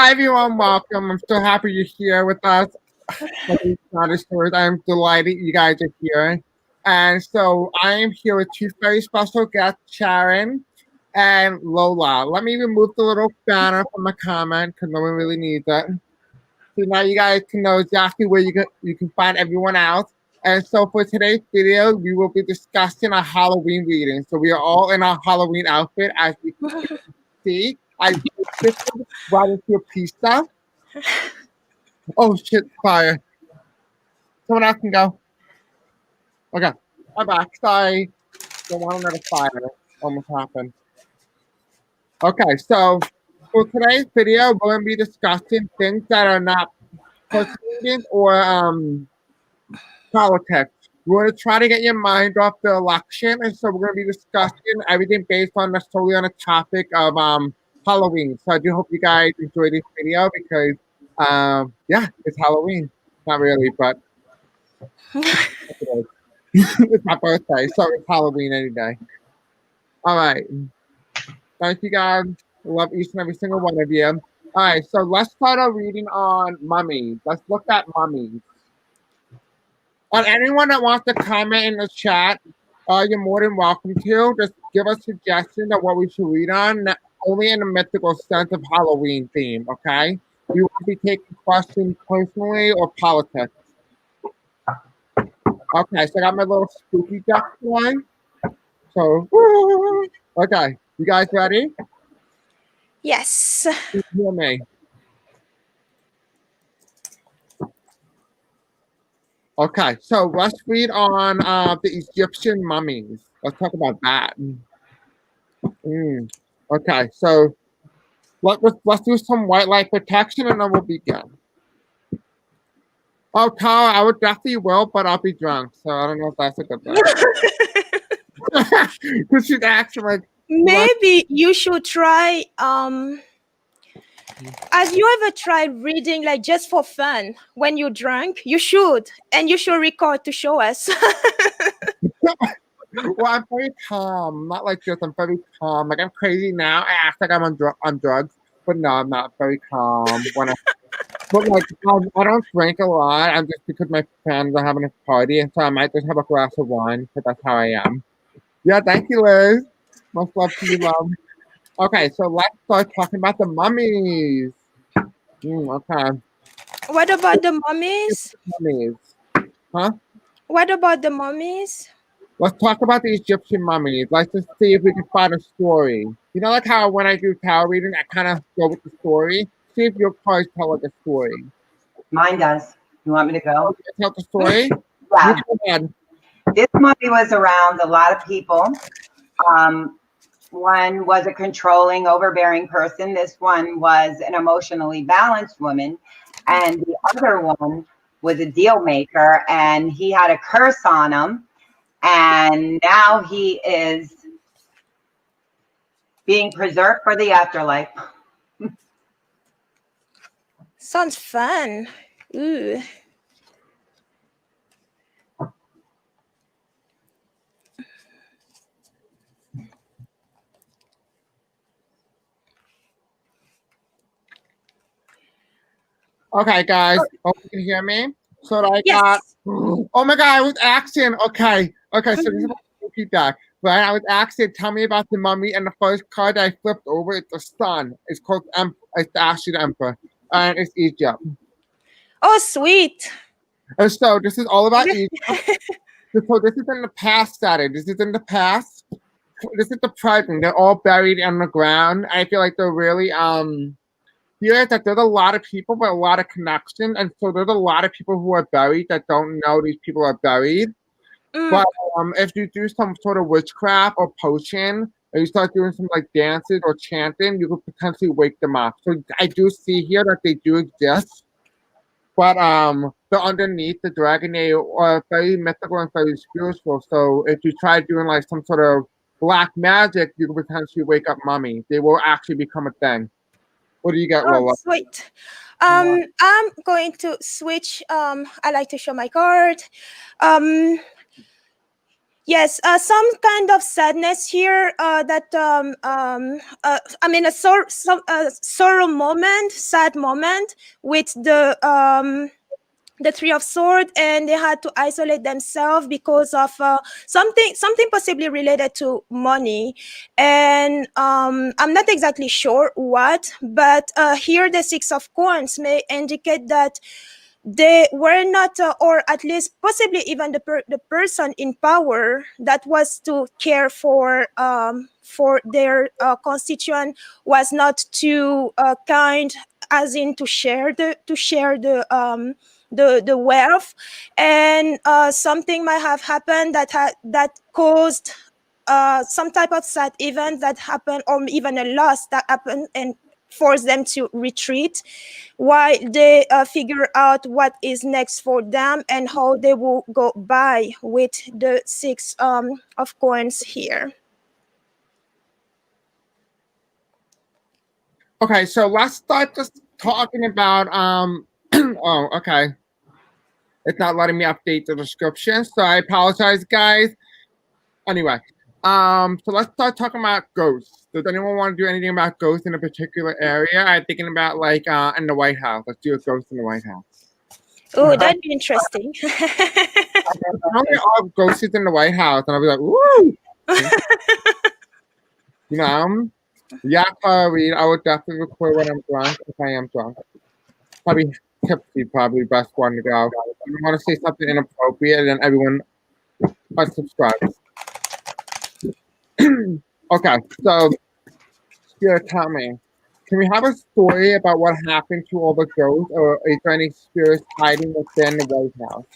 Hi everyone, welcome. I'm so happy you're here with us. I'm delighted you guys are here. And so I am here with two very special guests, Sharon and Lola. Let me remove the little banner from the comment because no one really needs it. So now you guys can know exactly where you can find everyone else. And so for today's video, we will be discussing a Halloween reading. So we are all in our Halloween outfit, as you can see. I just right into a pizza. Oh shit, fire. Someone else can go. Okay, I'm back. Sorry. Don't want another fire. Almost happened. Okay, so for today's video, we're going to be discussing things that are not persuading or politics. We're going to try to get your mind off the election, and so we're going to be discussing everything based on solely on the topic of Halloween. So I do hope you guys enjoy this video because yeah, it's Halloween. Not really, but it's my birthday, so it's Halloween any day. All right. Thank you guys. I love each and every single one of you. All right, so let's start our reading on mummies. Let's look at mummies. On anyone that wants to comment in the chat, you're more than welcome to. Just give us suggestions of what we should read on, only in the mythical sense of Halloween theme, okay? We won't be taking questions personally or politics. Okay, so I got my little spooky duck toy. So, okay, you guys ready? Yes. You hear me? Okay, so let's read on the Egyptian mummies. Let's talk about that. Okay, so let's do some white light protection and then we'll begin. Oh, Tara, I would definitely will, but I'll be drunk, so I don't know if that's a good thing. Because she's acting like maybe you should try. Have you ever tried reading like just for fun when you're drunk? You should, and you should record to show us. Well, I'm very calm. Not like this. I'm very calm. Like I'm crazy now. I act like I'm on drugs, but no, I'm not very calm. But like I don't drink a lot. I'm just because my friends are having a party, and so I might just have a glass of wine because that's how I am. Yeah, thank you, Liz. Much love to you, love. Okay, so let's start talking about the mummies. Okay. What about the mummies? Mummies. Huh? What about the mummies? Let's talk about the Egyptian mummies. Let's just see if we can find a story. You know, like how when I do tarot reading, I kind of go with the story. See if your cards tell like a story. Mine does. You want me to go? Tell the story? Yeah. This mummy was around a lot of people. One was a controlling, overbearing person. This one was an emotionally balanced woman. And the other one was a deal maker, and he had a curse on him. And now he is being preserved for the afterlife. Sounds fun. Ooh. Okay, guys. Hope you can hear me. So I Yes. got. Oh my God! I was asking. Okay. So this is repeat that. Right? I was asking. Tell me about the mummy, and the first card I flipped over is the sun. It's called it's actually the Emperor, and it's Egypt. Oh, sweet. And so this is all about Egypt. So this is in the past setting. This is in the past. This is the present. They're all buried on the ground. I feel like they're really here that there's a lot of people, but a lot of connection, and so there's a lot of people who are buried that don't know these people are buried. But if you do some sort of witchcraft or potion, and you start doing some like dances or chanting, you could potentially wake them up. So I do see here that they do exist, but they're underneath the dragon. They are very mythical and very spiritual. So if you try doing like some sort of black magic, you could potentially wake up mummy. They will actually become a thing. What do you got, Lola? Oh, sweet. I'm going to switch. I like to show my card. Yes, some kind of sadness here. I mean, sorrow moment, sad moment with the Three of Swords, and they had to isolate themselves because of something possibly related to money, and I'm not exactly sure what, but here the Six of Coins may indicate that they were not, or at least possibly even the person in power that was to care for their constituent was not too kind, as in to share the wealth, and something might have happened that caused some type of sad event that happened, or even a loss that happened, and force them to retreat while they figure out what is next for them and how they will go by with the Six of Coins here. Okay, so let's start just talking about oh, okay. It's not letting me update the description, so I apologize, guys. Anyway, so let's start talking about ghosts. Does anyone want to do anything about ghosts in a particular area? I'm thinking about like in the White House. Let's do a ghost in the White House. Oh, that'd be interesting. Probably all ghosts in the White House, and I'll be like, woo! You know? Yeah, probably. I would definitely record when I'm drunk, if I am drunk. Probably tipsy, probably best one to go. If you want to say something inappropriate, then everyone unsubscribes. Okay, so Spirit, tell me, can we have a story about what happened to all the ghosts, or is there any spirits hiding within the White House?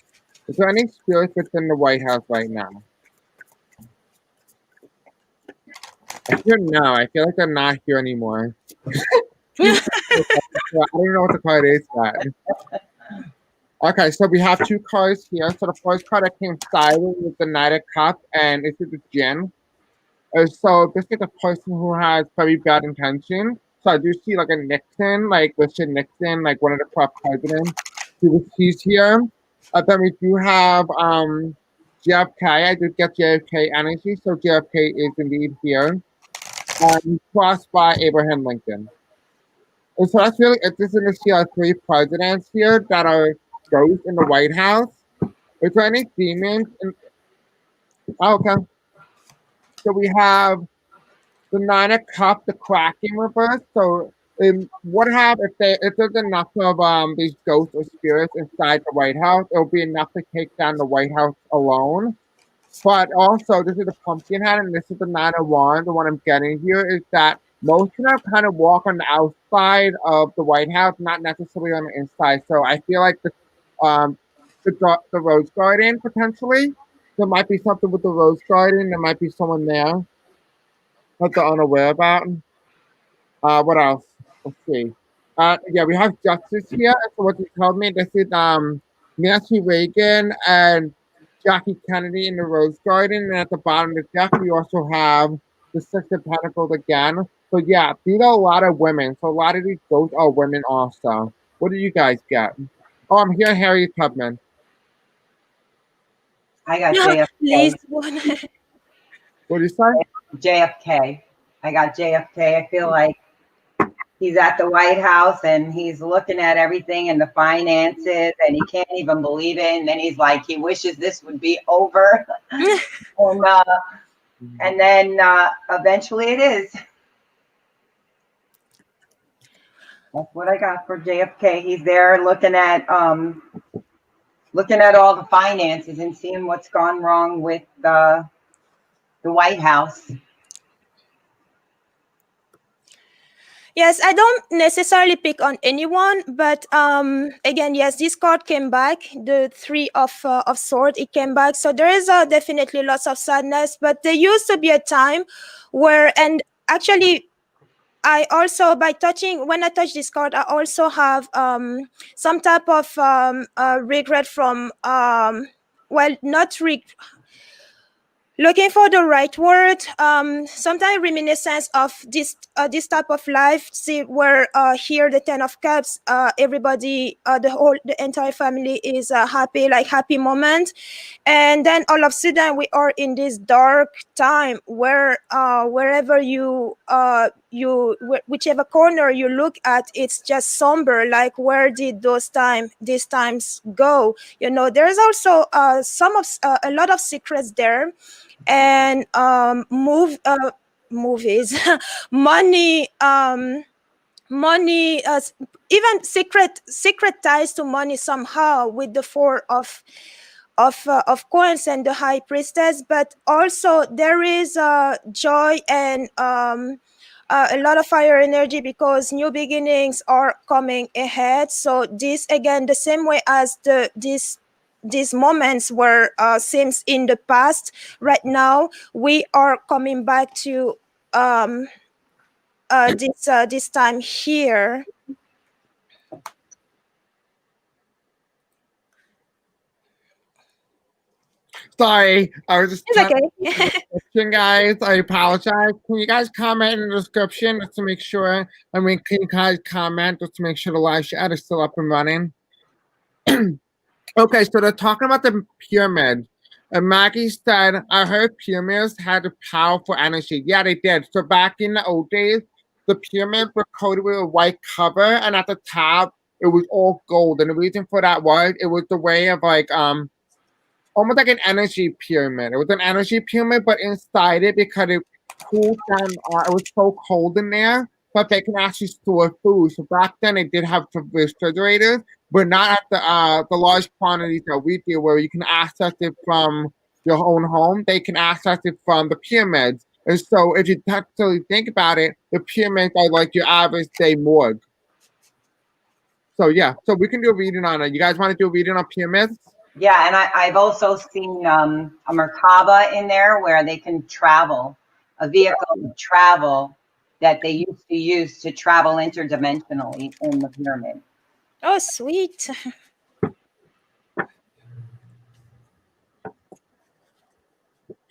Is there any spirits within the White House right now? I feel no. I feel like they're not here anymore. I don't know what the card is yet. Okay, so we have two cards here. So the first card that came silent was the Knight of Cups, and this is the Jinn. So this is a person who has very bad intention. So I do see like a Nixon, like Richard Nixon, like one of the top presidents. He's here. Then we do have JFK. I did get JFK energy, so JFK is indeed here. Crossed by Abraham Lincoln. And so that's really interesting to see our three presidents here that are ghosts in the White House. Is there any demons? Oh, okay. So we have the Nine of Cups, the Kraken reverse. So what happens if there's enough of these ghosts or spirits inside the White House? It'll be enough to take down the White House alone. But also, this is the pumpkin head, and this is the Nine of Wands. The one I'm getting here is that most of them kind of walk on the outside of the White House, not necessarily on the inside. So I feel like the Rose Garden potentially. There might be something with the Rose Garden. There might be someone there that they're unaware about. What else? Let's see. Yeah, we have Justice here. So what you told me, this is Nancy Reagan and Jackie Kennedy in the Rose Garden, and at the bottom of the deck, we also have the Six of Pentacles again. So yeah, these are a lot of women. So a lot of these ghosts are women also. What do you guys get? Oh, I'm here, Harriet Tubman. I got No, JFK. please. What do you say? JFK. I got JFK. I feel like he's at the White House and he's looking at everything and the finances and he can't even believe it. And then he's like, he wishes this would be over. and then eventually it is. That's what I got for JFK. He's there looking at all the finances and seeing what's gone wrong with the White House. Yes, I don't necessarily pick on anyone, but again, yes, this card came back, the Three of Swords, it came back. So there is definitely lots of sadness, but there used to be a time where, and actually, I also, when I touch this card, I also have some type of regret from, well, not regret. looking for the right word. Sometimes reminiscence of this type of life. See where here the Ten of Cups, everybody, the entire family is happy, like happy moment, and then all of a sudden we are in this dark time where wherever whichever corner you look at, it's just somber. Like where did these times go? You know, there's also a lot of secrets there, and movies, money, money, even secret ties to money somehow with the four of coins and the high priestess. But also there is joy and a lot of fire energy, because new beginnings are coming ahead. So this again, the same way as these moments were seems in the past, right now we are coming back to this time here. Sorry, I was just It's okay. description, guys. I apologize. Can you guys comment in the description just to make sure? I mean, can you guys comment just to make sure the live chat is still up and running? Okay, so they're talking about the pyramids. And Maggie said, I heard pyramids had a powerful energy. Yeah, they did. So back in the old days, the pyramids were coated with a white cover, and at the top, it was all gold. And the reason for that was it was the way of like almost like an energy pyramid. It was an energy pyramid, but inside it, because it cooled down, it was so cold in there, but they can actually store food. So back then, they did have refrigerators, but not at the large quantities that we do, where you can access it from your own home. They can access it from the pyramids. And so, if you actually think about it, the pyramids are like your average day morgue. So yeah, so we can do a reading on it. You guys want to do a reading on pyramids? Yeah, and I've also seen a Merkaba in there where they can travel, a vehicle of travel that they used to use to travel interdimensionally in the pyramid. Oh, sweet.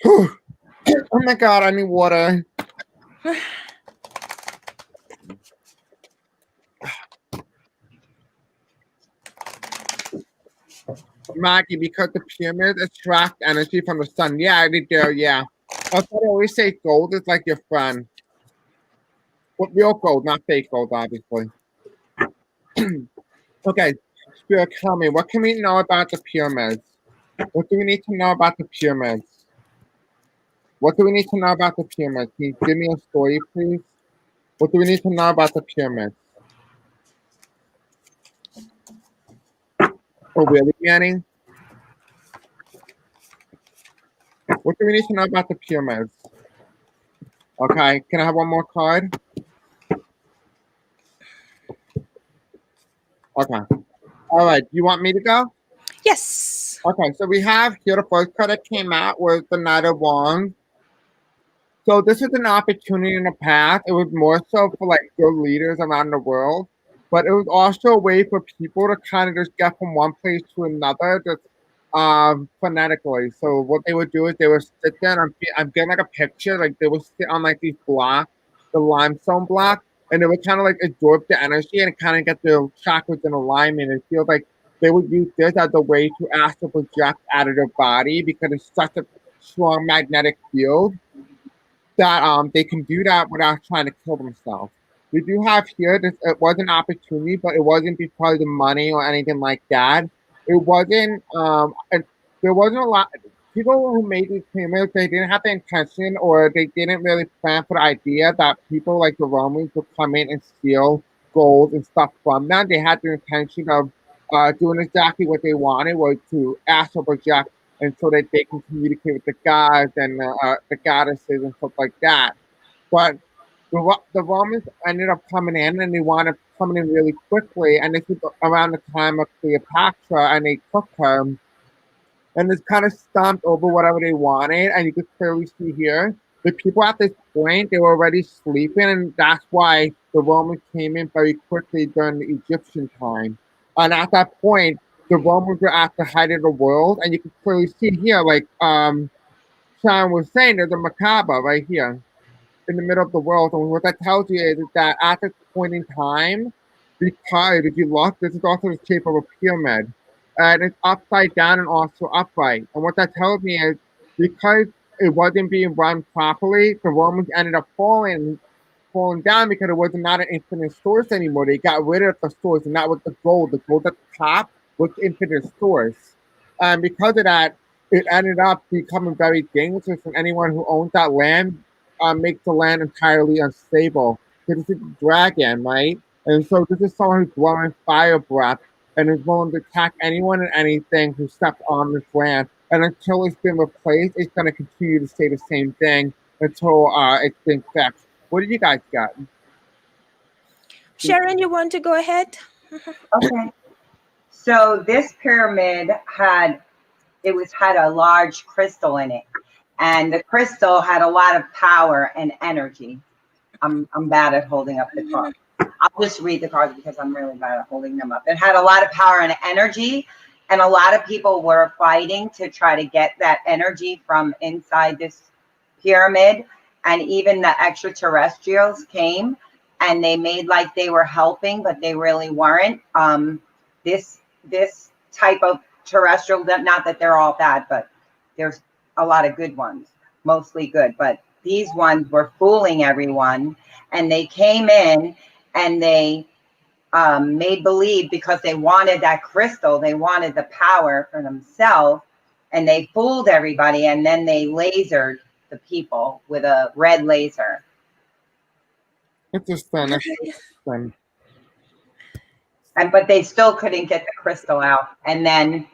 Oh my god, I need water. Maggie, because the pyramids attract energy from the sun. Yeah, they do, yeah. That's why I always say gold is like your friend. But real gold, not fake gold, obviously. Okay, Spirit, tell me, what can we know about the pyramids? What do we need to know about the pyramids? What do we need to know about the pyramids? Can you give me a story, please? What do we need to know about the pyramids? Oh, really, Manny? What do we need to know about the pyramids? Okay, can I have one more card? Okay. All right, you want me to go? Yes. Okay, so we have here the first card that came out was the Knight of Wands. So this is an opportunity in the past. It was more so for like good leaders around the world, but it was also a way for people to kind of just get from one place to another, just phonetically. So what they would do is they would sit there, and I'm getting like a picture, like they would sit on like these blocks, the limestone block, and they would kind of like absorb the energy and kind of get their chakras in alignment. It feels like they would use this as a way to astral project out of their body because it's such a strong magnetic field that they can do that without trying to kill themselves. We do have here this. It was an opportunity, but it wasn't because of money or anything like that. It wasn't. There wasn't a lot. People who made these payments, they didn't have the intention, or they didn't really plan for the idea that people like the Romans would come in and steal gold and stuff from them. They had the intention of doing exactly what they wanted, was to astral project, and so that they can communicate with the gods and the goddesses and stuff like that. But the Romans ended up coming in, and they wound up coming in really quickly. And this was around the time of Cleopatra, and they took her and just kind of stomped over whatever they wanted. And you could clearly see here the people at this point, they were already sleeping, and that's why the Romans came in very quickly during the Egyptian time. And at that point, the Romans were at the height of the world, and you can clearly see here, like Sharon was saying, there's a macabre right here in the middle of the world. And what that tells you is that at this point in time, because if you look, this is also the shape of a pyramid. And it's upside down and also upright. And what that tells me is because it wasn't being run properly, the Romans ended up falling down because it was not an infinite source anymore. They got rid of the source, and that was the gold. The gold at the top was infinite source. And because of that, it ended up becoming very dangerous, and anyone who owns that land makes the land entirely unstable. Because it's a dragon, right? And so this is someone who's blowing fire breath and is willing to attack anyone and anything who steps on this land. And until it's been replaced, it's going to continue to say the same thing until it's been fixed. What do you guys got? Sharon, you want to go ahead? Okay. So this pyramid had a large crystal in it, and the crystal had a lot of power and energy. I'm bad at holding up the card. I'll just read the cards because I'm really bad at holding them up. It had a lot of power and energy, and a lot of people were fighting to try to get that energy from inside this pyramid. And even the extraterrestrials came and they made like they were helping, but they really weren't. This type of terrestrial, not that they're all bad, but there's a lot of good ones, mostly good. But these ones were fooling everyone, and they came in and they made believe because they wanted that crystal, they wanted the power for themselves, and they fooled everybody, and then they lasered the people with a red laser. Interesting. But they still couldn't get the crystal out. And then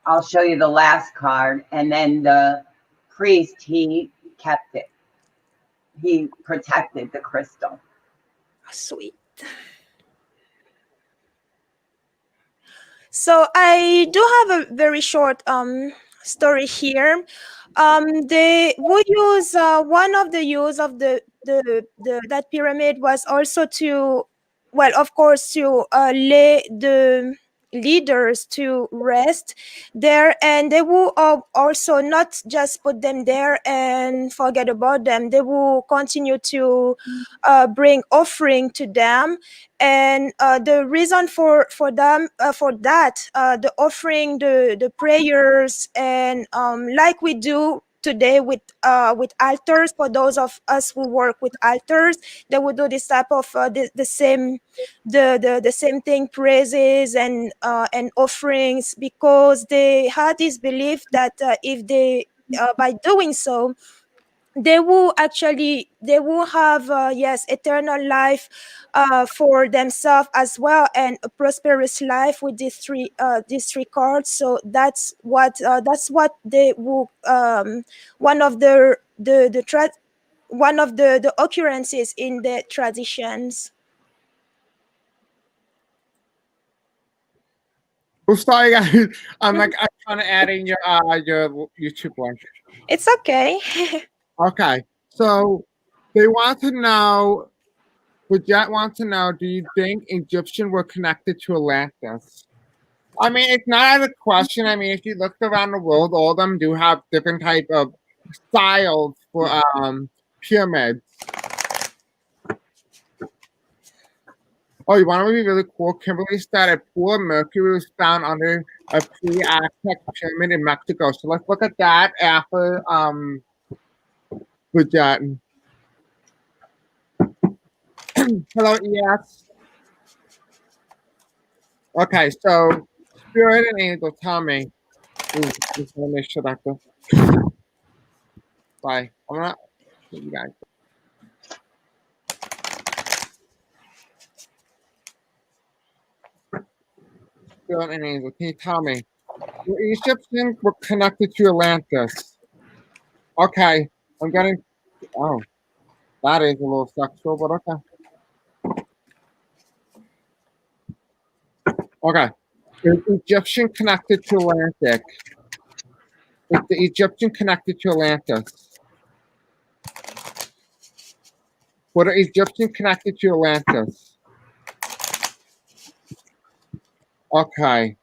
I'll show you the last card. And then the priest, he kept it. He protected the crystal. Sweet. So I do have a very short story here. They would use one of the use of the that pyramid was also to, well, of course, to lay the leaders to rest there, and they will also not just put them there and forget about them. They will continue to bring offering to them, and the reason for them for that, the offering, the prayers, and like we do today with altars. For those of us who work with altars, they would do this type of the same thing, praises and offerings, because they had this belief that if they by doing so, they will have yes, eternal life for themselves as well, and a prosperous life with these three cards. So that's what they will one of one of the occurrences in the traditions. Oh, sorry, guys. I'm trying to add in your YouTube link. It's okay. Okay, so they want to know. Bridget wants to know: do you think Egyptian were connected to Atlantis? I mean, it's not out of question. I mean, if you look around the world, all of them do have different type of styles for pyramids. Oh, you want to be really cool? Kimberly said a pool of mercury was found under a pre-Aztec pyramid in Mexico. So let's look at that after Bridget. Hello, yes. Okay, so spirit and angel, tell me. Ooh, just want to make sure that the. Bye. I'm gonna. You guys. Spirit and angel, can you tell me? The Egyptians were connected to Atlantis. Okay, I'm getting. Oh, that is a little sexual, but okay. Okay. Is Egyptian connected to Atlantic? Is the Egyptian connected to Atlantis? Were the Egyptian connected to Atlantis? Okay.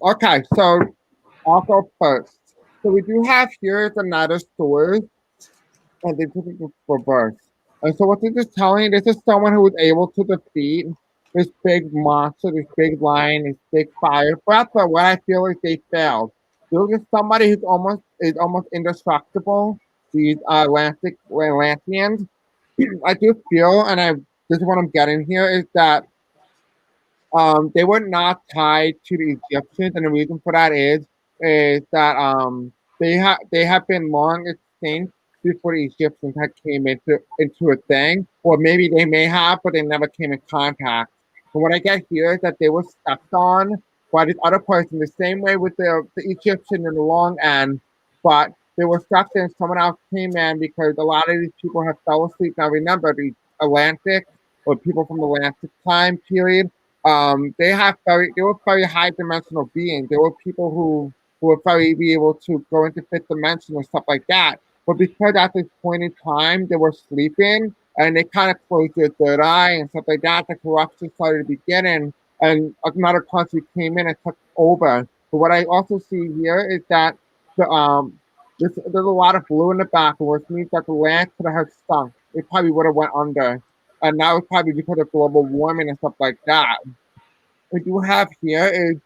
Okay, so I'll go first. So we do have here is another story, and they took it for birth. And so what this is telling, this is someone who was able to defeat this big monster, this big lion, this big fire breath, but what I feel is they failed. There was just somebody who's almost indestructible. These Atlanteans. I do feel, and this is what I'm getting here, is that they were not tied to the Egyptians, and the reason for that is that they have been long extinct before the Egyptians had came into a thing, or maybe they may have, but they never came in contact. And what I get here is that they were stepped on by this other person, the same way with the Egyptian in the long end, but they were stepped in. Someone else came in because a lot of these people have fell asleep. Now remember, the Atlantic or people from the Atlantic time period, they were very high dimensional beings. They were people who were very be able to go into fifth dimension or stuff like that. But because at this point in time they were sleeping and they kind of closed their third eye and stuff like that, the corruption started beginning and another country came in and took over. But what I also see here is that the there's a lot of blue in the back, which means that the land could have sunk. It probably would have went under. And now it's probably because of global warming and stuff like that. What you have here is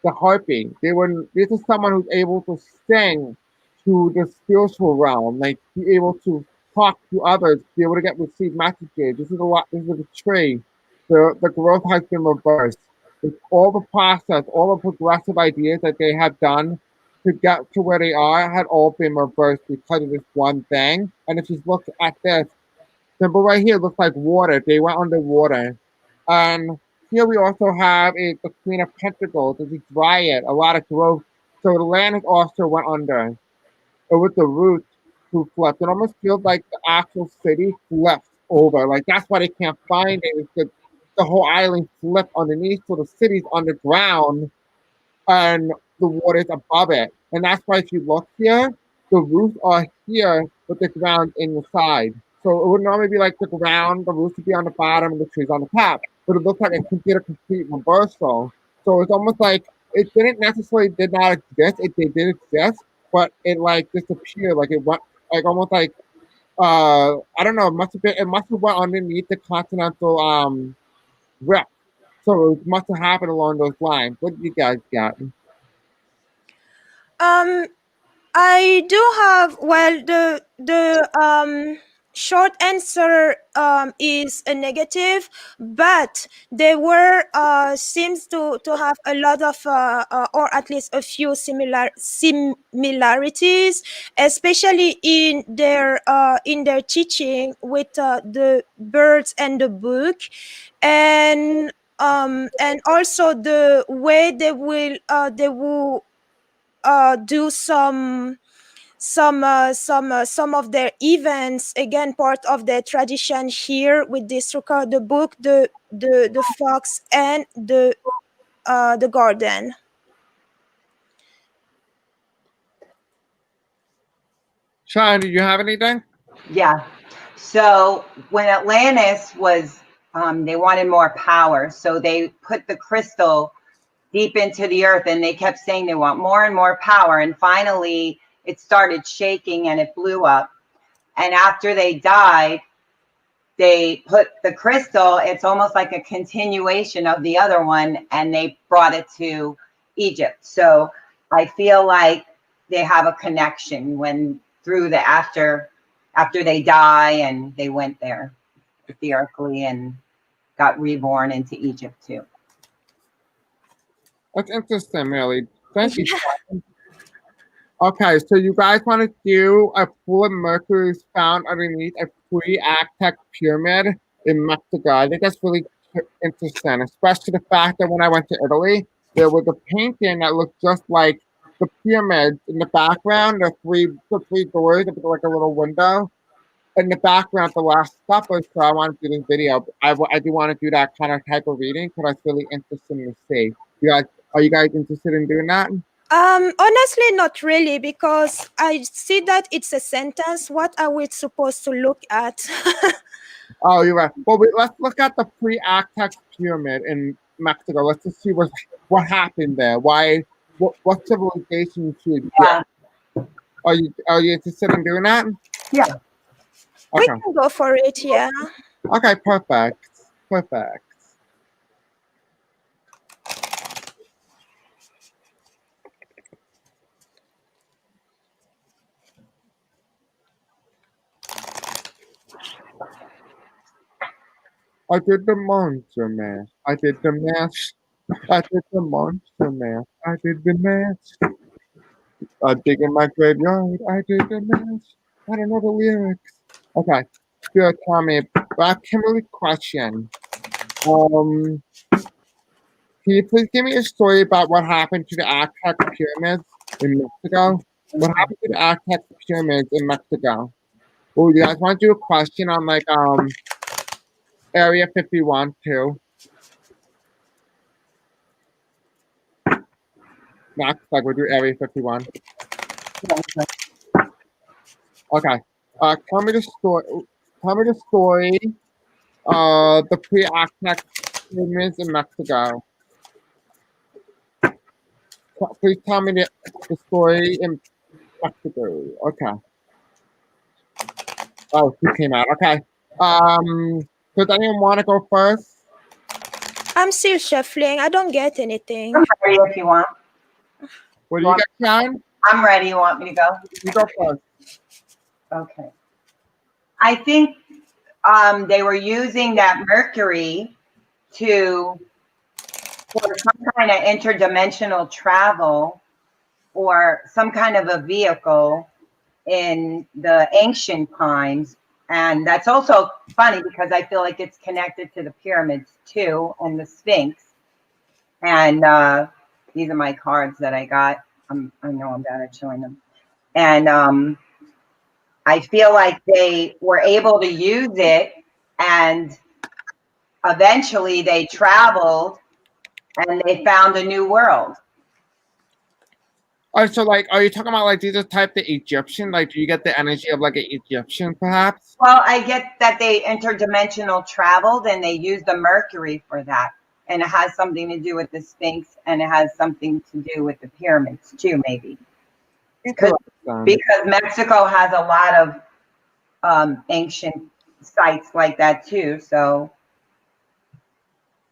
the harping. This is someone who's able to sing to the spiritual realm, like be able to talk to others, be able to get received messages. This is a tree. The growth has been reversed. It's all the process, all the progressive ideas that they have done to get to where they are had all been reversed because of this one thing. And if you look at this, symbol right here looks like water. They went underwater. And here we also have the Queen of Pentacles. There's a dryad, a lot of growth. So the land also went under. Or with the roots who flipped. It almost feels like the actual city flipped over. Like that's why they can't find it. It's the whole island flipped underneath. So the city's underground and the water's above it. And that's why if you look here, the roofs are here, but the ground in the side. So it would normally be like the ground, the roofs would be on the bottom, and the trees on the top. But it looks like it did a complete reversal. So it's almost like it didn't necessarily did not exist. They did exist, but it like disappeared. Like it went like almost like I don't know. It must have went underneath the continental rift. So it must have happened along those lines. What do you guys got? Um, I do have, well, the short answer is a negative, but there were seems to have a lot of or at least a few similarities, especially in their teaching with the birds and the book, and also the way they will do some of their events, again part of their tradition here with this record, the book, the fox, and the garden. Sean, do you have anything? Yeah. So when Atlantis was, they wanted more power. So they put the crystal deep into the earth and they kept saying they want more and more power. And finally it started shaking and it blew up. And after they died, they put the crystal, it's almost like a continuation of the other one, and they brought it to Egypt. So I feel like they have a connection when through the after they die, and they went there etherically and got reborn into Egypt too. That's interesting, really. Thank you. Okay, so you guys want to do a pool of mercury found underneath a pre-Aztec pyramid in Mexico. I think that's really interesting, especially the fact that when I went to Italy, there was a painting that looked just like the pyramids in the background, the three doors, like a little window. In the background, the Last Supper, so I want to do this video. I do want to do that kind of type of reading because it's really interesting to see. Are you guys interested in doing that? Honestly, not really, because I see that it's a sentence. What are we supposed to look at? Oh, you're right. Well, let's look at the pre-Aztec pyramid in Mexico. Let's just see what what happened there? Why? What civilization should Yeah. Are you interested in doing that? Yeah. We Okay. can go for it, yeah. Okay. Perfect. Perfect. I did the monster mash. I did the mash. I did the monster mash. I did the mash. I dig in my graveyard. I did the mash. I don't know the lyrics. Okay. Still tell me. Kimberly question. Um, can you please give me a story about what happened to the Aztec pyramids in Mexico? What happened to the Aztec pyramids in Mexico? Oh, you guys want to do a question on like Area 51 too? Next, like we'll do Area 51. Okay. Tell me the story. Tell me the story. The pre-Aztec pyramids in Mexico. Please tell me the story in Mexico. Okay. Oh, she came out. Okay. Does anyone want to go first? I'm still shuffling. I don't get anything. I'm ready if you want. What do you got, Sharon? I'm ready. You want me to go? You go first. Okay. I think they were using that mercury for some kind of interdimensional travel or some kind of a vehicle in the ancient times. And that's also funny because I feel like it's connected to the pyramids too and the Sphinx. And these are my cards that I got. I know I'm bad at showing them. And I feel like they were able to use it, and eventually they traveled and they found a new world. Oh, so like, are you talking about like these are type the Egyptian? Like, do you get the energy of like an Egyptian, perhaps? Well, I get that they interdimensional traveled and they used the mercury for that. And it has something to do with the Sphinx, and it has something to do with the pyramids too, maybe. Because Mexico has a lot of ancient sites like that too, so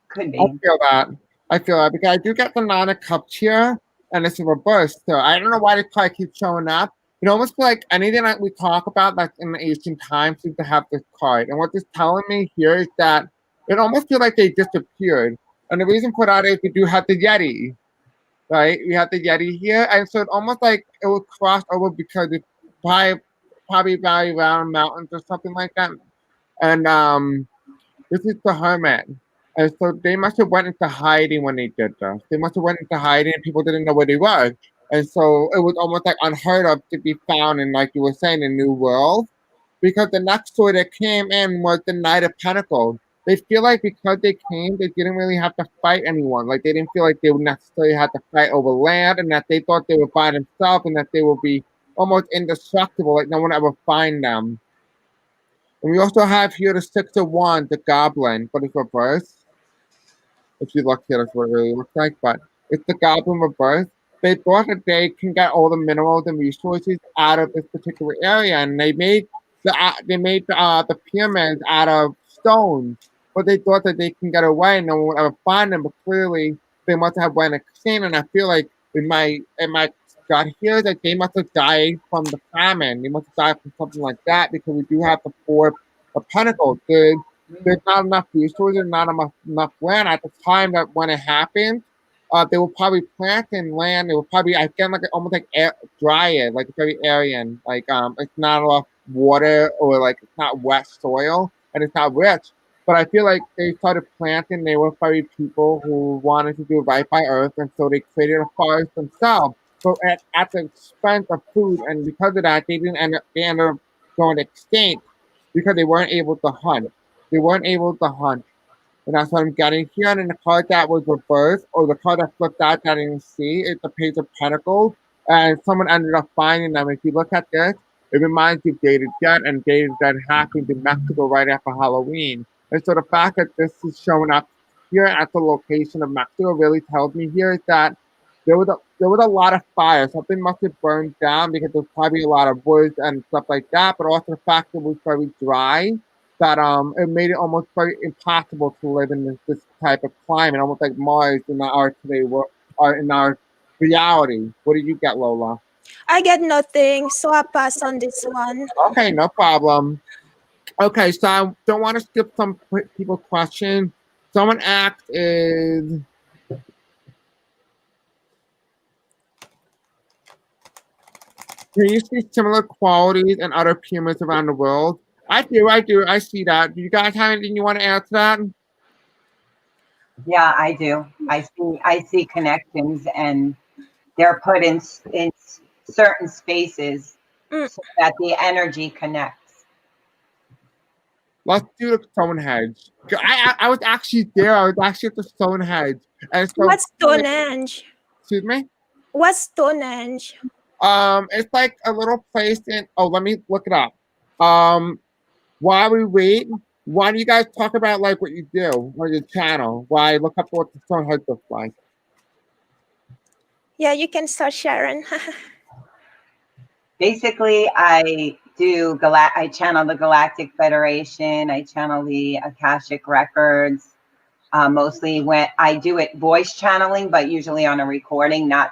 could be. I feel that because I do get the Nine of Cups here, and it's a reverse. So I don't know why the card keeps showing up. It almost feel like anything that we talk about that's in the ancient times seems to have this card. And what this telling me here is that it almost feels like they disappeared. And the reason for that is we do have the Yeti, right? We have the Yeti here, and so it almost like it would cross over because it's probably very around mountains or something like that. And this is the Hermit. And so they must have went into hiding when they did this. They must have went into hiding and people didn't know where they were. And so it was almost like unheard of to be found in, like you were saying, a new world. Because the next story that came in was the Knight of Pentacles. They feel like because they came, they didn't really have to fight anyone. Like they didn't feel like they would necessarily have to fight over land, and that they thought they would by themselves and that they would be almost indestructible, like no one ever find them. And we also have here the Six of Wands, the Goblin, but it's reversed. If you look here, that's what it really looks like. But it's the Goblin reverse. They thought that they can get all the minerals and resources out of this particular area, and they made the pyramids out of stone. But they thought that they can get away, and no one would ever find them. But clearly, they must have went extinct. And I feel like in my gut here that they must have died from the famine. They must have died from something like that because we do have the Four of Pentacles. There's not enough resources, not enough land at the time that when it happened. They were probably planting land. They were probably again like almost like dry it, like very Aryan. Like it's not enough water or like it's not wet soil and it's not rich. But I feel like they started planting. They were probably people who wanted to do right by Earth, and so they created a forest themselves. So at the expense of food, and because of that, they ended up going extinct because they weren't able to hunt. They weren't able to hunt. And that's what I'm getting here. And then the card that was reversed, or the card that flipped out that I didn't see, is the Page of Pentacles. And someone ended up finding them. If you look at this, it reminds you of Day to Death, and Day to Death happened in Mexico right after Halloween. And so the fact that this is showing up here at the location of Mexico really tells me here is that there was a lot of fire. Something must have burned down because there's probably a lot of wood and stuff like that, but also the fact that it was very dry that it made it almost very impossible to live in this type of climate, almost like Mars in our today world, or in our reality. What did you get, Lola? I get nothing, so I pass on this one. Okay, no problem. Okay, so I don't want to skip some people's question. Someone asked is, can you see similar qualities in other pyramids around the world? I do, I see that. Do you guys have anything you want to add to that? Yeah, I do. I see connections, and they're put in certain spaces Mm. so that the energy connects. Let's do the Stonehenge. I was actually there. I was actually at the Stonehenge, and so What's Stonehenge? excuse me. What's Stonehenge? It's like a little place in. Oh, let me look it up. While we wait, why do you guys talk about like what you do on your channel? Why look up what the Stonehenge looks like? Yeah, you can start, Sharon. Basically, I channel the Galactic Federation. I channel the Akashic Records. Mostly when I do it voice channeling, but usually on a recording, not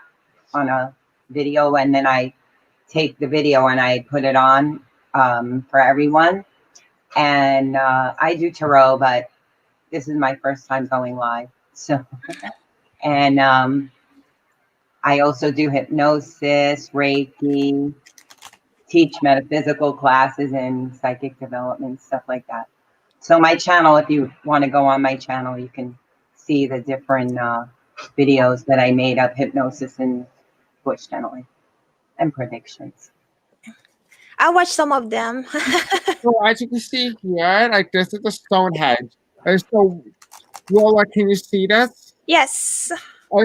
on a video. And then I take the video and I put it on for everyone. And I do tarot, but this is my first time going live. So, and I also do hypnosis, Reiki, teach metaphysical classes and psychic development, stuff like that. So my channel, if you want to go on my channel, you can see the different videos that I made of hypnosis and voice channeling and predictions. I watched some of them. So as you can see here, like this is the Stonehenge. And so, Lola, can you see this? Yes.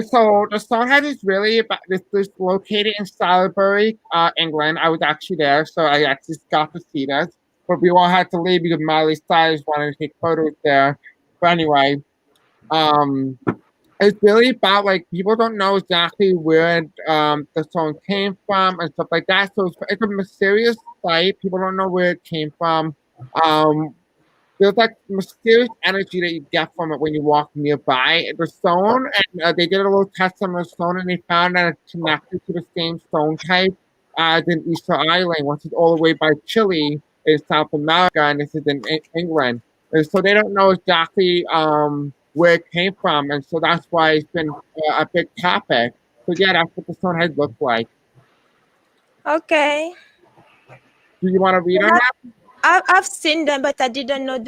So the Stonehenge is really about this located in Salisbury, England. I was actually there, so I actually got to see this. But we all had to leave because Miley Cyrus wanted to take photos there. But anyway, um, it's really about like people don't know exactly where the stone came from and stuff like that. So it's a mysterious site. People don't know where it came from. Um, there's like mysterious energy that you get from it when you walk nearby the stone, and they did a little test on the stone, and they found that it's connected to the same stone type as in Easter Island, which is all the way by Chile in South America, and this is in England. And so they don't know exactly where it came from, and so that's why it's been a big topic. So yeah, that's what the Stonehenge looks like. Okay. Do you want to read on that? I've seen them, but I didn't know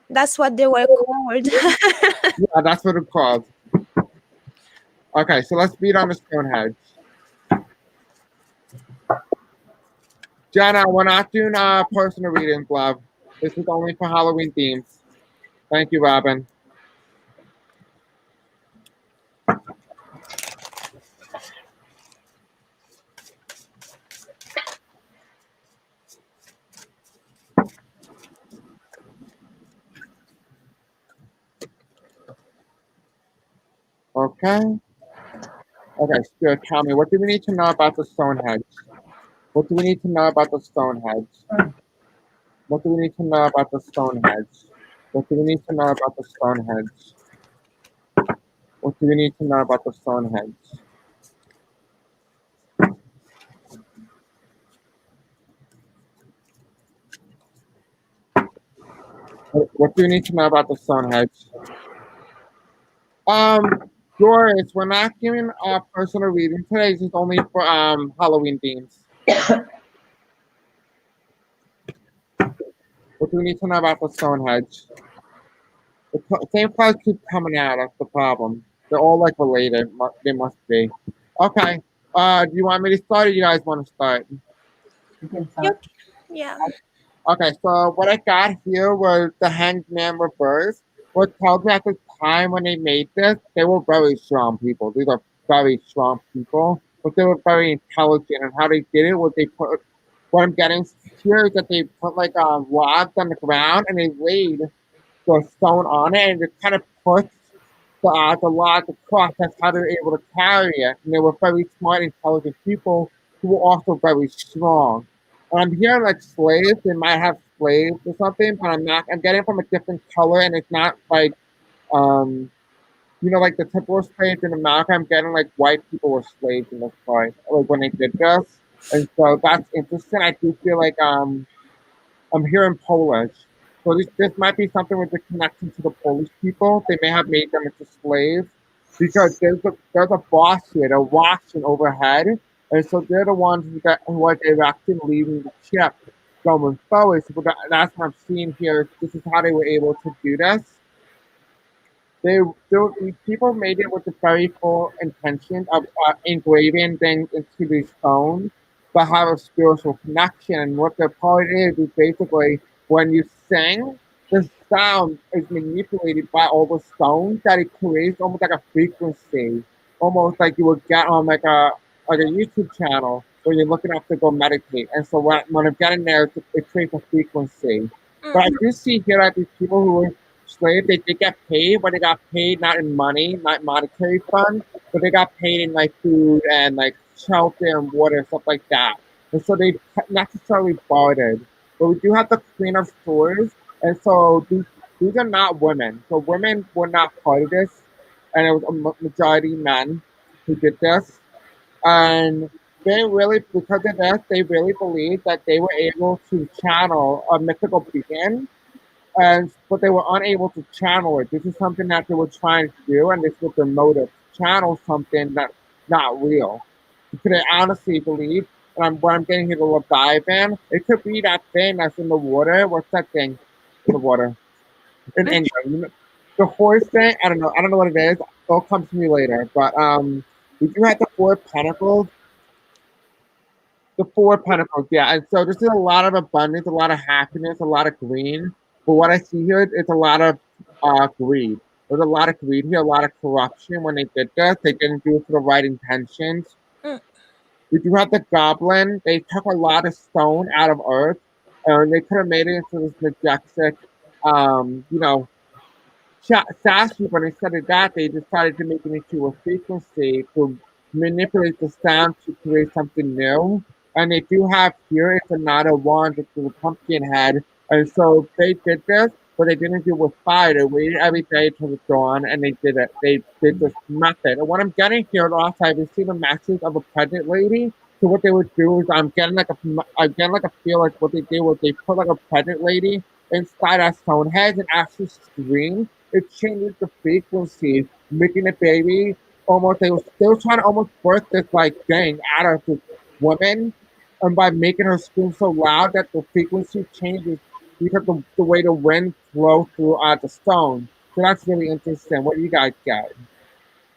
that's what they were called. Yeah, that's what it's called. Okay, so let's read on the Stonehenge. Jenna, we're not doing personal readings, love. This is only for Halloween themes. Thank you, Robin. Okay. Okay, Stuart, tell me, what do we need to know about the Stonehenge? What do we need to know about the Stonehenge? What do we need to know about the Stonehenge? What do we need to know about the Stonehenge? What do we need to know about the Stonehenge? What do we need to know about the Stonehenge? Doris, we're not giving a personal reading today. This is only for Halloween themes. What do we need to know about the Stonehenge? The same clouds keep coming out. That's the problem. They're all like related. They must be. Okay. Do you want me to start, or you guys want to start? Yeah. Okay. So what I got here was the Hanged Man reverse. What tells me at the time when they made this, they were very strong people. These are very strong people, but they were very intelligent. And how they did it was they put. What I'm getting here is that they put like logs on the ground and they laid the stone on it and just kind of push the log across. That's how they were able to carry it. And they were very smart, intelligent people who were also very strong. And I'm hearing like slaves, they might have slaves or something, but I'm not. I'm getting from a different color, and it's not like um like the typical slaves in America. I'm getting like white people were slaves in this part, like when they did this, and so that's interesting. I do feel like I'm hearing Polish. So this might be something with the connection to the Polish people. They may have made them into slaves because there's a boss here. They're watching overhead, and so they're the ones who are directing leaving the ship going forward. So that's what I'm seeing here. This is how they were able to do this. These people made it with the very full intention of engraving things into these stones, but have a spiritual connection. And what the part is basically when you sing, the sound is manipulated by all the stones that it creates almost like a frequency, almost like you would get on like a YouTube channel where you're looking up to go meditate. And so when I'm getting there, it creates a frequency. But I do see here that these people who were slaves, they get paid, but they got paid not in money, not monetary funds, but they got paid in like food and like shelter and water and stuff like that. And so they not necessarily bartered. But we do have the Queen of Swords, and so these are not women. So women were not part of this, and it was a majority men who did this. And they really, because of this, they really believed that they were able to channel a mythical being and but they were unable to channel it. This is something that they were trying to do, and this was their motive: channel something that's not real. Could I honestly believe? And what I'm getting here, the Leviathan, it could be that thing that's in the water. What's that thing in the water? In England, the horse thing. I don't know. I don't know what it is. It'll come to me later. But we do have the Four Pentacles. The Four Pentacles, yeah. And so this is a lot of abundance, a lot of happiness, a lot of green. But what I see here is a lot of greed. There's a lot of greed here, a lot of corruption. When they did this, they didn't do it for the right intentions. We do have the Goblin. They took a lot of stone out of Earth, and they could have made it into this majestic, you know, statue. But instead of that, they decided to make it into a frequency to manipulate the sound to create something new. And they do have here it's another wand with the pumpkin head. And so they did this, but they didn't do it with fire. They waited every day till the dawn and they did it. They did this method. And what I'm getting here also, I received a message of a pregnant lady. So what they would do is I'm getting like a feel like what they did was they put like a pregnant lady inside a Stonehenge and actually scream. It changes the frequency, making the baby almost they were trying to almost birth this like thing out of this woman, and by making her scream so loud that the frequency changes because the way the wind flows through the stone. So that's really interesting. What do you guys get?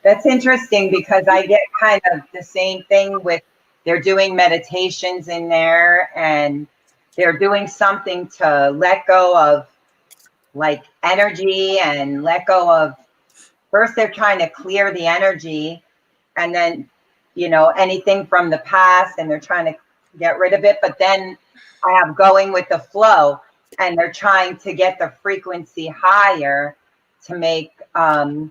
That's interesting because I get kind of the same thing with they're doing meditations in there and they're doing something to let go of like energy and let go of first they're trying to clear the energy and then anything from the past and they're trying to get rid of it, but then I have going with the flow and they're trying to get the frequency higher to make to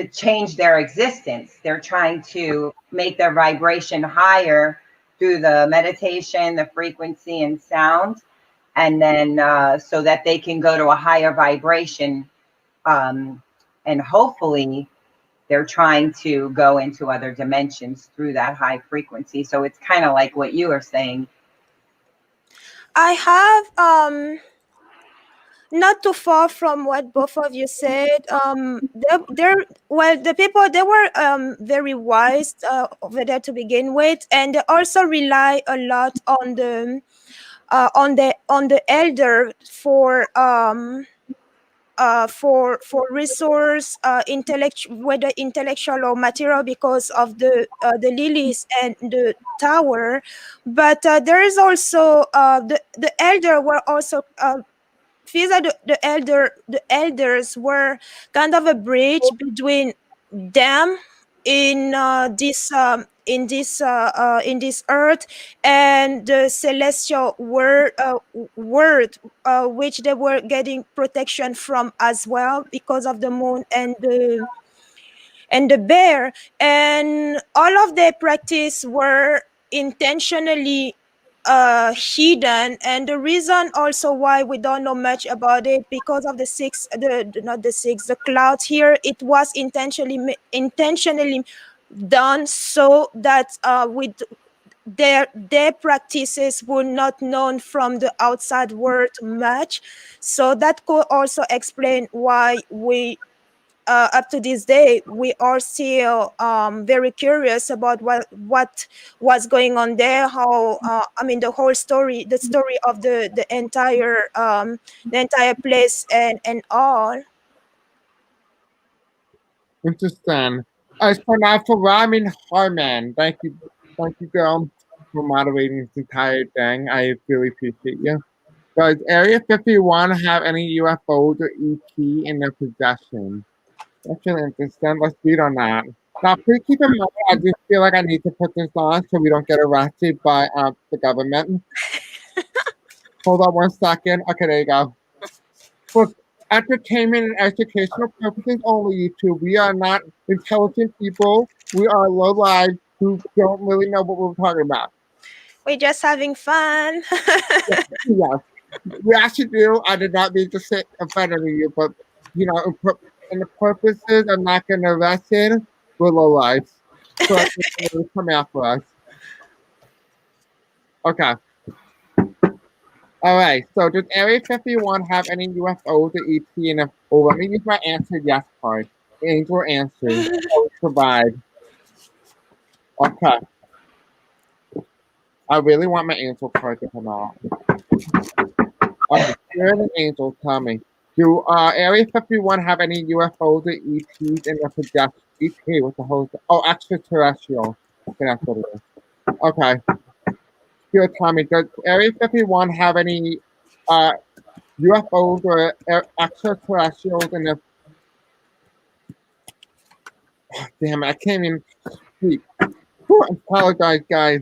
change their existence. They're trying to make their vibration higher through the meditation, the frequency and sound, and then so that they can go to a higher vibration. And hopefully they're trying to go into other dimensions through that high frequency. So it's kind of like what you are saying. I have not too far from what both of you said. The people they were very wise over there to begin with, and they also rely a lot on the elder for resource, whether intellectual or material, because of the lilies and the tower. But there is also the elder were also feels that the elders were kind of a bridge between them in this in this earth, and the celestial word which they were getting protection from as well because of the moon and the bear, and all of their practice were intentionally hidden. And the reason also why we don't know much about it, because of the six not the six, the clouds here, it was intentionally done so that with their practices were not known from the outside world much. So that could also explain why we up to this day we are still very curious about what was going on there, how the whole story, the story of the entire place and all. Interesting. As for now, for Ramin Harman, thank you, girl, for moderating this entire thing. I really appreciate you. Does Area 51 have any UFOs or ET in their possession? That's really interesting. Let's read on that. Now, please keep in mind, I just feel like I need to put this on so we don't get arrested by the government. Hold on one second. Okay, there you go. For entertainment and educational purposes only, YouTube. We are not intelligent people. We are low lives who don't really know what we're talking about. We're just having fun. Yes, we actually do. I did not mean to say offending you, but you know, in the purposes of not getting arrested, we're low lives. So that's really come out for us. Okay. All right. So does Area 51 have any UFOs or ET in it? Oh, let me use my answer yes card. Angel answers. Always provide. Okay. I really want my angel card to come out. Okay. Spirit and angel, tell me. Do Area 51 have any UFOs or ETs in their possession? ET, what the hell is that? Oh, extraterrestrial. Okay, that's what it is. Okay. Here, Tommy, does Area 51 have any UFOs or extraterrestrials in their... Damn it, I can't even speak. I apologize, guys.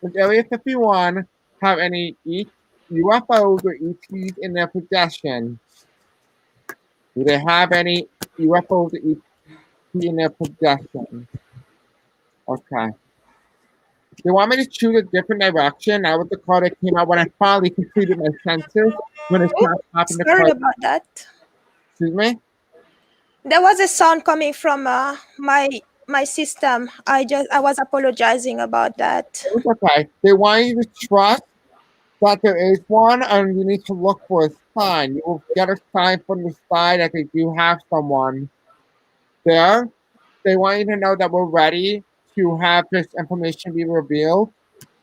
Does Area 51 have any UFOs or ETs in their possession? Do they have any UFOs or ETs in their possession? Okay. They want me to choose a different direction. That was the card that came out when I finally completed my census. When it Oh, stopped popping the sorry card. about that. Excuse me? There was a sound coming from my system. I was apologizing about that. It was okay. They want you to trust that there is one, and you need to look for a sign. You will get a sign from the sky that they do have someone there. They want you to know that we're ready to have this information be revealed,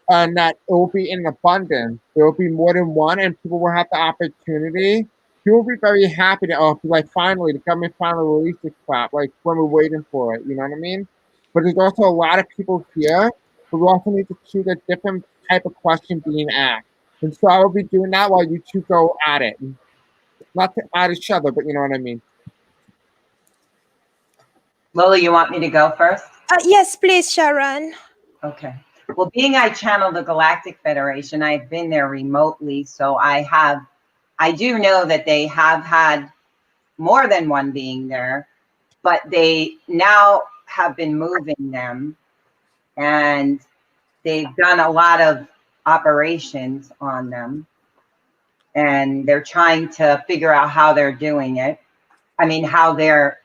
and that it will be in abundance. There will be more than one, and people will have the opportunity. People will be very happy to, oh, like, finally, the government finally released this crap, like, when we're waiting for it, you know what I mean? But there's also a lot of people here, but we also need to choose a different type of question being asked. And so I will be doing that while you two go at it. Not to at each other, but you know what I mean. Lola, you want me to go first? Yes, please, Sharon. Okay. Well, being I channel the Galactic Federation, I've been there remotely, so I do know that they have had more than one being there, but they now have been moving them, and they've done a lot of operations on them, and they're trying to figure out how they're doing it. I mean, how they're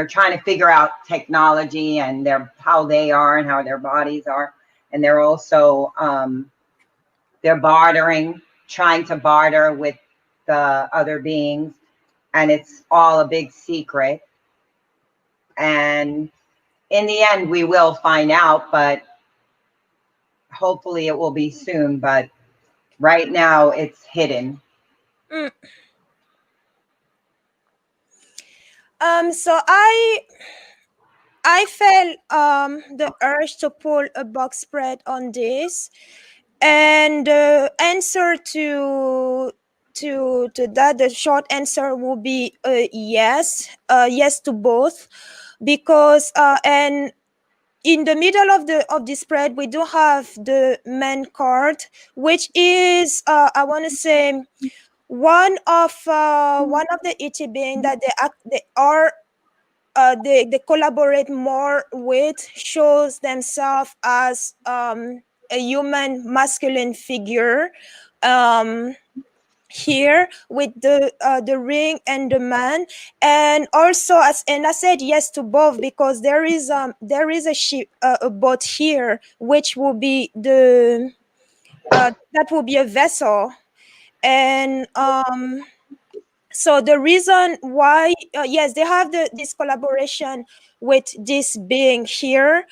trying to figure out technology and how they are and how their bodies are. And they're also, they're bartering, trying to barter with the other beings. And it's all a big secret. And in the end, we will find out, but hopefully it will be soon. But right now it's hidden. Mm. So I felt the urge to pull a box spread on this, and the answer to that, the short answer will be yes, yes to both, because and in the middle of the spread, we do have the man card, which is I want to say one of the ET being that they collaborate more with, shows themselves as a human masculine figure, here with the ring and the man. And also, and I said yes to both because there is a ship, a boat here, which will be that will be a vessel. And so the reason why, yes, they have this collaboration with this being here.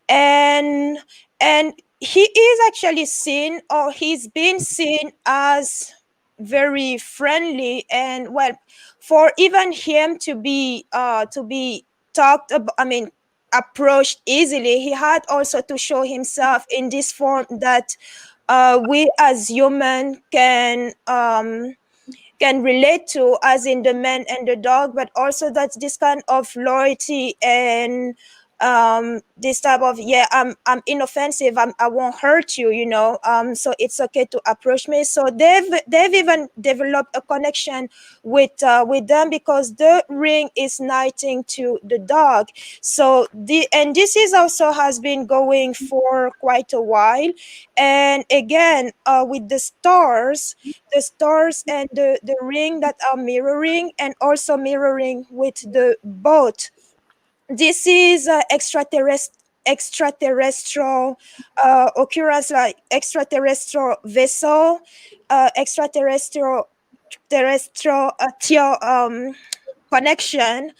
and and he is actually seen, or he's been seen as very friendly. And well, for even him to be talked about, I mean, approached easily, he had also to show himself in this form that we as human can relate to, as in the man and the dog, but also that this kind of loyalty and this type of, yeah, I'm inoffensive, I won't hurt you, so it's okay to approach me. So they've even developed a connection with them, because the ring is knighting to the dog. So this is also has been going for quite a while. And again, with the stars and the ring that are mirroring, and also mirroring with the boat. This is extraterrestrial occurrence, like extraterrestrial vessel, extraterrestrial terrestrial connection,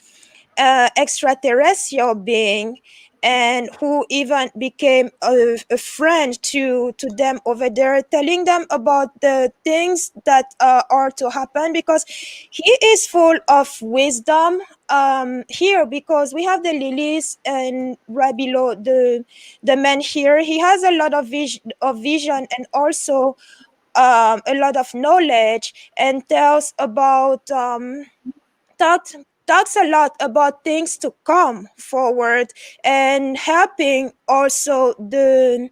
extraterrestrial being, and who even became a friend to them over there, telling them about the things that are to happen, because he is full of wisdom here, because we have the lilies, and right below the man here, he has a lot of vision, and also a lot of knowledge, and tells about talks talks a lot about things to come forward, and helping also the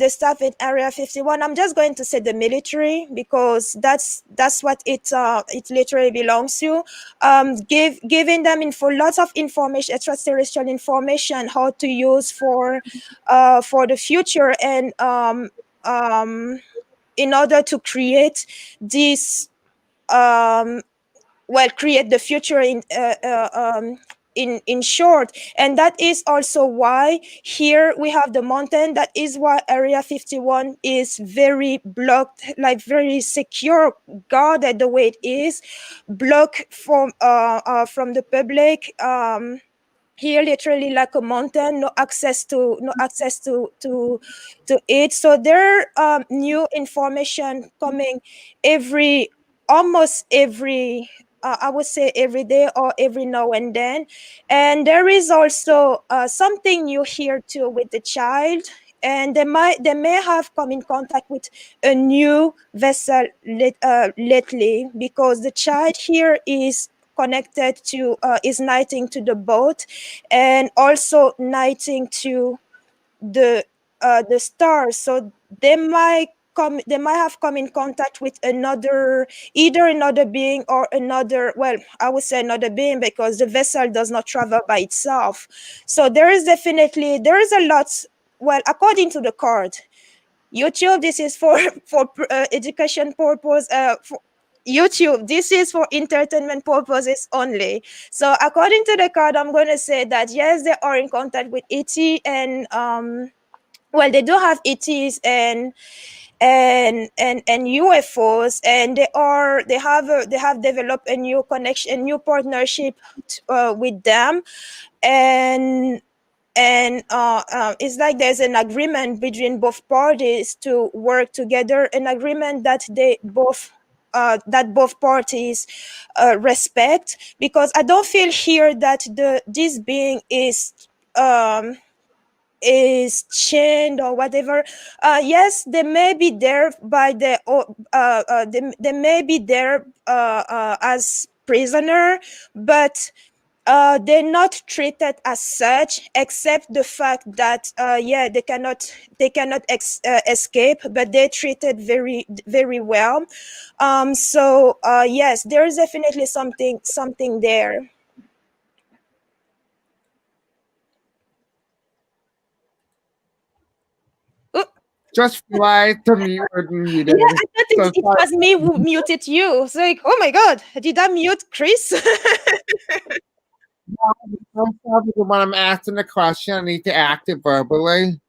staff in Area 51. I'm just going to say the military, because that's what it literally belongs to. Giving them lots of information, extraterrestrial information, how to use for the future, and in order to create this create the future in short. And that is also why here we have the mountain. That is why Area 51 is very blocked, like very secure, guarded the way it is, blocked from the public. Here literally like a mountain, no access to it. So there new information coming almost every I would say every day, or every now and then. And there is also something new here too with the child. And they may have come in contact with a new vessel lately, because the child here is connected to is knighting to the boat, and also knighting to the stars. So they might have come in contact with either another being, or another, well, I would say another being, because the vessel does not travel by itself. So there is a lot. Well, according to the card, YouTube, this is for education purpose. For YouTube, this is for entertainment purposes only. So according to the card, I'm going to say that yes, they are in contact with ET, and well, they do have ETs and UFOs, and they have developed a new connection, a new partnership with them. And it's like there's an agreement between both parties to work together, an agreement that both parties respect, because I don't feel here that this being is chained or whatever. Yes, they may be there they may be there as prisoner, but they're not treated as such, except the fact that they cannot escape, but they're treated very very well. So yes, there is definitely something there. Oh, Just realized the mute was yeah, muted. I thought So it was me who muted you. It's like, oh my god, did I mute Chris? sorry, when I'm asking the question, I need to act it verbally.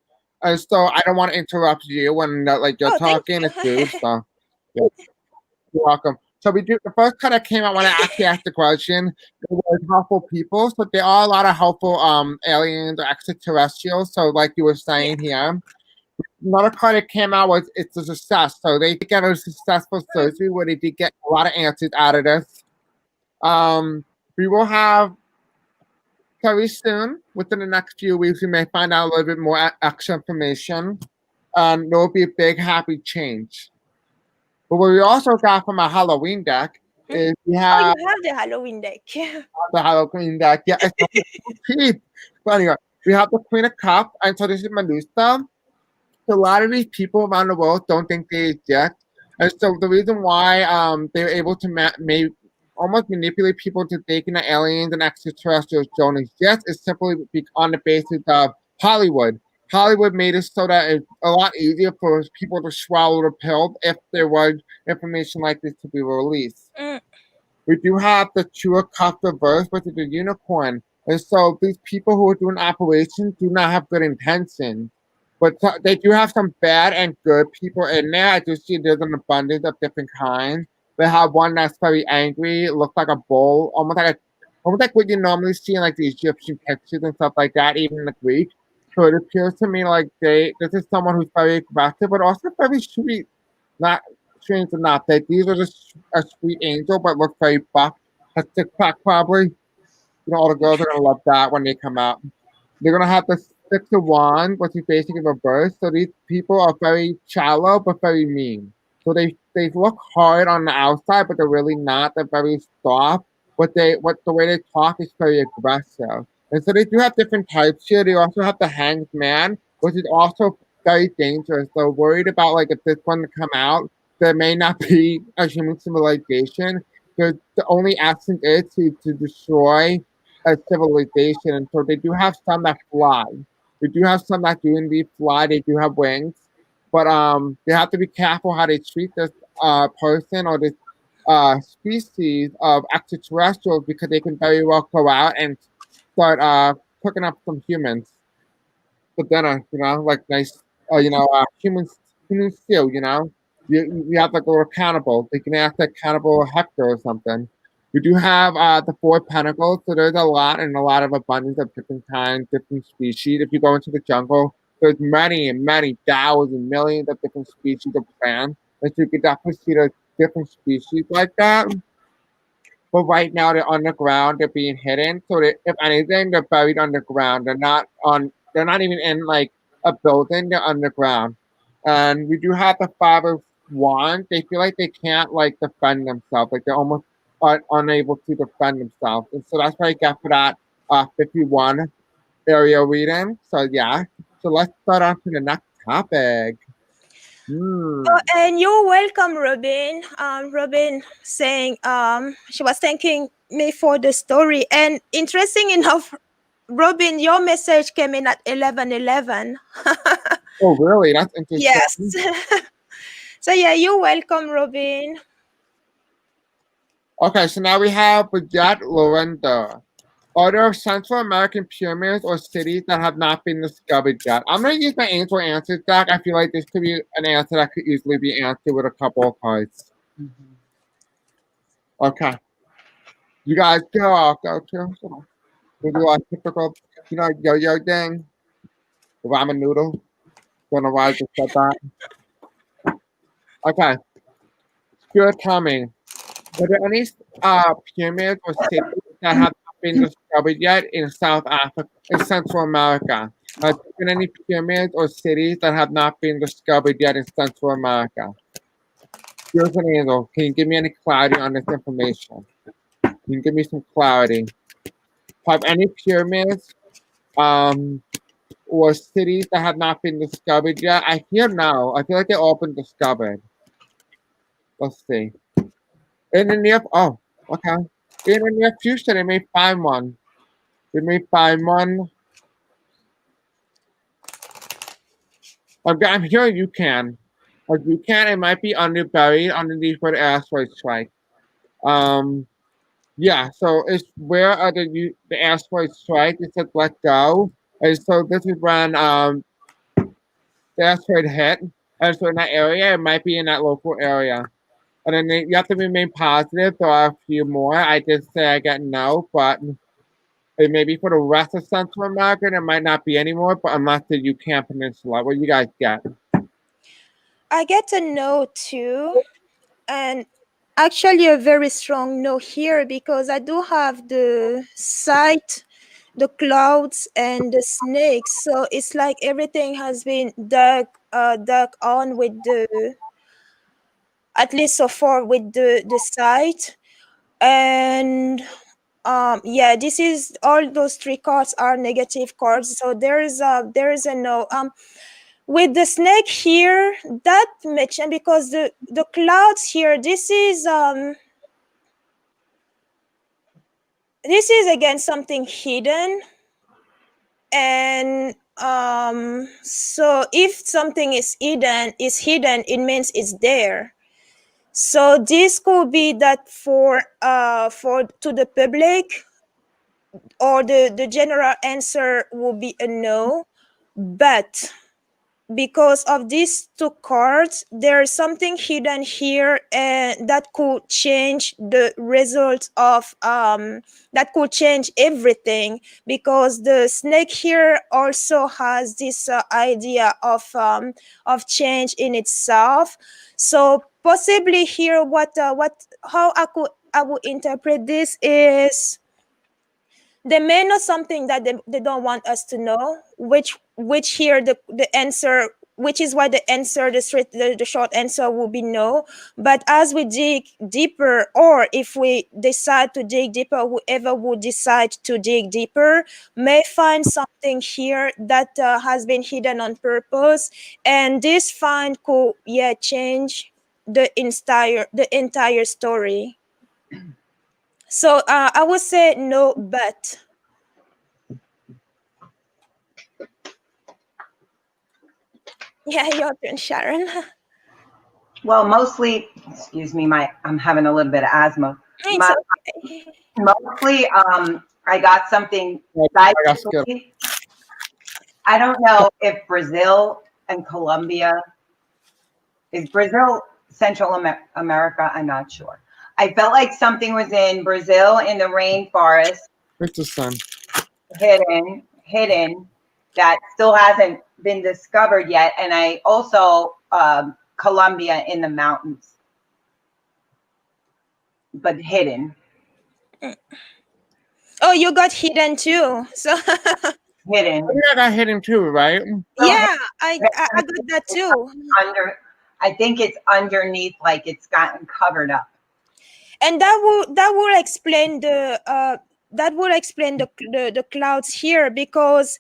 And so I don't want to interrupt you when like you're Oh, thank talking. It's you. rude. So yeah, you're welcome. So we do the first card that came out when I actually asked the question. There was helpful people. So there are a lot of helpful aliens or extraterrestrials. So like you were saying here. Another card that came out was it's a success. So they get a successful surgery where they did get a lot of answers out of this. We will have very soon, within the next few weeks, we may find out a little bit more extra information. There will be a big happy change. But what we also got from our Halloween deck is we Oh, have you have the Halloween deck. the Halloween deck. Yeah, it's so cheap. But anyway, we have the Queen of Cups, and so this is Medusa. So a lot of these people around the world don't think they exist, and so the reason why they're able to almost manipulate people to thinking that aliens and extraterrestrials don't exist is simply on the basis of Hollywood. Hollywood made it so that it's a lot easier for people to swallow the pill if there was information like this to be released. Mm. We do have the Two of Cups reverse, which is a unicorn. And so these people who are doing operations do not have good intentions. But they do have some bad and good people in there. I do see there's an abundance of different kinds. They have one that's very angry, it looks like a bull, almost like what you normally see in like the Egyptian pictures and stuff like that, even in the Greek. So it appears to me like this is someone who's very aggressive, but also very sweet. Not strange enough that these are just a sweet angel, but look very buff. A TikTok probably. You know, all the girls are gonna love that when they come out. They're gonna have the Six of Wands, which is basically reverse. So these people are very shallow but very mean. So they look hard on the outside, but they're really not. They're very soft. What the way they talk is very aggressive. And so they do have different types here. They also have the Hanged Man, which is also very dangerous. So worried about like if this one to come out, there may not be a human civilization. Because the only essence is to destroy a civilization, and so they do have some that fly. They do have some that do indeed fly. They do have wings, but they have to be careful how they treat this person or this species of extraterrestrials because they can very well go out and start cooking up some humans for dinner. You know, like nice, human stew. You know, you have like a little cannibal. They can act like cannibal Hector or something. We do have the Four Pentacles, so there's a lot and a lot of abundance of different kinds, different species. If you go into the jungle, there's many and many thousands and millions of different species of plants. And so you can definitely see the different species like that. But right now they're underground, they're being hidden. So if anything, they're buried underground. They're not even in like a building, they're underground. And we do have the Five of Wands. They feel like they can't like defend themselves. Like they're almost unable to defend themselves. And so that's what I get for that 51 area reading. So yeah. So let's start on to the next topic. Oh, and you're welcome, Robin. Robin saying she was thanking me for the story. And interesting enough, Robin, your message came in at 11:11. Oh really? That's interesting. Yes. So yeah, you're welcome, Robin. Okay, so now we have Bridget Lorenzo. Are there Central American pyramids or cities that have not been discovered yet? I'm going to use my angel answers deck. I feel like this could be an answer that could easily be answered with a couple of cards. Okay. You guys go. I'll go too. We do our typical, yo-yo thing. The ramen noodle. Don't know why I just said that. Okay. Spirit coming. Are there any pyramids or cities that have not been discovered yet in South Africa, in Central America? Have there been any pyramids or cities that have not been discovered yet in Central America? Here's an angel. Can you give me any clarity on this information? Can you give me some clarity? Have any pyramids or cities that have not been discovered yet? I hear no. I feel like they've all been discovered. Let's see. In the near okay. In the near future, they may find one. They may find one. I'm hearing you can. Like you can, it might be buried underneath where the asteroid strike. Yeah, so it's where the asteroid strike, it said let go. And so this is when the asteroid hit. And so in that area, it might be in that local area. And then you have to remain positive. There are a few more. I did say I got no, but it may be for the rest of Central America. There might not be anymore, but unless the Yucatan Peninsula. What you guys get? I get a no too, and actually a very strong no here because I do have the sight, the clouds, and the snakes. So it's like everything has been dug on with the, at least so far with the sight. And yeah, this is all those three cards are negative cards. So there is a no. With the snake here, that mentioned because the clouds here, this is again something hidden. And so if something is hidden, it means it's there. So this could be that for to the public, or the general answer will be a no. But because of these two cards, there's something hidden here, and that could change the result of that could change everything, because the snake here also has this idea of change in itself. So possibly here, what how I would interpret this is they may know something that they don't want us to know, which here the answer, which is why the answer, the short answer will be no. But as we dig deeper, or if we decide to dig deeper, whoever would decide to dig deeper may find something here that has been hidden on purpose, and this find could change the entire story. So I would say no, but yeah, your turn, Sharon. Well, mostly, excuse me, I'm having a little bit of asthma. It's okay. Mostly, I got something. I got skipped. I don't know if Brazil and Colombia, is Brazil Central America? I'm not sure. I felt like something was in Brazil in the rainforest, It's the sun. hidden, that still hasn't been discovered yet. And I also Colombia in the mountains, but hidden. Oh, you got hidden too. So Hidden. I think I got hidden too, right? yeah, I got that too. I think it's underneath, like it's gotten covered up. And that will explain the clouds here, because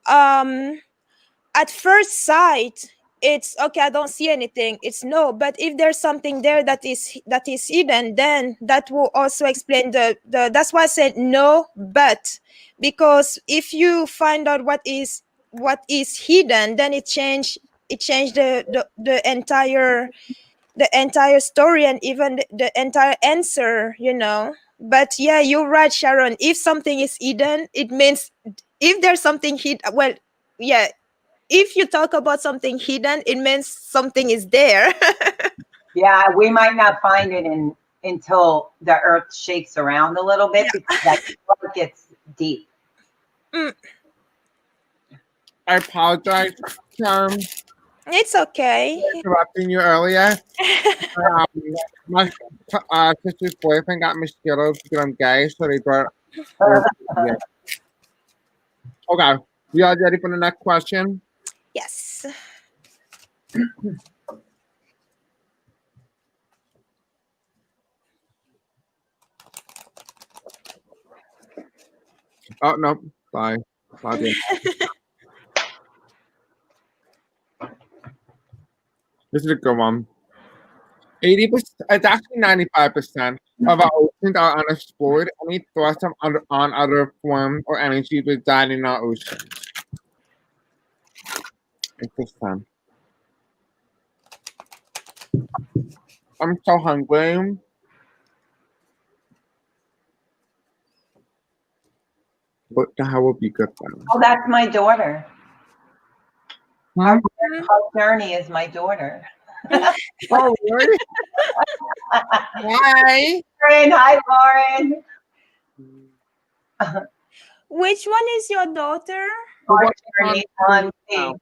at first sight it's okay, I don't see anything, it's no. But if there's something there that is hidden, then that will also explain the that's why I said no, but because if you find out what is hidden, then it changed the entire story, and even the entire answer, But yeah, you're right, Sharon. If something is hidden, it means, if there's something hidden, well, yeah, if you talk about something hidden, it means something is there. Yeah, we might not find it until the earth shakes around a little bit, because that gets deep. I apologize, Sharon. It's okay. Interrupting you earlier. My sister's boyfriend got mosquitoes because I'm gay, so they brought. Yeah. Okay, you all ready for the next question? Yes. Oh no, bye. Bye. This is a good one. 80%, it's actually 95% of our oceans are unexplored. Any thoughts on other forms or energies residing in our oceans? It's this time. I'm so hungry. What the hell would be good then? Oh, that's my daughter. Hmm? Our journey is my daughter. Oh, really? Hi. Lauren, hi, Lauren. Which one is your daughter? Our journey on me.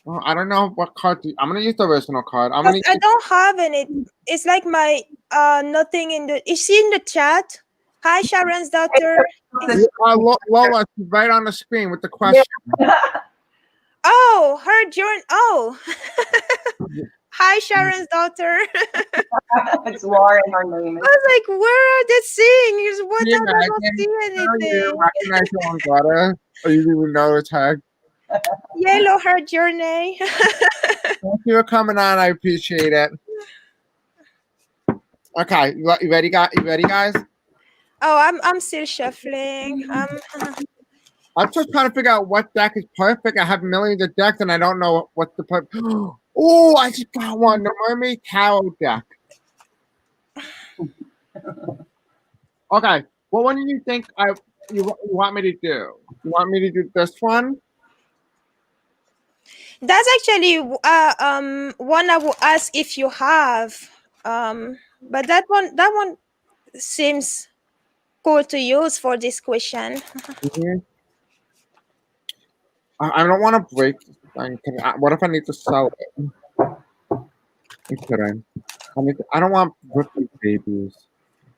Well, I don't know what card I'm gonna use the original card. I'm gonna I don't have any. It's like my nothing in the. Is she in the chat? Hi, Sharon's daughter. Lola, she's right on the screen with the question. Oh, her journey. Oh. Hi, Sharon's daughter. It's Lauren, her name. I was like, where are they seeing? What? Can you I don't see imagine? anything. You recognize your own daughter, or you didn't even know the tag. Yellow her journey. Thank you for coming on. I appreciate it. Okay, you ready, guys? You ready, guys? Oh, I'm still shuffling. I'm just trying to figure out what deck is perfect. I have millions of decks, and I don't know what's the perfect. Oh, I just got one. The Mermaid Tarot deck. Okay, what one do you think you want me to do? You want me to do this one? That's actually one I will ask if you have. But that one seems cool to use for this question. Mm-hmm. I don't want to break this thing. What if I need to sell it? I'm kidding. I don't want to rip these babies.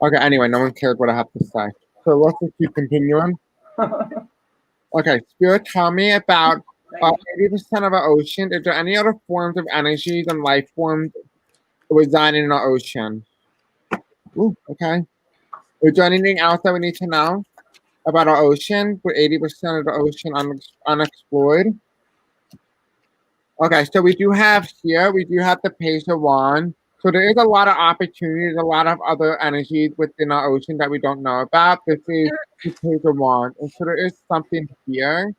Okay, anyway, no one cares what I have to say. So let's just keep continuing. Okay, Spirit, tell me about 80% of our ocean. Is there any other forms of energies and life forms residing in our ocean? Ooh, okay. Is there anything else that we need to know about our ocean? With 80% of the ocean unexplored. Okay, so we do have the Page of Wands. So there is a lot of opportunities, a lot of other energies within our ocean that we don't know about. This is the Page of Wands. And so there is something here,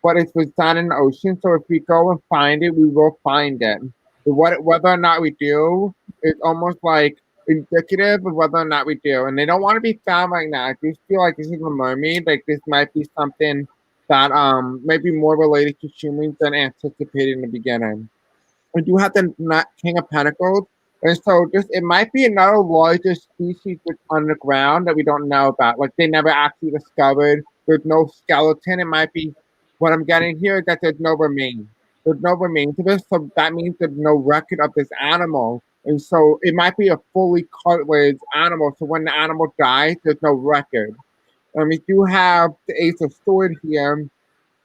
but it's residing in the ocean. So if we go and find it, we will find it. Whether or not we do, it's almost like indicative of whether or not we do. And they don't want to be found right now. I just feel like this is a mermaid. Like this might be something that may be more related to humans than anticipated in the beginning. We do have the King of Pentacles, and so it might be another larger species that's on the ground that we don't know about. Like they never actually discovered. There's no skeleton. It might be what I'm getting here is that there's no remains. There's no remains of this, so that means there's no record of this animal. And so it might be a fully cartilage animal. So when the animal dies, there's no record. And we do have the Ace of Swords here,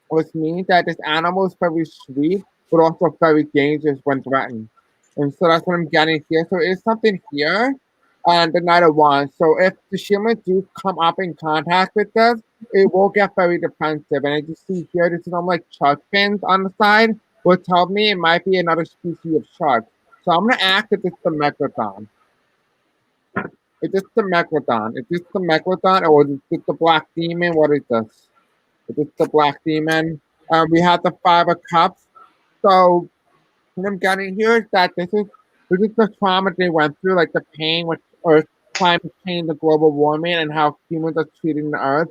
which means that this animal is very sweet, but also very dangerous when threatened. And so that's what I'm getting here. So it's something here, and the Knight of Wands. So if the humans do come up in contact with us, it will get very defensive. And as you see here, this is almost like shark fins on the side, which tells me it might be another species of shark. So I'm going to ask if it's the Megalodon. Is this the Megalodon? Is this the Megalodon, or is this the Black Demon? What is this? Is this the Black Demon? We have the Five of Cups. So what I'm getting here is that this is the trauma they went through, like the pain with Earth, climate change, the global warming, and how humans are treating the Earth.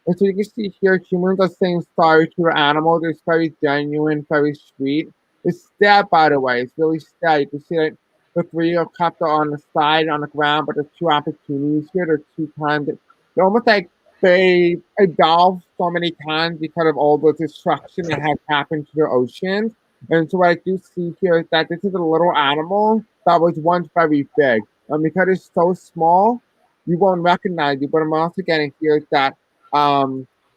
And so you can see here, humans are saying sorry to the animals. It's very genuine, very sweet. It's sad, by the way. It's really sad. You can see that the Three of Cups are on the side, on the ground, but there's two opportunities here. There's two times. They're almost like they evolved so many times because of all the destruction that has happened to the oceans. And so what I do see here is that this is a little animal that was once very big. And because it's so small, you won't recognize it. But I'm also getting here is that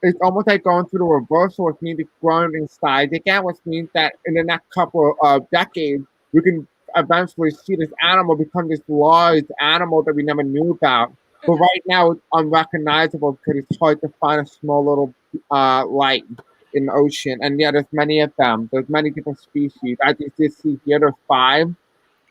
it's almost like going through the reversal, which means it's growing in size again, which means that in the next couple of decades, we can eventually see this animal become this large animal that we never knew about. but right now it's unrecognizable because it's hard to find a small little light in the ocean. And yeah, there's many of them. There's many different species. I just see here there's five,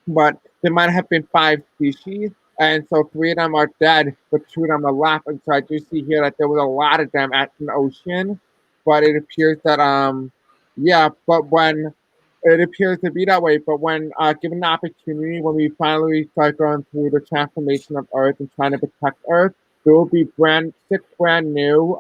but there might have been five species, and so three of them are dead, but two of them are left. And so I do see here that there was a lot of them at the ocean, but it appears that yeah, but when it appears to be that way, but when given the opportunity, when we finally start going through the transformation of Earth and trying to protect Earth, there will be six brand new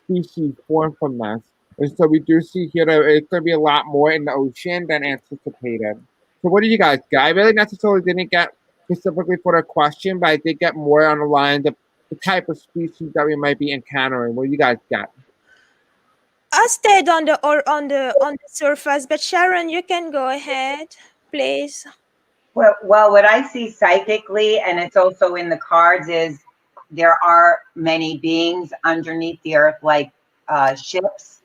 species formed from this. And so we do see here that it's going to be a lot more in the ocean than anticipated. So what do you guys get? I really necessarily didn't get specifically for the question, but I did get more on the lines of the type of species that we might be encountering. What do you guys get? I stayed on the surface, but Sharon, you can go ahead, please. Well, what I see psychically, and it's also in the cards, is there are many beings underneath the earth, like ships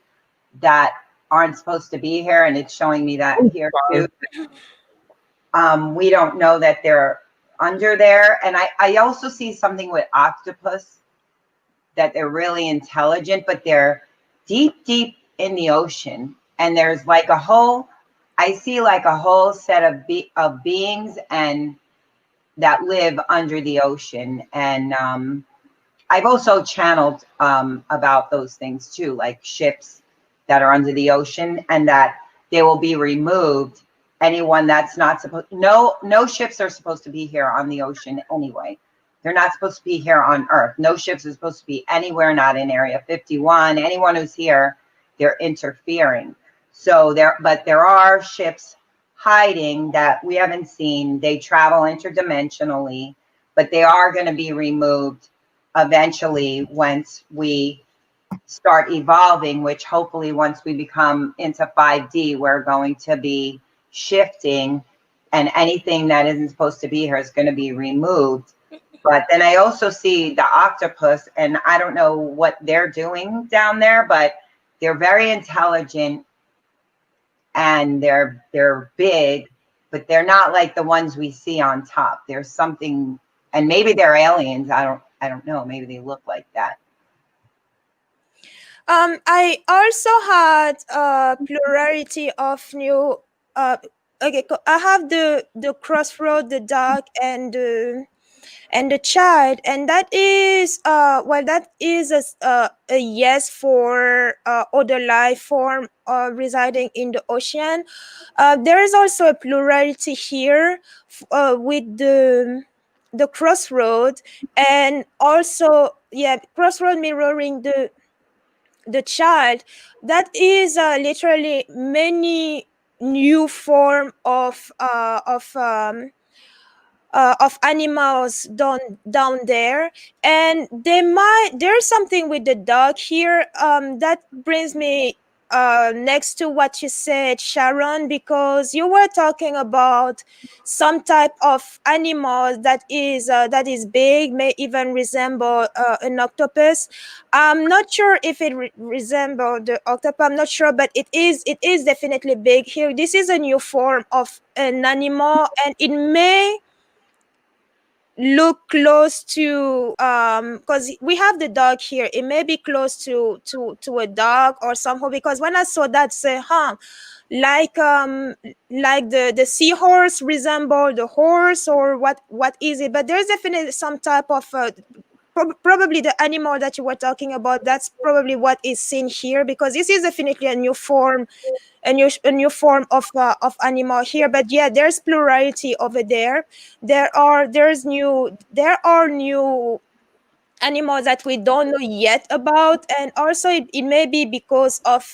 that aren't supposed to be here, and it's showing me that here too. We don't know that they're under there, and I also see something with octopus, that they're really intelligent, but they're deep in the ocean, and there's like a whole, I see like a whole set of beings and that live under the ocean. And I've also channeled about those things too, like ships that are under the ocean, and that they will be removed. Anyone that's not supposed, no ships are supposed to be here on the ocean anyway. They're not supposed to be here on Earth. No ships are supposed to be anywhere, not in Area 51. Anyone who's here, they're interfering. So but there are ships hiding that we haven't seen. They travel interdimensionally, but they are going to be removed eventually once we start evolving, which hopefully once we become into 5D, we're going to be shifting, and anything that isn't supposed to be here is going to be removed. But then I also see the octopus, and I don't know what they're doing down there, but they're very intelligent and they're big, but they're not like the ones we see on top. There's something, and maybe they're aliens. I don't know. Maybe they look like that. I also had a plurality of new. Okay, I have the crossroad, the dark, and the child, and that is that is a yes for other life form residing in the ocean. There is also a plurality here with the crossroad, and also crossroad mirroring the child. That is literally many new form of animals down there, and there's something with the dog here that brings me next to what you said, Sharon, because you were talking about some type of animal that is big, may even resemble an octopus. I'm not sure if it resembles the octopus. I'm not sure, but it is definitely big here. This is a new form of an animal, and it may look close to because we have the dog here, it may be close to a dog or somehow, because when I saw that, say like the seahorse resemble the horse, or what is it? But there's definitely some type of probably the animal that you were talking about. That's probably what is seen here, because this is definitely a new form, a new form of animal here. But yeah, there's plurality over there. There are new animals that we don't know yet about, and also it may be because of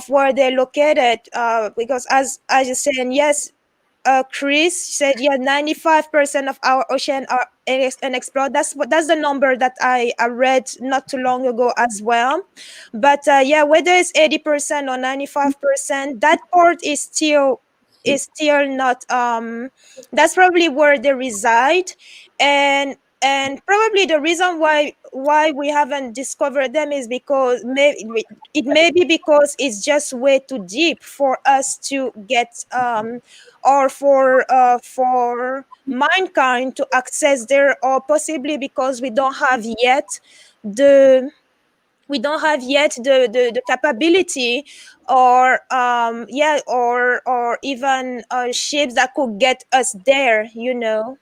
where they're located, because as you said, and yes, Chris said, yeah, 95% of our ocean are unexplored. That's the number that I read not too long ago as well. But yeah, whether it's 80% or 95%, that part is still not. That's probably where they reside, and and probably the reason why we haven't discovered them is because it may be because it's just way too deep for us to get or for mankind to access there, or possibly because we don't have yet the the capability, or or even ships that could get us there, you know.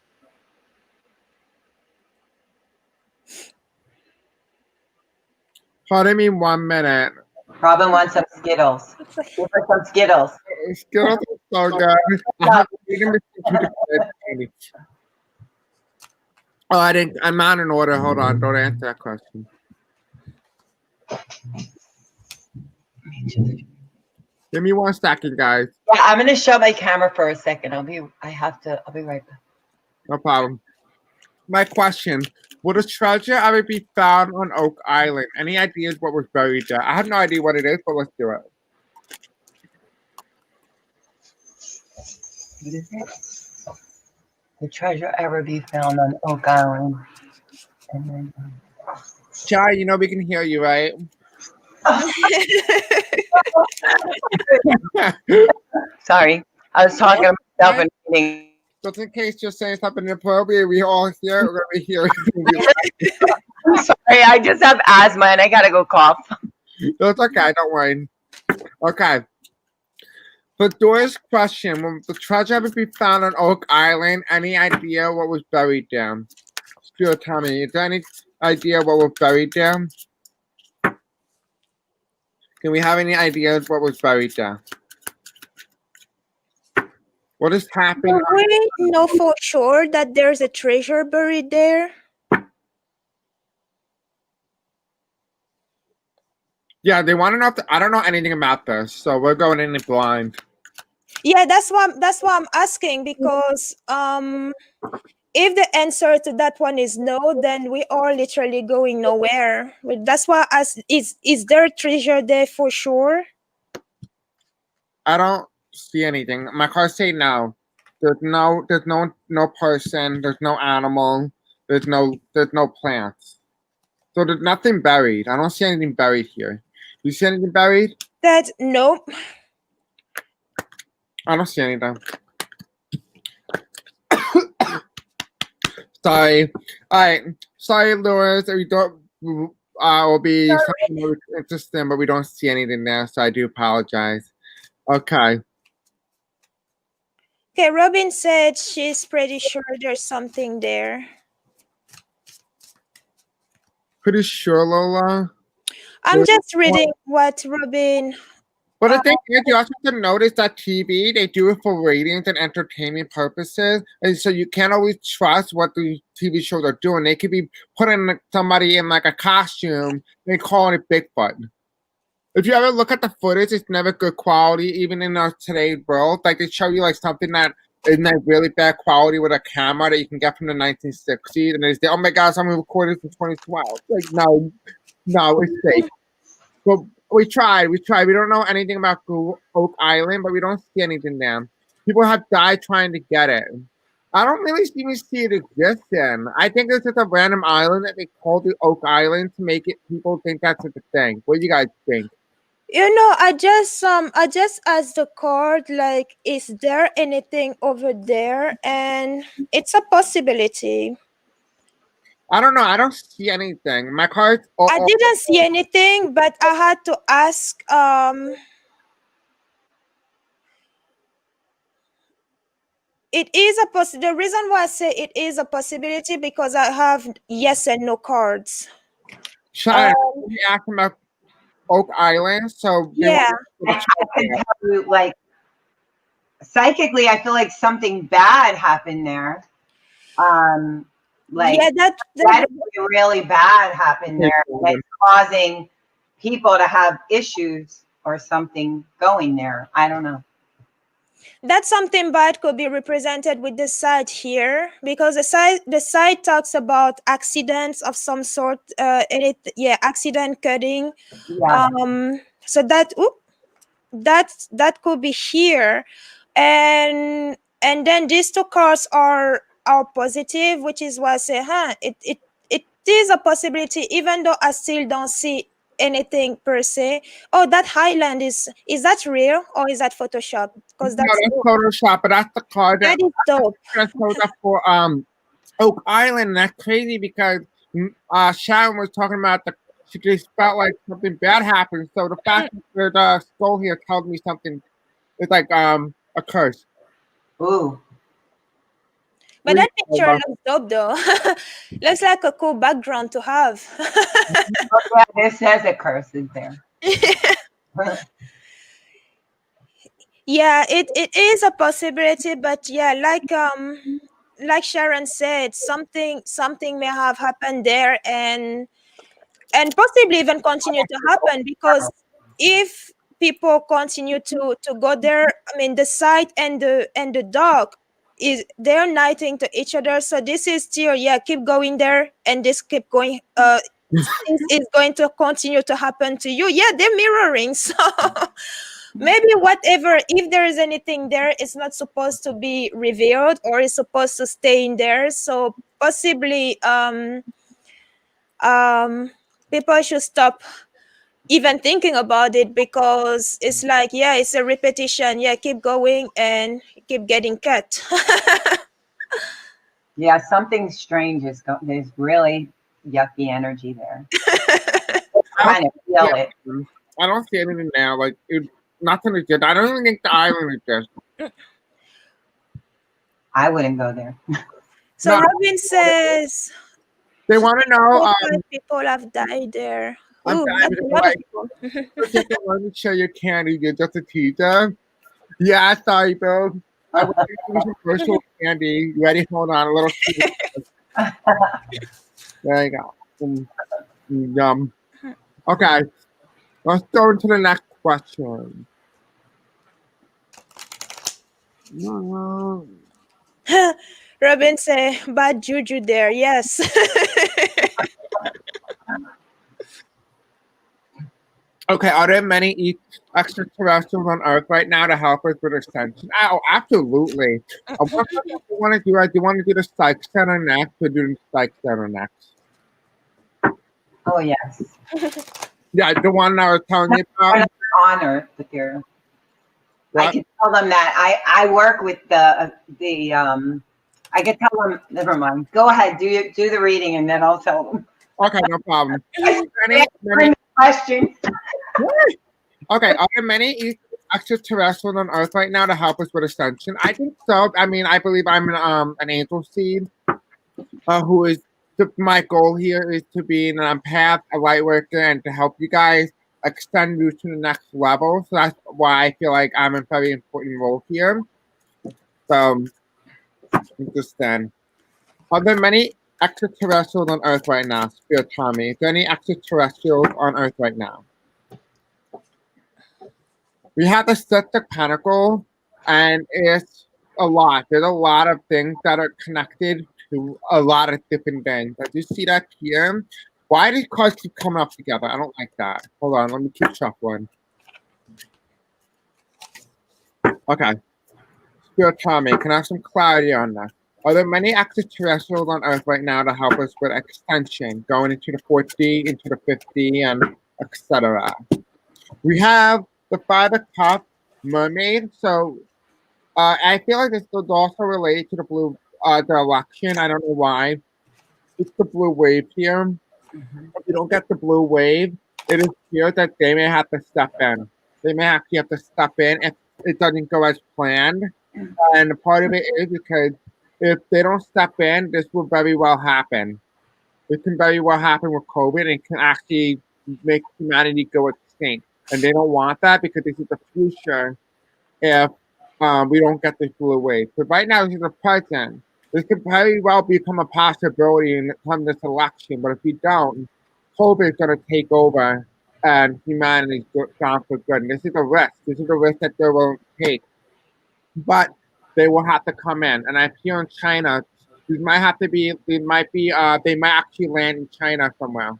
Pardon me 1 minute. Robin wants some Skittles. Give her some Skittles. Skittles are so good. I have to eat them between 2 to 5 candy. Oh, I'm not in order. Hold on. Don't answer that question. Give me 1 second, guys. Yeah, I'm gonna shut my camera for a second. I'll be right back. No problem. My question: would a treasure ever be found on Oak Island? Any ideas what was buried there? I have no idea what it is, but let's do it. What is it? The treasure ever be found on Oak Island? And then, Chai, you know we can hear you, right? Sorry, I was talking to myself and eating. Just in case you're saying something inappropriate, we all hear. We're gonna be here. I'm sorry, I just have asthma and I gotta go cough. No, it's okay. Don't worry. Okay. For Doris' question, will the treasure ever be found on Oak Island? Any idea what was buried there? Stuart, tell me, is there any idea what was buried there? Can we have any ideas what was buried there? What is happening? Do we know for sure that there's a treasure buried there? Yeah, they want to know. I don't know anything about this, so we're going in it blind. Yeah, that's why I'm asking, because if the answer to that one is no, then we are literally going nowhere. That's why is there treasure there for sure? I don't see anything. My cards say no. There's no person. There's no animal. There's no plants. So there's nothing buried. I don't see anything buried here. You see anything buried? That nope. I don't see anything. Sorry. All right. Sorry, Lewis. We don't. Will be something more interesting, but we don't see anything there, so I do apologize. Okay. Okay, Robin said she's pretty sure there's something there. Pretty sure, Lola. I'm just reading what Robin. But the thing is, you also have to notice that TV, they do it for ratings and entertainment purposes. And so you can't always trust what the TV shows are doing. They could be putting somebody in like a costume and calling it Bigfoot. If you ever look at the footage, it's never good quality, even in our today's world. Like they show you like something that is not really bad quality with a camera that you can get from the 1960s. And they say, oh my God, someone recorded from 2012. Like, no, it's fake. But we tried. We don't know anything about Oak Island, but we don't see anything there. People have died trying to get it. I don't really even see it existing. I think it's just a random island that they called it Oak Island to make it people think that's a thing. What do you guys think? You know, I just asked the card, like, is there anything over there? And it's a possibility. I don't know. I don't see anything. My cards. I didn't see anything, but I had to ask. It is a the reason why I say it is a possibility because I have yes and no cards. Sharon, we asked about Oak Island, so yeah. I can tell you, like, psychically, I feel like something bad happened there. Like, yeah, that really bad happened there. That's causing people to have issues or something going there. I don't know. That something bad could be represented with the site here, because the site talks about accidents of some sort. Accident cutting. Yeah. So that could be here, and then these two cards are are positive, which is why I say, it is a possibility, even though I still don't see anything per se. Oh, that island is that real or is that Photoshop? Because No, that's that's dope. Photoshop, but that's the card That is dope. that showed up for Oak Island. That's crazy because Sharon was talking about she just felt like something bad happened. So the fact that the skull here tells me something. It's like a curse. Ooh. But that picture looks dope though. Looks like a cool background to have. Oh, yeah, this says a curse is there. Yeah, it is a possibility, but yeah, like Sharon said, something may have happened there and possibly even continue to happen, because if people continue to go there, I mean the site and the dog is they're uniting to each other, so this is still, yeah, keep going there and this keep going, this is going to continue to happen to you. Yeah, they're mirroring. So maybe whatever, if there is anything there, it's not supposed to be revealed or is supposed to stay in there. So possibly people should stop even thinking about it, because it's like, yeah, it's a repetition. Yeah, keep going and keep getting cut. Yeah, something strange is going. There's really yucky energy there. Kind of feel it. I don't see anything now. Like nothing exists. I don't even think the island exists. I wouldn't go there. So No. Robin says They want to know. 5 people have died there. I'm Ooh, dying that's to a lot of like, people. let me show you candy. You're just a teacher. Yeah, sorry, Bill. I will give you some virtual candy. You ready? Hold on, a little. There you go. Yum. Okay, let's go into the next question. Robin say bad juju there. Yes. Okay, are there many extraterrestrials on Earth right now to help us with ascension? Oh, absolutely. What do you want to do? Do you want to do the psych center next or do the psych center next? Oh yes. Yeah, the one I was telling you about. On Earth, but they're. I can tell them that I work with the I can tell them. Never mind. Go ahead. Do the reading, and then I'll tell them. Okay, no problem. Question. Okay, are there many extraterrestrials on Earth right now to help us with ascension? I think so. I mean, I believe I'm an angel seed, who is my goal here is to be an empath, a light worker, and to help you guys extend you to the next level. So that's why I feel like I'm a very important role here. So, understand. Are there many extraterrestrials on Earth right now? Spirit Tommy, is there any extraterrestrials on Earth right now? We have the Septic Pentacle, and it's a lot. There's a lot of things that are connected to a lot of different things. I do see that here. Why do cards keep coming up together? I don't like that. Hold on, let me keep shuffling. Okay. Spirit Tommy, can I have some clarity on that? Are there many extraterrestrials on Earth right now to help us with extension, going into the 4D, into the 50, and etc.? We have the 5 of Cups, Mermaid. So I feel like this is also related to the blue, the election. I don't know why. It's the blue wave here. If you don't get the blue wave, it is clear that they may have to step in. They may actually have to step in if it doesn't go as planned. And part of it is because if they don't step in, this will very well happen. This can very well happen with COVID and can actually make humanity go extinct. And they don't want that because this is the future if we don't get this blue wave. So right now, this is the present. This could very well become a possibility in come this election. But if we don't, COVID is going to take over and humanity is gone for good. And this is a risk. This is a risk that they will take. But they will have to come in. And I feel in China, these might have to be, they might actually land in China somewhere.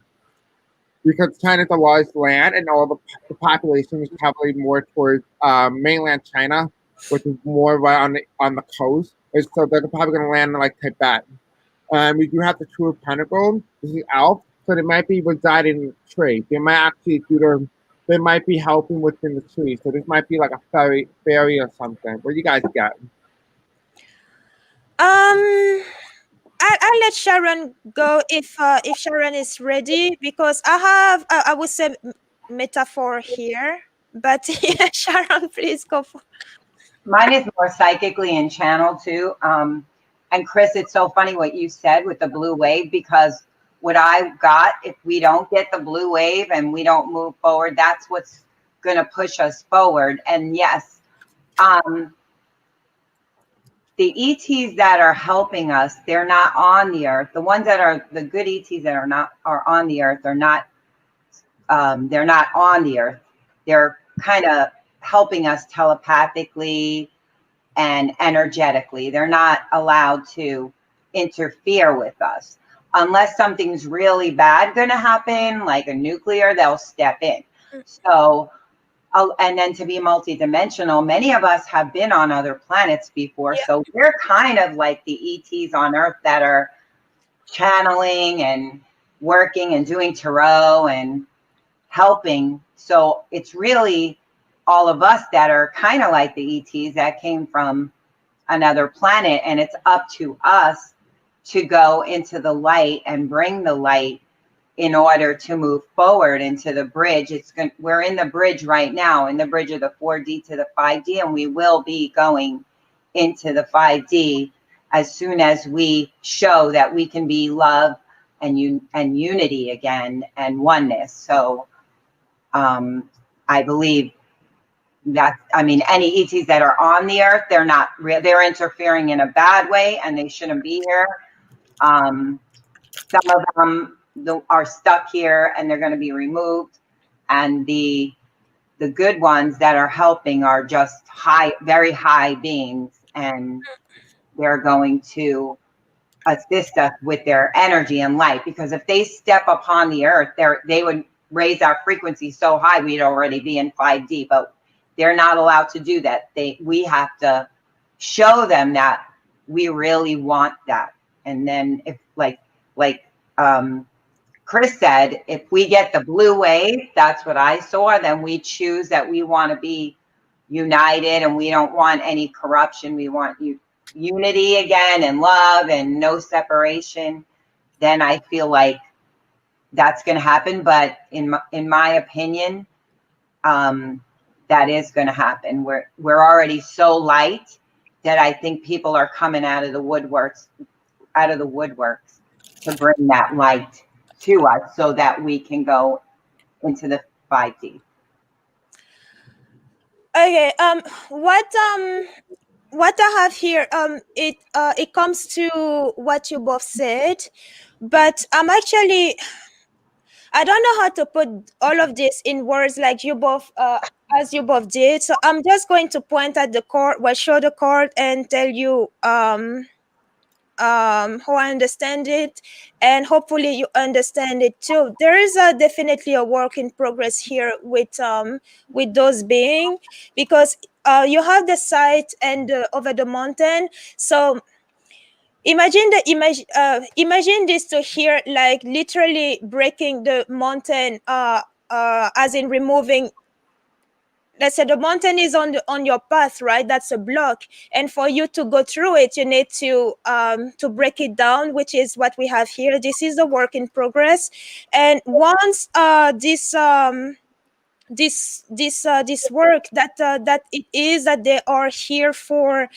Because China's the largest land and all the population is probably more towards mainland China, which is more right on the coast So they're probably going to land in like Tibet. We do have the Two of Pentacles. This is Elf, so they might be residing in the tree. They might actually they might be helping within the tree. So this might be like a fairy or something. What do you guys get? I'll let Sharon go if Sharon is ready, because I have I would say metaphor here, but yeah, Sharon, please go for. Mine is more psychically in channel too. And Chris, it's so funny what you said with the blue wave, because what I got, if we don't get the blue wave and we don't move forward, that's what's going to push us forward. And yes, the ETs that are helping us, they're not on the earth. The ones that are the good ETs that are on the earth are not. They're not on the earth. They're kind of helping us telepathically and energetically. They're not allowed to interfere with us unless something's really bad going to happen, like a nuclear. They'll step in. So. And then to be multidimensional, many of us have been on other planets before. Yeah. So we're kind of like the ETs on Earth that are channeling and working and doing tarot and helping. So it's really all of us that are kind of like the ETs that came from another planet. And it's up to us to go into the light and bring the light in order to move forward into the bridge. We're in the bridge right now, in the bridge of the 4D to the 5D, and we will be going into the 5D as soon as we show that we can be love and unity again and oneness. So I believe that, I mean, any ETs that are on the earth, they're not real. They're interfering in a bad way, and they shouldn't be here. Some of them are stuck here and they're going to be removed, and the good ones that are helping are just very high beings, and they're going to assist us with their energy and light, because if they step upon the earth, they would raise our frequency so high we'd already be in 5D, but they're not allowed to do that. We have to show them that we really want that. And then if like Chris said, if we get the blue wave, that's what I saw, then we choose that we want to be united and we don't want any corruption. We want unity again and love and no separation. Then I feel like that's going to happen. But in my opinion, that is going to happen. We're already so light that I think people are coming out of the woodworks to bring that light to us so that we can go into the 5D. Okay. What I have here, it comes to what you both said, but I don't know how to put all of this in words like you both, as you both did. So I'm just going to point at the card, show the card, and tell you how I understand it, and hopefully you understand it too. There is definitely a work in progress here with those beings, because you have the site and over the mountain. So imagine this to hear, like literally breaking the mountain, as in removing. Let's say the mountain is on your path, right? That's a block, and for you to go through it, you need to break it down, which is what we have here. This is the work in progress, and once this work that it is that they are here for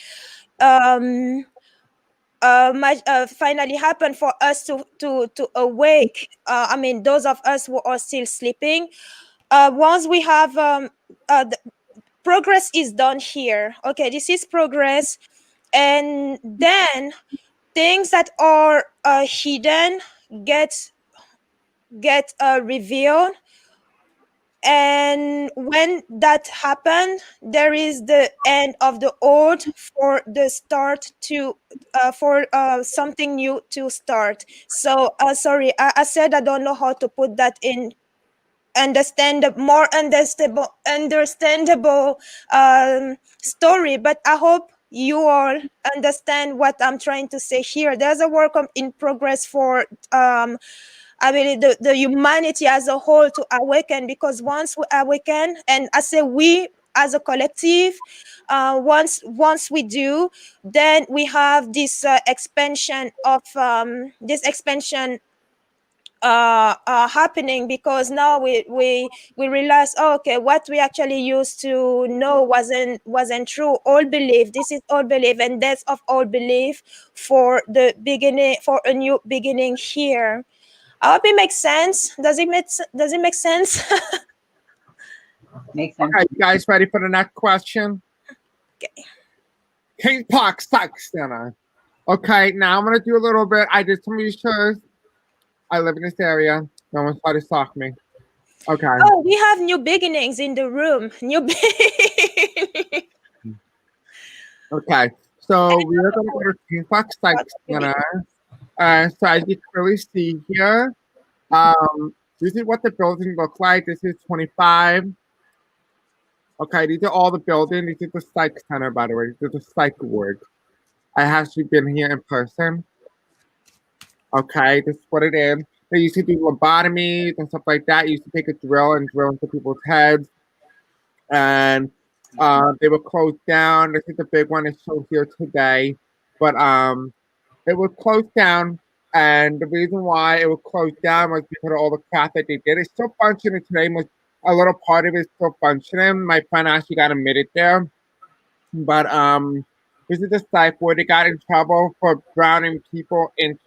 finally happen, for us to awake. I mean, those of us who are still sleeping. Once we have the progress is done here. Okay, this is progress, and then things that are hidden get revealed. And when that happened, there is the end of the old for the start to for something new to start. So sorry, I said I don't know how to put that in more understandable story, but I hope you all understand what I'm trying to say here. There's a work in progress for I mean the humanity as a whole to awaken, because once we awaken, and I say we as a collective, once we do, then we have this expansion of this expansion happening, because now we realize, oh, okay, what we actually used to know wasn't true. All belief, this is all belief, and death of all belief for the beginning, for a new beginning here. I hope it makes sense. Does it make sense? Makes sense. Okay, you guys ready for the next question? Okay. King Park Sex Center. Okay, now I'm gonna do a little bit. I did some research. I live in this area. No one's tried to stalk me. Okay. Oh, we have new beginnings in the room. New beginnings. Okay. So we are gonna go to King Park Sex Center. So as you clearly see here, this is what the building looks like. This is 25. Okay, these are all the buildings. This is the psych center, by the way. This is the psych ward. I have actually been here in person. Okay, this is what it is. They used to do lobotomies and stuff like that. You used to take a drill and drill into people's heads. And they were closed down. This is the big one that's still here today. But it was closed down. And the reason why it was closed down was because of all the crap that they did. It's still functioning today. A little part of it is still functioning. My friend actually got admitted there. But this is the site where they got in trouble for drowning people in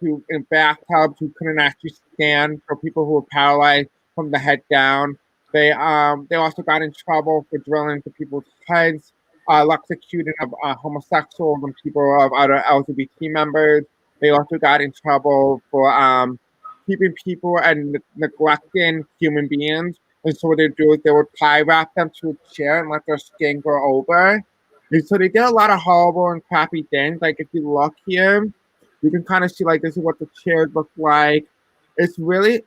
bathtubs who couldn't actually stand, for people who were paralyzed from the head down. They also got in trouble for drilling into people's heads, electrocuting of homosexuals and people of other LGBT members. They also got in trouble for keeping people and neglecting human beings. And so what they do is they would tie wrap them to a chair and let their skin grow over. And so they did a lot of horrible and crappy things. Like if you look here, you can kind of see like this is what the chairs look like. It's very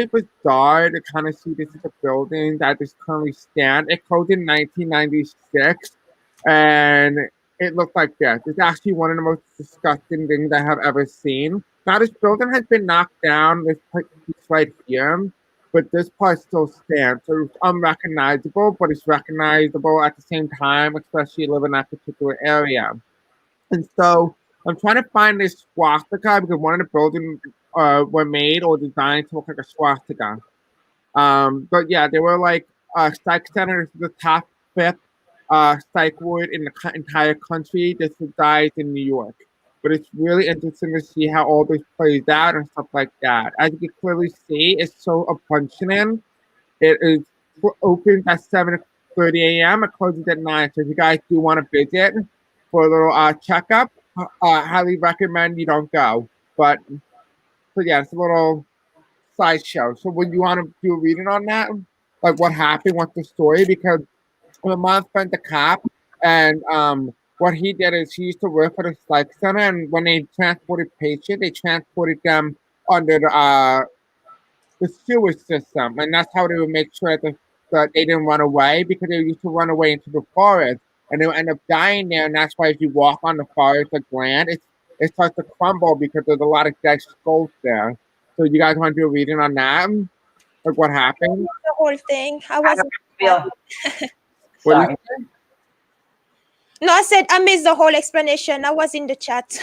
bizarre to kind of see this is a building that is currently stand. It closed in 1996, and it looked like this. It's actually one of the most disgusting things I have ever seen. Now this building has been knocked down. This piece right here, but this part still stands. So it's unrecognizable, but it's recognizable at the same time, especially living in that particular area. And so I'm trying to find this swastika because one of the buildings were made or designed to look like a swastika. But yeah, they were like psych centers, the top fifth psych ward in the entire country. This resides in New York. But it's really interesting to see how all this plays out and stuff like that. As you can clearly see, it's so functioning. It is open at 7:30 a.m. It closes at 9. So if you guys do want to visit for a little checkup, highly recommend you don't go. But so yeah, it's a little sideshow. So would you want to do a reading on that? Like what happened, what's the story? Because my mom spent the cop, and what he did is he used to work for the psych center, and when they transported patients, they transported them under the sewage system, and that's how they would make sure that they didn't run away, because they used to run away into the forest, and they would end up dying there. And that's why if you walk on the forest like land, it starts to crumble because there's a lot of dead skulls there. So you guys want to do a reading on that? Like what happened? The whole thing. I I was don't feel. What do you Sorry. say? No, I said I missed the whole explanation. I was in the chat.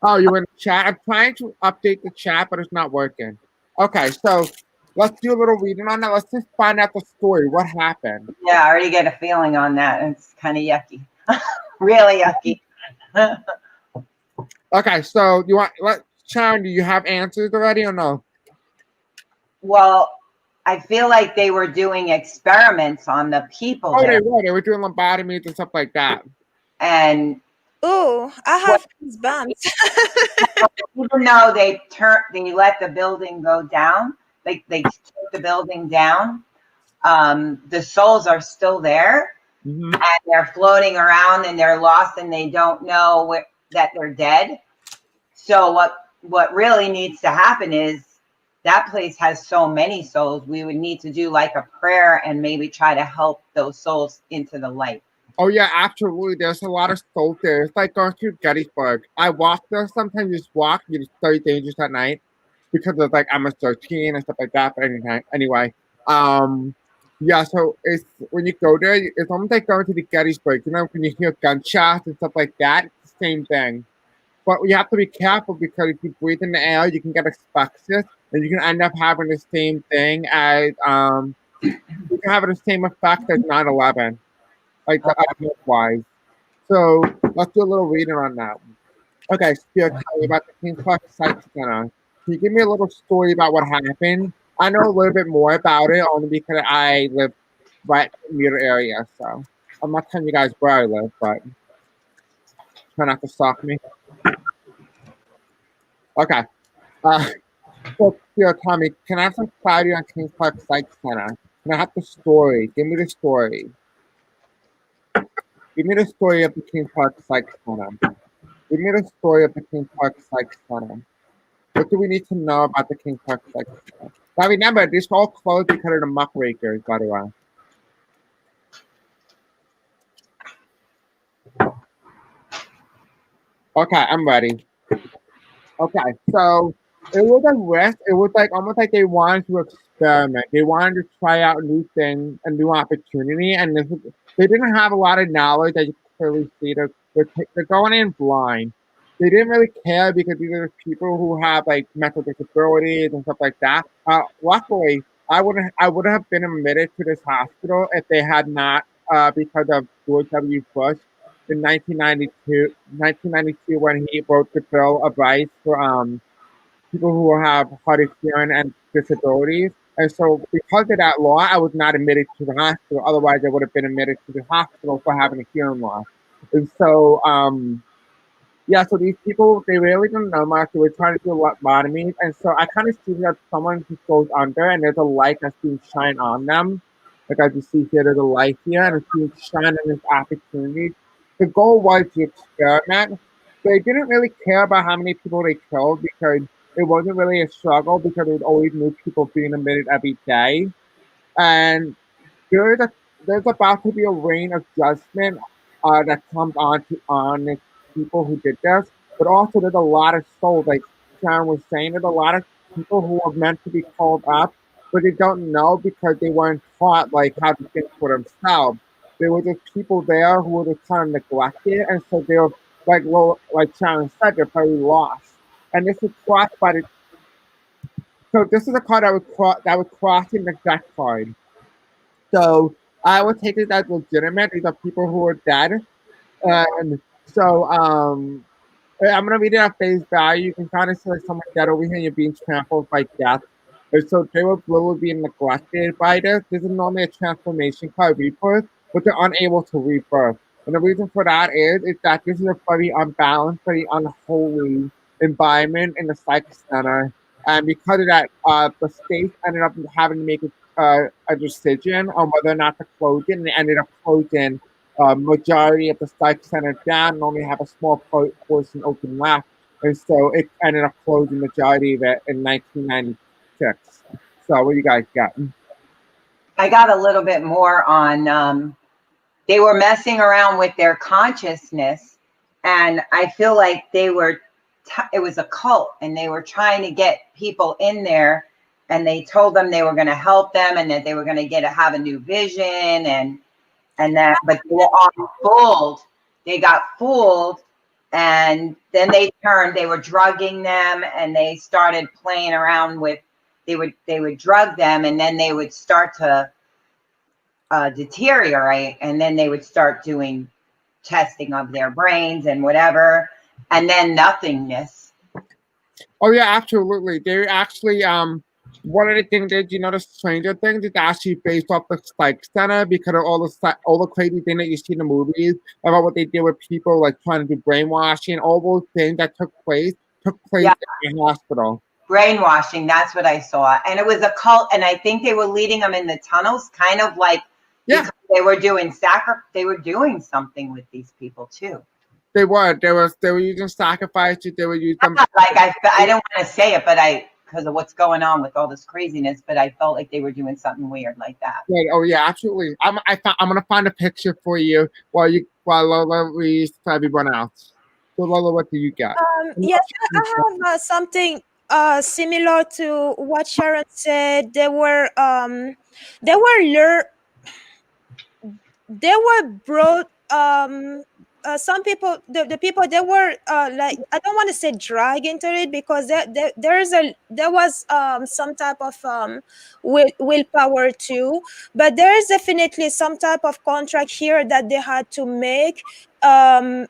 Oh, you in the chat? I'm trying to update the chat, but it's not working. Okay, so let's do a little reading on that. Let's just find out the story. What happened? Yeah, I already get a feeling on that. It's kind of yucky. Really yucky. Okay, so Sharon, do you have answers already or no? Well, I feel like they were doing experiments on the people Oh, there. they were doing lobotomies and stuff like that. And Oh, I have goosebumps. even though they let the building go down, they took the building down, the souls are still there. Mm-hmm. And they're floating around and they're lost and they don't know that they're dead. So what really needs to happen is that place has so many souls. We would need to do like a prayer and maybe try to help those souls into the light. Oh yeah, absolutely. There's a lot of stuff there. It's like going to Gettysburg. I walk there. Sometimes you just walk. It's very dangerous at night because of like MS-13 and stuff like that. But anyway, um, yeah. So it's when you go there, it's almost like going to the Gettysburg. You know, when you hear gunshots and stuff like that, it's the same thing. But you have to be careful because if you breathe in the air, you can get asbestos, and you can end up having the same thing as you can have the same effect as 9/11, like the wise. So let's do a little reading on that. Okay, Spirit, tell me about the King's Park Psych Center. Can you give me a little story about what happened? I know a little bit more about it only because I live right near the area. So I'm not telling you guys where I live, but try not to stalk me. Okay. Uh, so, Spirit, tell me, can I have some clarity on King's Park Psych Center? Can I have the story? Give me the story. Give me the story of the King's Park Psych Center. Give me the story of the King's Park Psych Center. What do we need to know about the King Park Psych Center? Now remember, this all closed because of the muckrakers, by the way. Okay, I'm ready. Okay, so it was a risk. It was like almost like they wanted to experiment. They wanted to try out new things, a new opportunity, and they didn't have a lot of knowledge. As you can clearly see, they're going in blind. They didn't really care because these are people who have like mental disabilities and stuff like that. Luckily, I would have been admitted to this hospital if they had not, because of George W. Bush in 1992 when he wrote the Bill of Rights for people who have hard of hearing and disabilities. And so because of that law, I was not admitted to the hospital. Otherwise, I would have been admitted to the hospital for having a hearing loss. And so, yeah, so these people, they really didn't know much. They were trying to do lobotomies. And so I kind of see that someone just goes under and there's a light that's being shined on them. Like as you see here, there's a light here and it's being shined on this opportunity. The goal was to experiment. They didn't really care about how many people they killed because it wasn't really a struggle because there was always new people being admitted every day. And there's a there's about to be a reign of judgment that comes on the people who did this, but also there's a lot of souls, like Sharon was saying, there's a lot of people who are meant to be called up, but they don't know because they weren't taught like how to think for themselves. There were just people there who were just kind of neglected, and so they're like Sharon said, they're very lost. And this is crossed by the so this is a card that would cross in the deck card. So I would take it as legitimate. These are people who are dead. And so I'm gonna read it at face value. You can kind of see like someone dead over here and you're being trampled by death. And so they were really being neglected by this. This is normally a transformation card rebirth, but they're unable to rebirth. And the reason for that is that this is a very unbalanced, very unholy environment in the psych center. And because of that, the state ended up having to make a decision on whether or not to close it, and they ended up closing majority of the psych center down and only have a small portion open left. And so it ended up closing majority of it in 1996. So what do you guys got? I got a little bit more on they were messing around with their consciousness, and I feel like it was a cult, and they were trying to get people in there, and they told them they were going to help them and that they were going to have a new vision and that, but they were all fooled. They got fooled, and then they were drugging them, and they started playing around with, they would drug them, and then they would start to deteriorate, and then they would start doing testing of their brains and whatever, and then nothingness. Oh yeah, absolutely. They actually one of the things that the Stranger Things is actually based off the psych center because of all the crazy thing that you see in the movies about what they did with people like trying to do brainwashing, all those things that took place Yeah. in the hospital. Brainwashing, that's what I saw. And it was a cult, and I think they were leading them in the tunnels, kind of like, yeah, they were doing they were doing something with these people too. They were using sacrifices. They were using like I don't want to say it, but because of what's going on with all this craziness, but I felt like they were doing something weird like that. Right. Oh yeah, absolutely. I'm gonna find a picture for you while Lola reads for everyone else. So Lola, what do you got? Yes, I have something similar to what Sharon said. They were brought some people, the people, they were like, I don't want to say drag into it, because there was some type of willpower too, but there is definitely some type of contract here that they had to make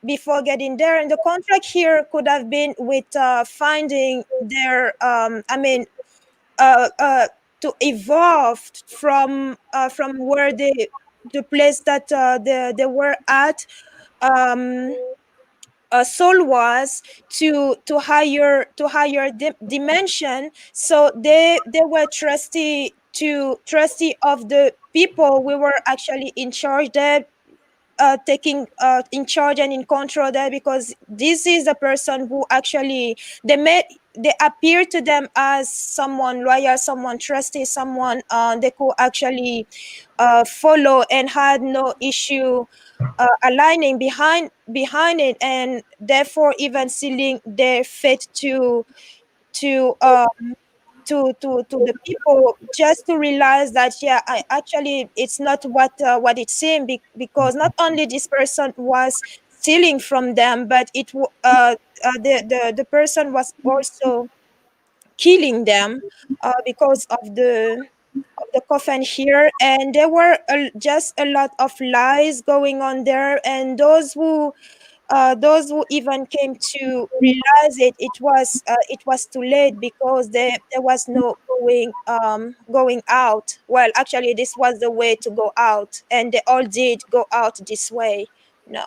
before getting there. And the contract here could have been with finding their uh, uh, to evolve from where the place that they were at, um, soul was, to higher dimension. So they were trustee of the people we were actually in charge there, taking in charge and in control there, because this is the person who actually they appear to them as someone loyal, someone trusty, someone they could actually follow and had no issue aligning behind it, and therefore even sealing their fate to to the people, just to realize that, yeah, I actually, it's not what it seemed, because not only this person was stealing from them, but the person was also killing them because of the coffin here. And there were just a lot of lies going on there, and those who even came to realize it was too late, because there was no going out. Well, actually, this was the way to go out, and they all did go out this way. No.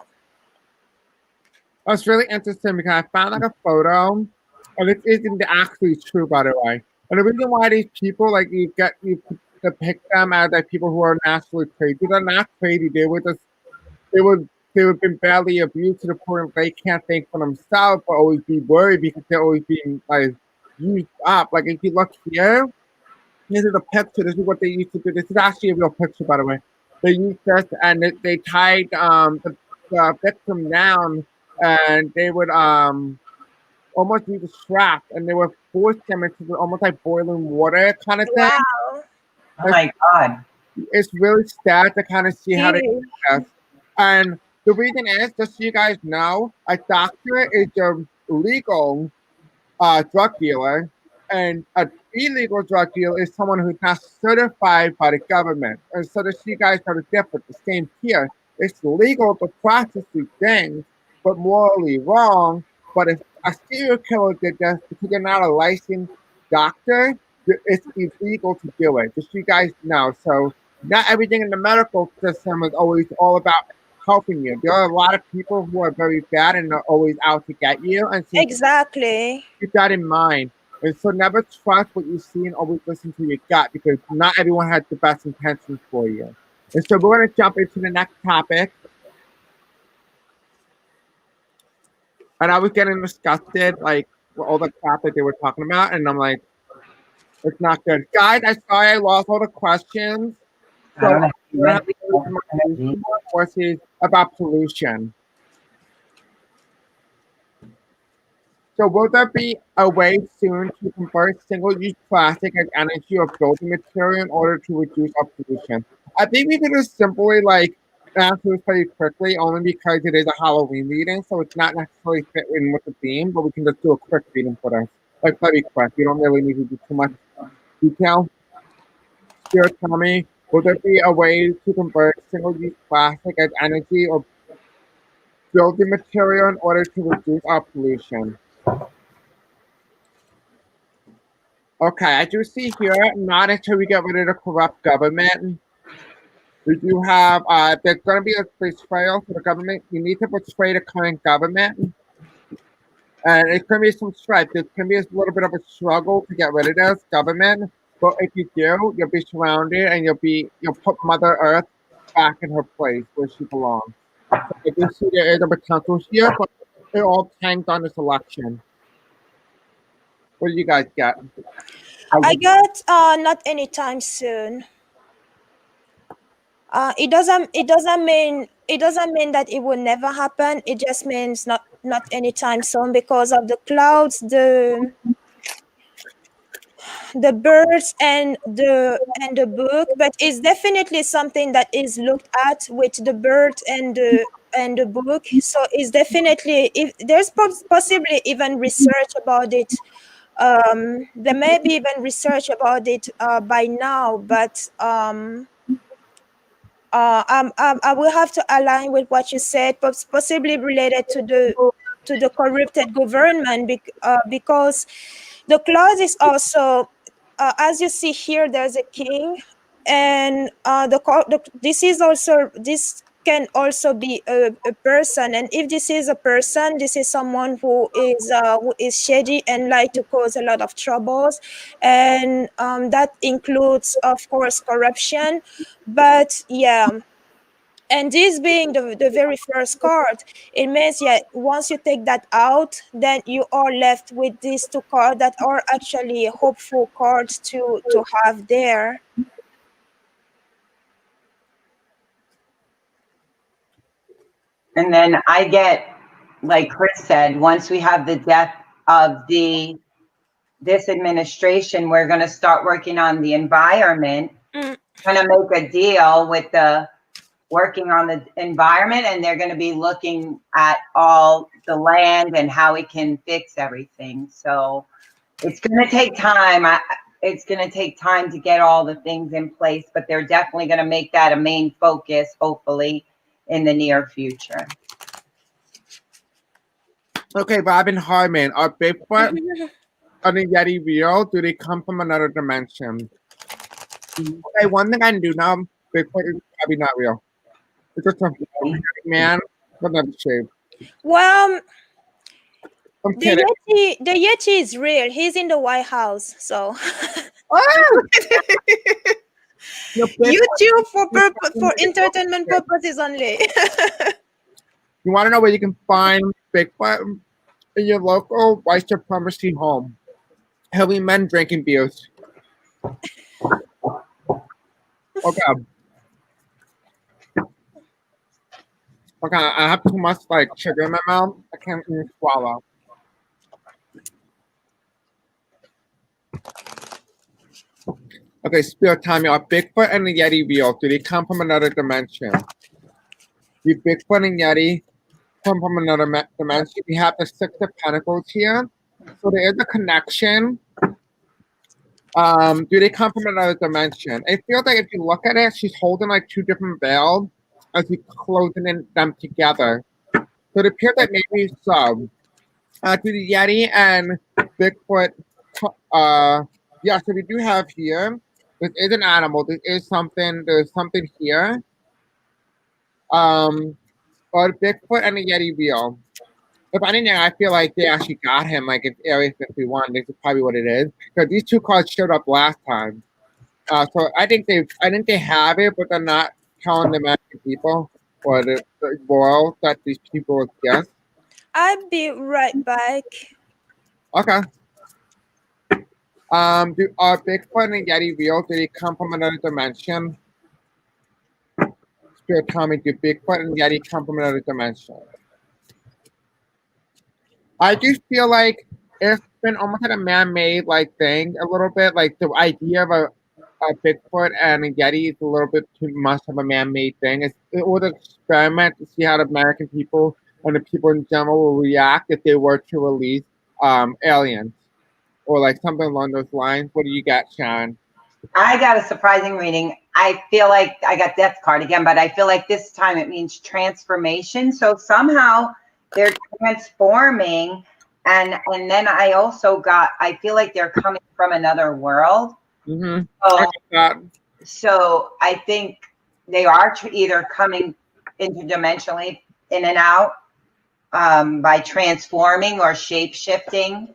That's really interesting because I found like a photo, and it isn't actually true, by the way. And the reason why these people, like, you depict them as like people who are naturally crazy, they're not crazy. They would they would been badly abused to the point where they can't think for themselves, but always be worried because they're always being like used up. Like if you look here, this is a picture. This is what they used to do. This is actually a real picture, by the way. They used this, and they tied the victim down, and they would almost use a strap, and they would force them into almost like boiling water kind of thing. Wow. Oh my God. It's really sad to kind of see how they do Yeah. this. And the reason is, just so you guys know, a doctor is a legal drug dealer, and an illegal drug dealer is someone who's not certified by the government. And so to see you guys know the difference, the same here. It's legal to practice these things, but morally wrong. But if a serial killer did this, because you're not a licensed doctor, it's illegal to do it. Just so you guys know. So not everything in the medical system is always all about helping you. There are a lot of people who are very bad and are always out to get you. And so Exactly. keep that in mind. And so never trust what you see and always listen to your gut, because not everyone has the best intentions for you. And so we're going to jump into the next topic. And I was getting disgusted, like, with all the crap that they were talking about. And I'm like, it's not good. Guys, I'm sorry I lost all the questions. I So don't know. we're going to have to go to my courses about pollution. So will there be a way soon to convert single-use plastic as energy or building material in order to reduce our pollution? I think we could just simply like answer this pretty quickly, only because it is a Halloween reading, so it's not necessarily fit in with the theme, but we can just do a quick reading for this. Like pretty quick. You don't really need to do too much detail. Spirit, tell me, will there be a way to convert single-use plastic as energy or building material in order to reduce our pollution? Okay, I do see here, not until we get rid of the corrupt government. We do have, there's going to be a betrayal for the government. You need to betray the current government. And it's going to be some strife. There's going to be a little bit of a struggle to get rid of this government. But if you do, you'll be surrounded and you'll put Mother Earth back in her place where she belongs. So I do see there is a potential here, but it all hangs on this election. What do you guys get? I got not anytime soon. It doesn't mean that it will never happen. It just means not anytime soon because of the clouds, the birds and the book. But it's definitely something that is looked at with the birds and the book. So it's definitely, if there's possibly even research about it. There may be even research about it by now, but I will have to align with what you said, possibly related to the corrupted government, because the clause is also, as you see here, there's a king, and this can also be a person, and if this is a person, this is someone who is shady and like to cause a lot of troubles, and that includes, of course, corruption. But yeah, and this being the very first card, it means, yeah, once you take that out, then you are left with these two cards that are actually hopeful cards to have there. And then I get, like Chris said, once we have the death of this administration, we're going to start working on the environment. Going to make a deal with the working on the environment, and they're going to be looking at all the land and how we can fix everything. So it's going to take time. It's going to take time to get all the things in place, but they're definitely going to make that a main focus, hopefully, in the near future. Okay, Robin Harmon, are Bigfoot and the Yeti real? Do they come from another dimension? Okay, one thing I do know, Bigfoot is probably not real. It's just a man with another shape. Well, I'm kidding. the Yeti is real. He's in the White House, so. Oh! YouTube for entertainment purposes only. You want to know where you can find Bigfoot? In your local white supremacy home. Heavy men drinking beers. Okay. Okay, I have too much like sugar in my mouth. I can't even swallow. Okay, Spirit time, y'all. Bigfoot and the Yeti real. Do they come from another dimension? The Bigfoot and Yeti come from another dimension. We have the Six of Pentacles here. So there is a connection. Do they come from another dimension? It feels like if you look at it, she's holding like two different veils as we closing them together. So it appears that maybe so. Do the Yeti and Bigfoot, yeah, so we do have here, this is an animal, there's something here. But Bigfoot and the Yeti real. If anything, I feel like they actually got him, like it's Area 51. This is probably what it is. Because these two cards showed up last time. So I think they have it, but they're not telling the American people or the world that these people will guess. I'll be right back. Okay. Are Bigfoot and Yeti real? Do they come from another dimension? Spirit tell me, do Bigfoot and Yeti come from another dimension? I do feel like it's been almost like a man-made like thing a little bit. Like the idea of a Bigfoot and a Yeti is a little bit too much of a man-made thing. It was an experiment to see how the American people and the people in general will react if they were to release aliens or like something along those lines. What do you got, Sharon? I got a surprising reading. I feel like I got Death card again, but I feel like this time it means transformation. So somehow they're transforming, and then I also I feel like they're coming from another world. Mm-hmm. So I think they are either coming interdimensionally in and out by transforming or shape shifting.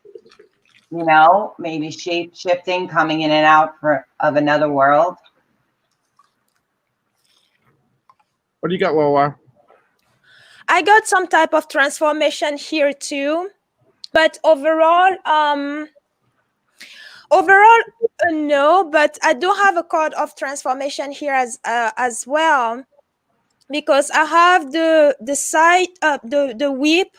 You know, maybe shape shifting, coming in and out of another world. What do you got, Lola? I got some type of transformation here too, but overall, Overall, no, but I do have a card of transformation here as well, because I have the side, the whip,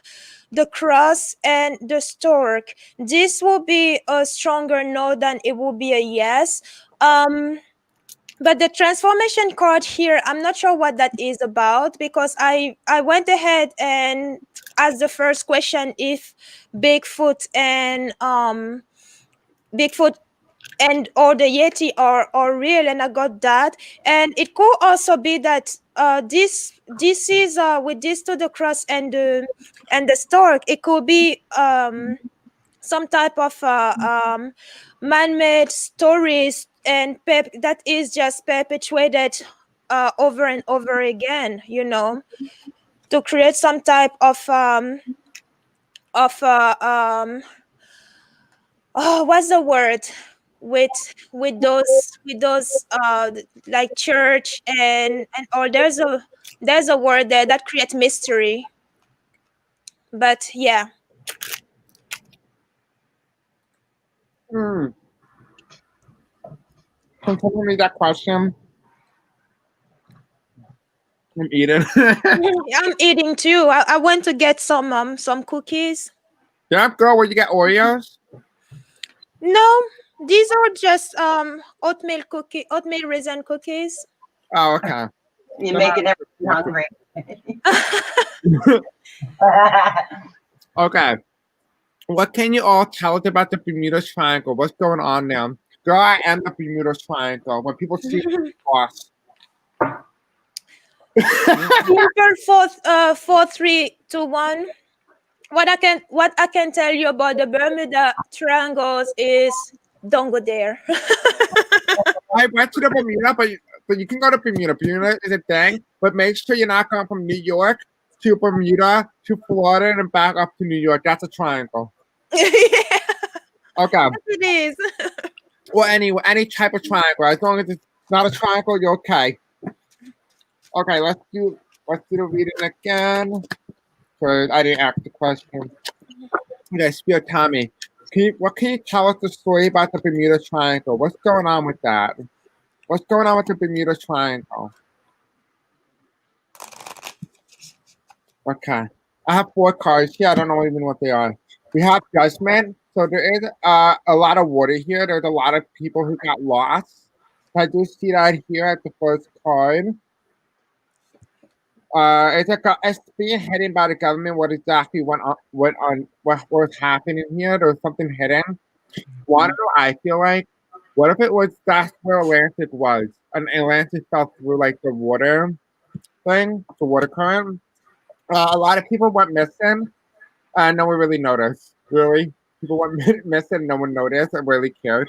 the cross, and the stork. This will be a stronger no than it will be a yes. But the transformation card here, I'm not sure what that is about, because I went ahead and asked the first question if Bigfoot and Bigfoot and or the Yeti are real, and I got that. And it could also be that this is with this to the cross and the stork, it could be some type of man-made stories and that is just perpetuated over and over again, to create some type of oh, what's the word, with those like church and or there's a word there that creates mystery. But yeah. Hmm. Can someone read that question? I'm eating. I'm eating too. I went to get some cookies. Yeah, girl, where'd you get Oreos? No, these are just oatmeal raisin cookies. Oh, okay. You're making everyone hungry. Okay. What can you all tell us about the Bermuda Triangle? What's going on now? Girl, I am the Bermuda Triangle. When people see me, boss. Simple 4, 3, 2, 1. What I can tell you about the Bermuda Triangles is don't go there. I went to the Bermuda, but you can go to Bermuda. Bermuda is a thing, but make sure you're not going from New York to Bermuda to Florida and back up to New York. That's a triangle. Yeah, Okay. it is. Well, anyway, any type of triangle, as long as it's not a triangle, you're okay. Okay, let's do the reading again. Because I didn't ask the question. Okay, Spirit Tommy. What can you tell us the story about the Bermuda Triangle? What's going on with that? What's going on with the Bermuda Triangle? Okay. I have 4 cards here. I don't know even what they are. We have Judgment. So there is a lot of water here. There's a lot of people who got lost. I do see that here at the first card. It's being hidden by the government. What exactly what was happening here? There was something hidden. One, I feel like, what if it was that's where Atlantis was, and Atlantis fell through like the water thing, the water current. A lot of people went missing, and no one really noticed. Really, people went missing, no one noticed. I really cared.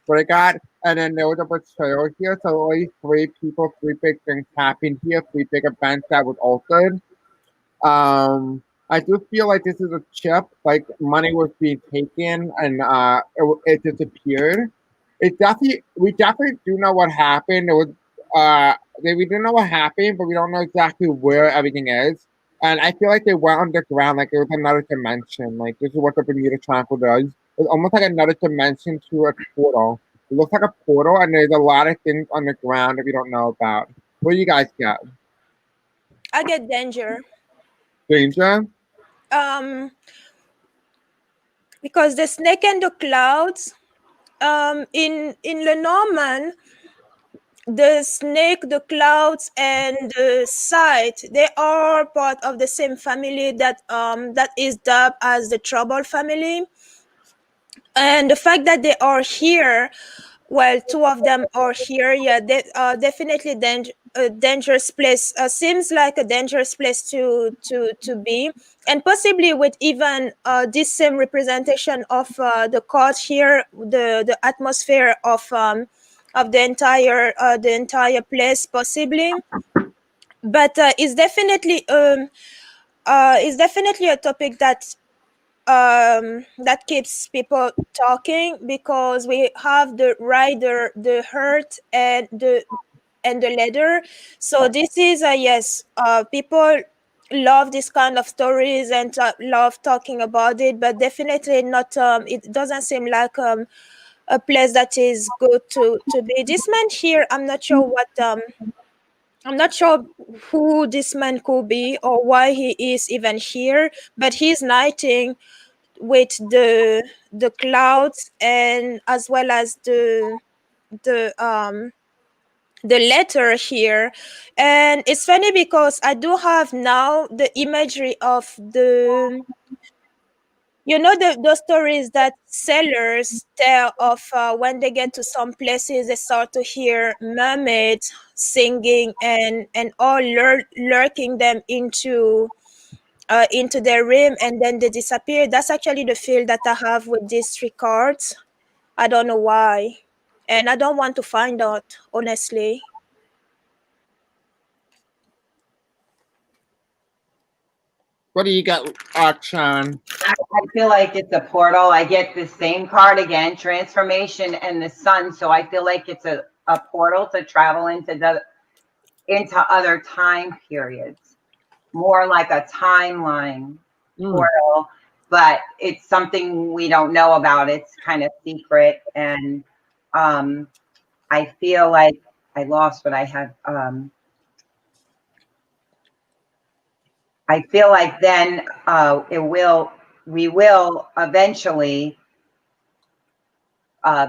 What I got, and then there was a betrayal here. So only 3 people, 3 big things happened here, 3 big events that was altered. I do feel like this is a chip. Like money was being taken and it disappeared. We definitely do know what happened. It was we do know what happened, but we don't know exactly where everything is. And I feel like they went underground, like it was another dimension. Like this is what the Bermuda Triangle does. It's almost like another dimension to a portal. It looks like a portal, and there's a lot of things underground that we don't know about. What do you guys get? I get danger. Danger? Because the snake and the clouds, in Lenormand, the snake, the clouds, and the sight, they are part of the same family that is dubbed as the trouble family. And the fact that they are here, well, 2 of them are here, yeah, they are definitely a dangerous place. Seems like a dangerous place to be, and possibly with even this same representation of the card here, the atmosphere of the entire place, possibly. But it's definitely a topic that keeps people talking, because we have the rider, the hurt, and the leather. So this is a yes. People love this kind of stories and love talking about it, but definitely not. It doesn't seem like a place that is good to be. This man here, I'm not sure what I'm not sure who this man could be or why he is even here, but he's nighting with the clouds, and as well as the the letter here. And it's funny because I do have now the imagery of the, you know, those stories that sailors tell of when they get to some places, they start to hear mermaids singing and all lurking them into their rim, and then they disappear. That's actually the feel that I have with these three cards. I don't know why, and I don't want to find out, honestly. What do you got, Sharon? I feel like it's a portal. I get the same card again, transformation and the sun. So I feel like it's a portal to travel into other time periods, more like a timeline portal, but it's something we don't know about. It's kind of secret. And I feel like I lost what I had. I feel like then we will eventually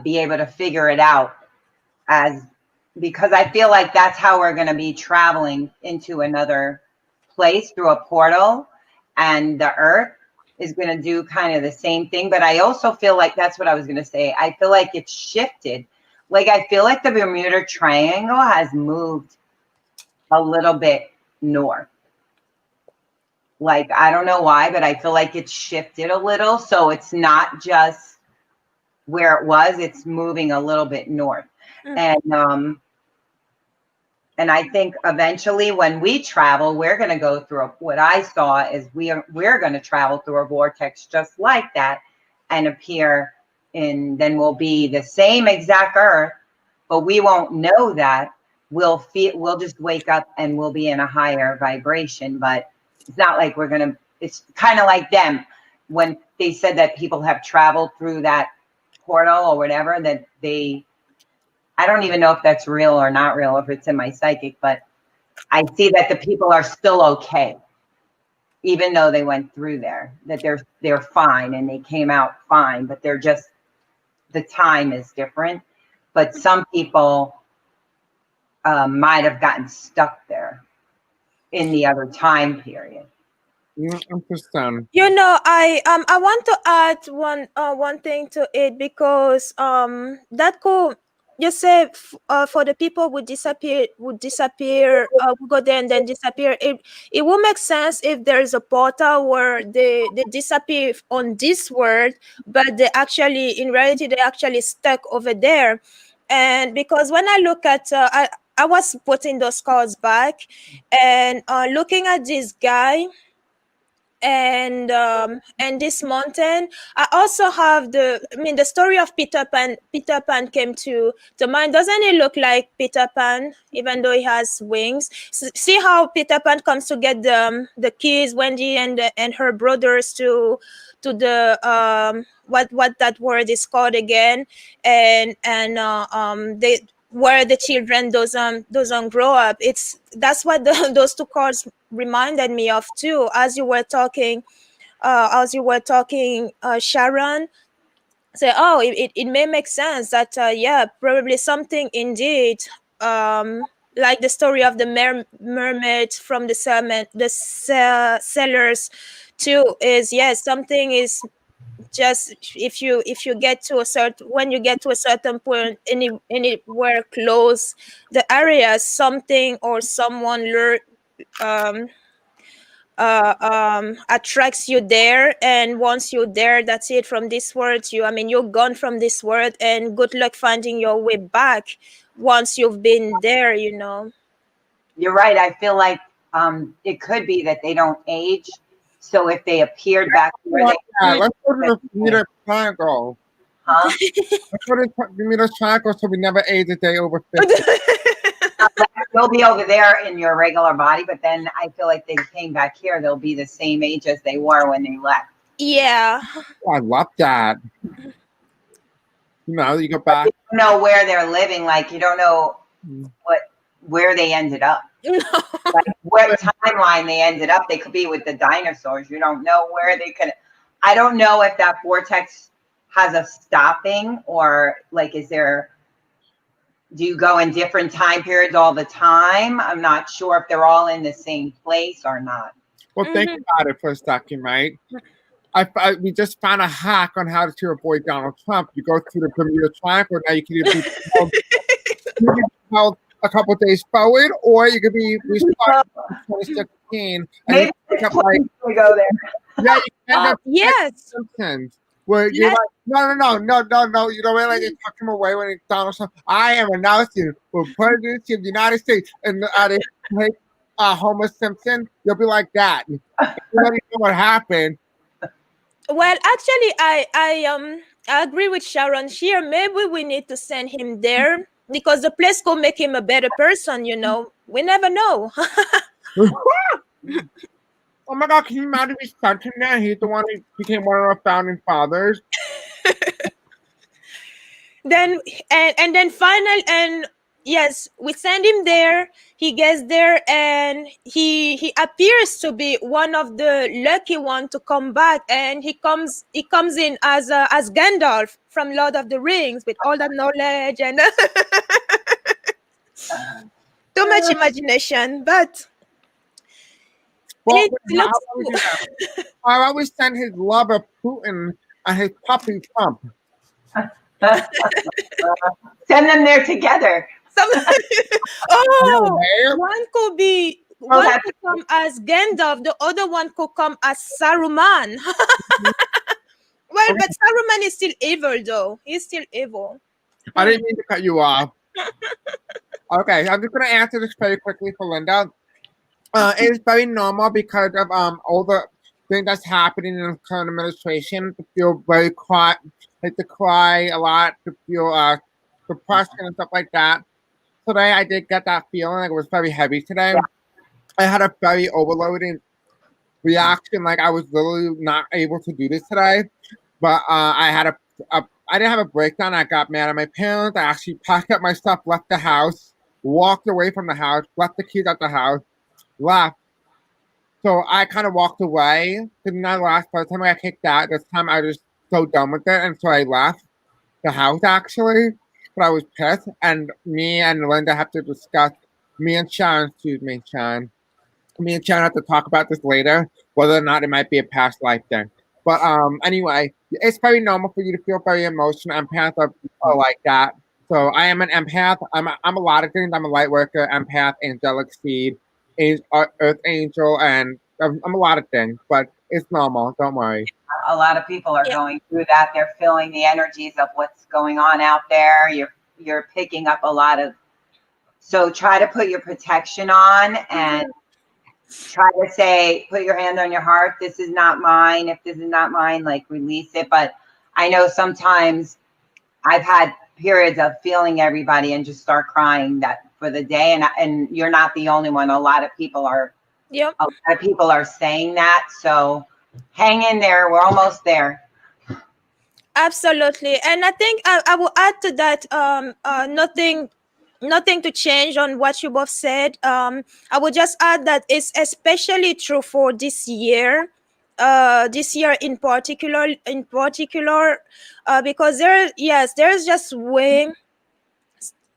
be able to figure it out, because I feel like that's how we're going to be traveling into another place, through a portal, and the earth is going to do kind of the same thing. But I also feel like, that's what I was going to say, I feel like it's shifted. Like, I feel like the Bermuda Triangle has moved a little bit north. Like, I don't know why, but I feel like it's shifted a little. So it's not just where it was, it's moving a little bit north. And I think eventually when we travel, we're going to go through what I saw is we're going to travel through a vortex just like that and appear in, then we'll be the same exact earth, but we won't know that. We'll just wake up and we'll be in a higher vibration, but it's not like we're going to, it's kind of like them when they said that people have traveled through that portal or whatever, that I don't even know if that's real or not real, if it's in my psychic, but I see that the people are still okay, even though they went through there, that they're fine and they came out fine, but they're just, the time is different. But some people might have gotten stuck there in the other time period. Interesting. You know, I want to add one thing to it, because that could, you say, for the people would disappear, would go there and then disappear. It will make sense if there is a portal where they disappear on this world, but they actually, in reality, they actually stuck over there. And because when I look at I was putting those cards back and looking at this guy and this mountain. I also have the story of Peter Pan. Peter Pan came to mind. Doesn't it look like Peter Pan, even though he has wings? See how Peter Pan comes to get the keys, Wendy and her brothers to the what that word is called again, and they, where the children doesn't grow up. That's what those two cards reminded me of too, as you were talking Sharon. Say, oh, it may make sense that yeah, probably something indeed, like the story of the mermaid from the sellers too, is, yes, something is just, if you get to a certain, when you get to a certain point, anywhere close the area, something or someone attracts you there, and once you're there, that's it. From this world, you're gone from this world, and good luck finding your way back once you've been there. You're right. I feel like it could be that they don't age. So if they appeared back where let's go to the Bermuda Triangle. Huh? Let's go to the Bermuda Triangle so we never age a day over 50. You'll be over there in your regular body, but then I feel like they came back here, they'll be the same age as they were when they left. Yeah. I love that. You go back. You don't know where they're living. Like you don't know where they ended up. Like what timeline they ended up. They could be with the dinosaurs. You don't know where they could. I don't know if that vortex has a stopping or like do you go in different time periods all the time? I'm not sure if they're all in the same place or not. Well, think about it for a second, right? We just found a hack on how to avoid Donald Trump. You go through the Bermuda Triangle. Now you can either be held a couple days forward, or you could be restarted in 2016. Maybe we go there. Yeah, you end up yes. Simpsons, where you're like, no. You know, like they tuck him away when it's Donald Trump. I am announcing for presidency of the United States, and they take Homer Simpson. You'll be like that. You already know what happened. Well, actually, I agree with Sharon here. Maybe we need to send him there because the place could make him a better person. You know, we never know. Oh my God! Can you imagine if we sent him there? He's the one who became one of our founding fathers. Then yes, we send him there. He gets there, and he appears to be one of the lucky one to come back. And he comes in as Gandalf from Lord of the Rings with all that knowledge and too much imagination, but. Well, how about we send his lover Putin and his puppy Trump? Send them there together. One could come as Gandalf, the other one could come as Saruman. Well, but Saruman is still evil, though. He's still evil. I didn't mean to cut you off. Okay, I'm just going to answer this very quickly for Linda. It is very normal because of all the things that's happening in the current administration to feel very to cry a lot, to feel depression and stuff like that. Today I did get that feeling, like it was very heavy today. I had a very overloading reaction, like I was literally not able to do this today. But I didn't have a breakdown. I got mad at my parents. I actually packed up my stuff, left the house, walked away from the house, left the keys at the house, left. So I kind of walked away. Because not last time I got kicked out. This time I was so done with it, and so I left the house actually. But I was pissed, and me and Linda have to discuss. Me and Sharon have to talk about this later, whether or not it might be a past life thing. But anyway, it's very normal for you to feel very emotional. Empaths are like that. So I am an empath. I'm a lot of things. I'm a light worker, empath, angelic seed, earth angel, and I'm a lot of things. But it's normal. Don't worry. A lot of people are going through that. They're feeling the energies of what's going on out there. You're picking up a lot of. So try to put your protection on and try to say, put your hand on your heart. This is not mine. If this is not mine, like release it. But I know sometimes I've had periods of feeling everybody and just start crying that for the day. And you're not the only one. A lot of people are. Yep. A lot of people are saying that. So hang in there. We're almost there. Absolutely. And I think I will add to that nothing to change on what you both said. I would just add that it's especially true for this year in particular, because there's just way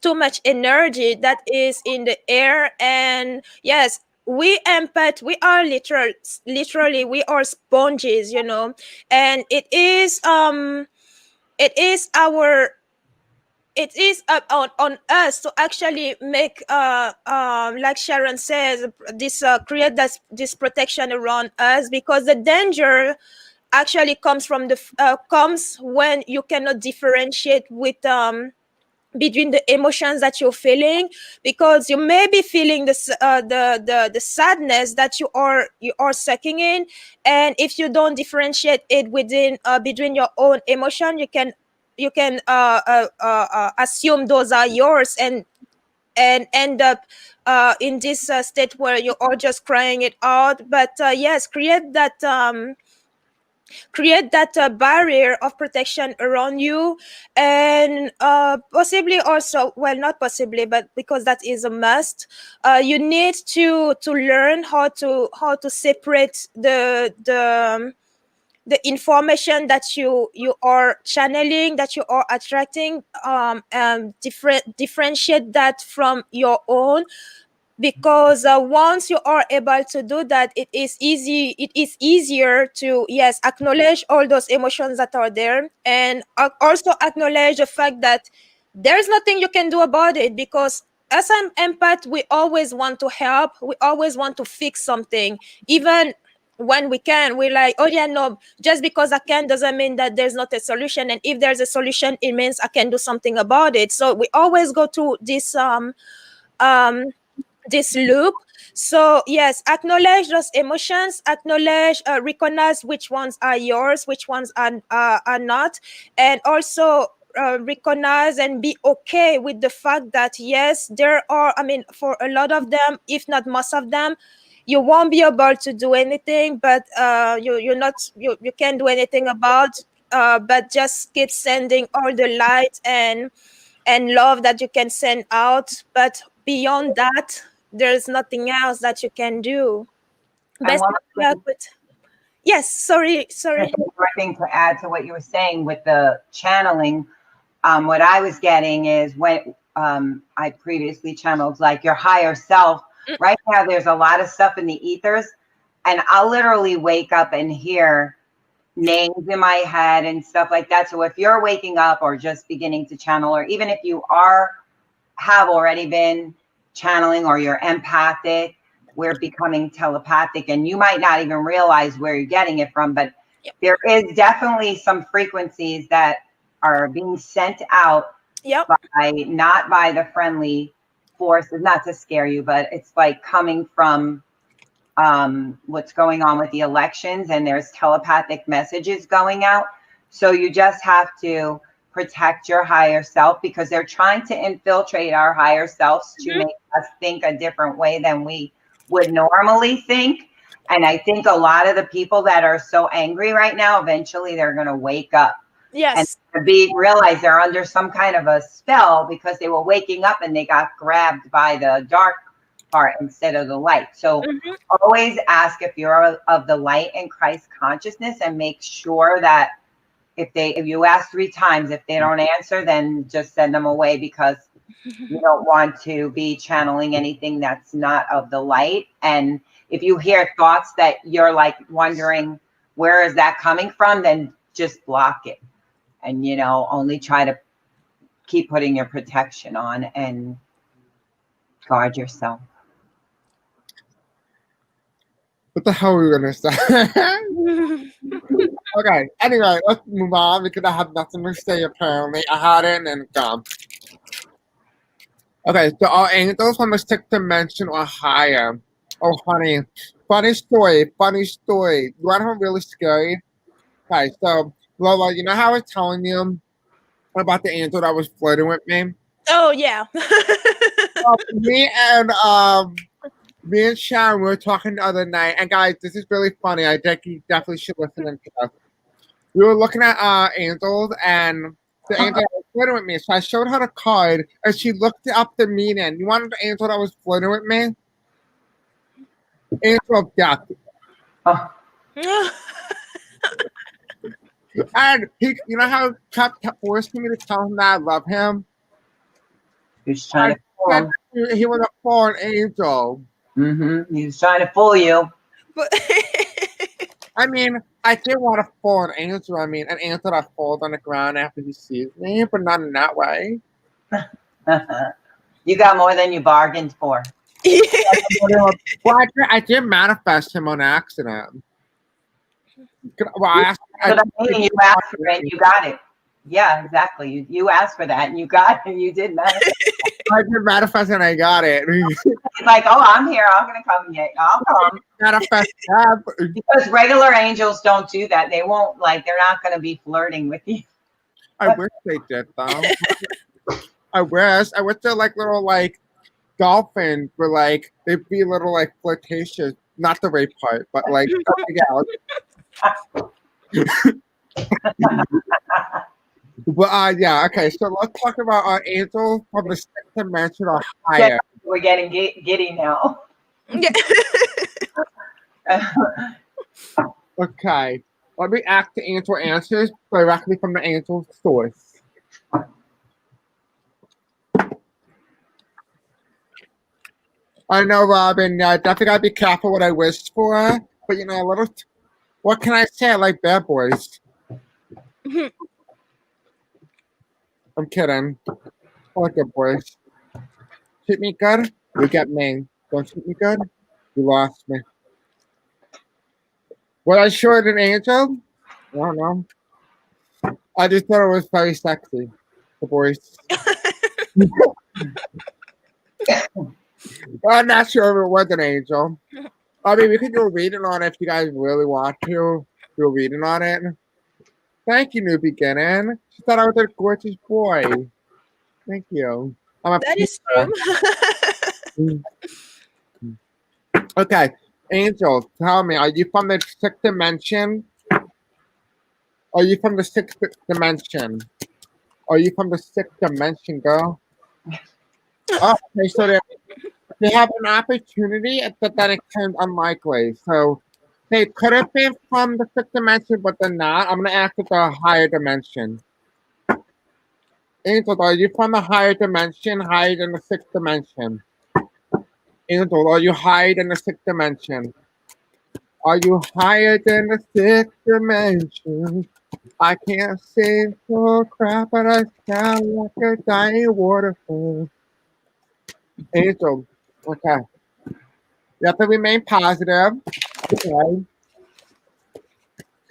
too much energy that is in the air. And yes, we empath, we are literally we are sponges, you know, and it is on us to actually make like Sharon says, this create this protection around us, because the danger actually comes from comes when you cannot differentiate with between the emotions that you're feeling, because you may be feeling the sadness that you are sucking in, and if you don't differentiate it within between your own emotion, you can assume those are yours and end up in this state where you are just crying it out. But yes, create that create that barrier of protection around you, and possibly also, well, not possibly, but because that is a must, you need to learn how to separate the information that you are channeling, that you are attracting, differentiate that from your own, because once you are able to do that, it is easier to, yes, acknowledge all those emotions that are there, and also acknowledge the fact that there's nothing you can do about it, because as an empath, we always want to help, we always want to fix something, even when we can. We're like, oh yeah, no, just because I can doesn't mean that there's not a solution, and if there's a solution, it means I can do something about it. So we always go to um this loop. So yes, acknowledge those emotions, acknowledge, recognize which ones are yours, which ones are not, and also recognize and be okay with the fact that yes, there are, I mean, for a lot of them, if not most of them, you won't be able to do anything, but you can't do anything about, but just keep sending all the light and love that you can send out. But beyond that, there's nothing else that you can do. And Best one of more luck with. Yes, sorry. thing to add to what you were saying with the channeling, what I was getting is when I previously channeled like your higher self. Right now, there's a lot of stuff in the ethers, and I'll literally wake up and hear names in my head and stuff like that. So if you're waking up or just beginning to channel, or even if you have already been channeling or you're empathic, we're becoming telepathic, and you might not even realize where you're getting it from, but there is definitely some frequencies that are being sent out not by the friendly forces, not to scare you, but it's like coming from what's going on with the elections, and there's telepathic messages going out. So you just have to protect your higher self, because they're trying to infiltrate our higher selves to make us think a different way than we would normally think. And I think a lot of the people that are so angry right now, eventually they're going to wake up. Yes. And realize they're under some kind of a spell, because they were waking up and they got grabbed by the dark part instead of the light. So always ask if you're of the light and Christ consciousness, and make sure that if you ask 3 times, if they don't answer, then just send them away, because you don't want to be channeling anything that's not of the light. And if you hear thoughts that you're like wondering where is that coming from, then just block it, and only try to keep putting your protection on and guard yourself. What the hell are we gonna say? Okay, anyway, let's move on, because I have nothing to say apparently. I had it and then gone. Okay, so our angels from the 6th dimension or higher. Oh honey, funny story. You want to know really scary? Okay, so Lola, you know how I was telling you about the angel that was flirting with me? Oh yeah. Me and Sharon were talking the other night, and guys, this is really funny. I think you definitely should listen to this. We were looking at angels, and the angel that was flirting with me. So I showed her the card, and she looked up the meaning. You wanted the angel that was flirting with me? Angel of death. And he, you know how kept forcing me to tell him that I love him? He's trying to fool him. He was a fallen angel. He was trying to fool you. I mean, I did want a fallen angel. I mean, an angel that falls on the ground after he sees me, but not in that way. You got more than you bargained for. Well, I did manifest him on accident. Well, you asked for it and you got it. Yeah, exactly. You asked for that and you got it, and you did manifest. I did manifest and I got it. It's like, oh, I'm here. I'm going to come get you. I'll come. Manifest. Because regular angels don't do that. They won't, they're not going to be flirting with you. I wish they did, though. I wish they're like little dolphins, where they'd be little flirtatious. Not the rape part, but something else. But yeah, okay. So let's talk about our angels from the sixth dimension or Yeah, higher. we're getting giddy now. Yeah. Okay. Let me ask the angel answers directly from the angel source. I know, Robin. Definitely gotta be careful what I wish for. But you know, a little. What can I say? I like bad boys. I'm kidding. I like good boys. Treat me good, you get me. Don't treat me good, you lost me. Was I short an angel? I don't know. I just thought it was very sexy. The boys. I'm not sure if it was an angel. I mean, we could do a reading on it if you guys really want to. Do a reading on it. Thank you, New Beginning. She thought I was a gorgeous boy. Thank you. I'm a That is true. Okay, Angel, tell me, are you from the sixth dimension? Are you from the sixth dimension? Are you from the sixth dimension, girl? Oh, okay, so they have an opportunity, but then it turns unlikely. So they could have been from the sixth dimension, but they're not. I'm gonna ask if they're a higher dimension. Angel, are you from a higher dimension, higher than the sixth dimension? Angel, are you higher than the sixth dimension? Are you higher than the sixth dimension? I can't sing for crap, but I sound like a dying waterfall. Angel, okay. You have to remain positive. Okay.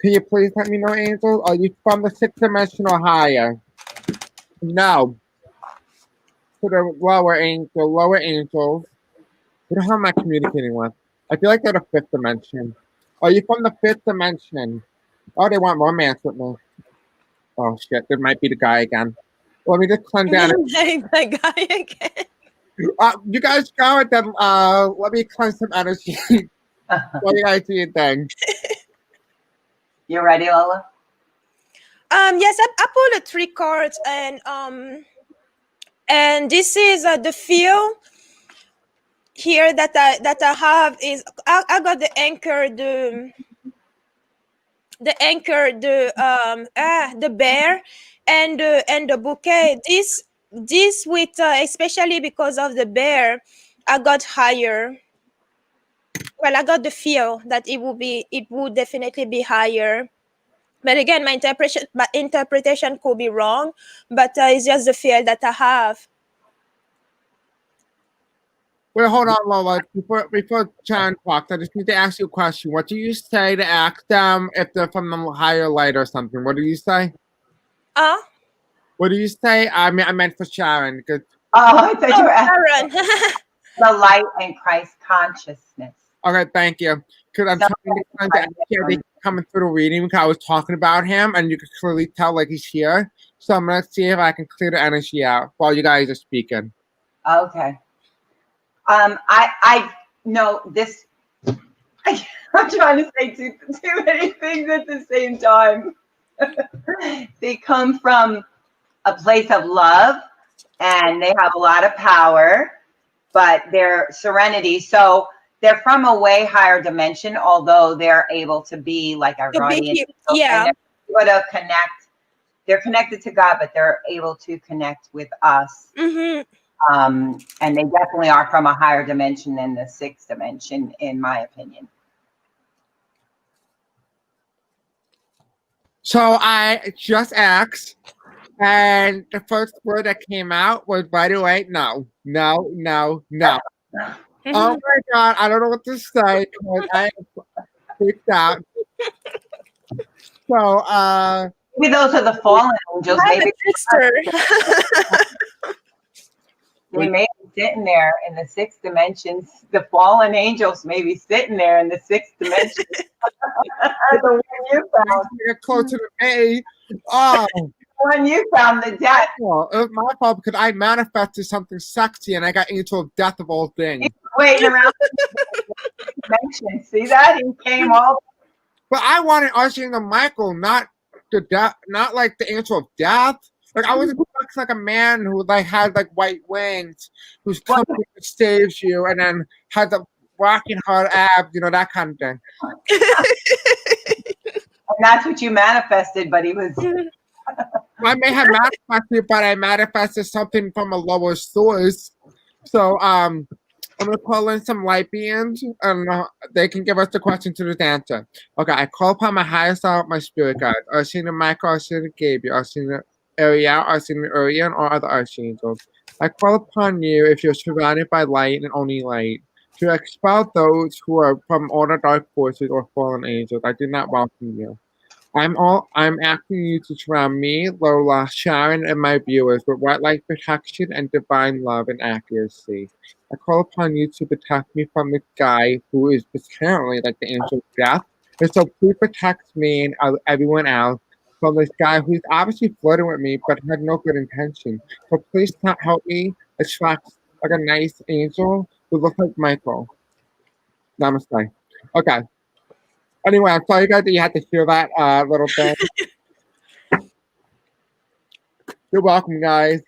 Can you please let me know, Angel? Are you from the sixth dimension or higher? No. To the lower angels. Who the hell am I communicating with? I feel like they're the fifth dimension. Are you from the fifth dimension? Oh, they want romance with me. Oh shit, there might be the guy again. Let me just cleanse down. The guy again. You guys go and then let me cleanse some energy. What do you guys do your thing? You ready, Lola? Yes, I pulled the 3 cards, and this is the feel here that I have is I got the anchor, the bear, and the bouquet. This with especially because of the bear, I got higher. Well, I got the feel that it would definitely be higher. But again, my interpretation could be wrong, but it's just the feel that I have. Wait, hold on, Lola. Before John talks, I just need to ask you a question. What do you say to ask them if they're from the higher light or something? What do you say? What do you say? I meant for Sharon. Cause... Oh, I thought you were Sharon. the light and Christ consciousness. Okay, thank you. Because I'm trying to coming through the reading because I was talking about him and you can clearly tell like he's here. So I'm gonna see if I can clear the energy out while you guys are speaking. Okay. I know this. I'm trying to say too many things at the same time. They come from a place of love and they have a lot of power, but they're serenity. So they're from a way higher dimension, although they're able to be like our guardian. Yeah. And they're able to connect. They're connected to God, but they're able to connect with us. Mm-hmm. And they definitely are from a higher dimension than the sixth dimension, in my opinion. So I just asked, and the first word that came out was right away, no. Mm-hmm. Oh my God, I don't know what to say because I freaked out. So, maybe those are the fallen angels. Maybe they may be sitting there in the sixth dimension. The fallen angels may be sitting there in the sixth dimension. The one you found. You're closer to me. Oh. The one you found, the death. Well, it was my fault because I manifested something sexy and I got angel of death of all things. He's waiting around the dimension. See that? He came all. But I wanted Archangel Michael, not the death, not like the angel of death. Like I was expecting like a man who like had like white wings, who's coming and saves you, and then had the rocking hard abs, you know, that kind of thing. And that's what you manifested, but he was. I may have manifested, but I manifested something from a lower source. So I'm gonna call in some light beings, and they can give us the question to the answer. Okay, I call upon my highest self, my spirit guide, Archangel Michael, Archangel Gabriel, Archangel Ariel, Archangel Urian, or other archangels. I call upon you if you're surrounded by light and only light, to expel those who are from all the dark forces or fallen angels. I do not welcome you. I'm asking you to surround me, Lola, Sharon, and my viewers with white light protection and divine love and accuracy. I call upon you to protect me from this guy who is apparently like the angel of death. And so please protect me and everyone else from this guy who's obviously flirting with me but had no good intention. So please help me attract like a nice angel who looks like Michael. Namaste. Okay. Anyway, I'm sorry guys that you had to hear that little thing. You're welcome, guys.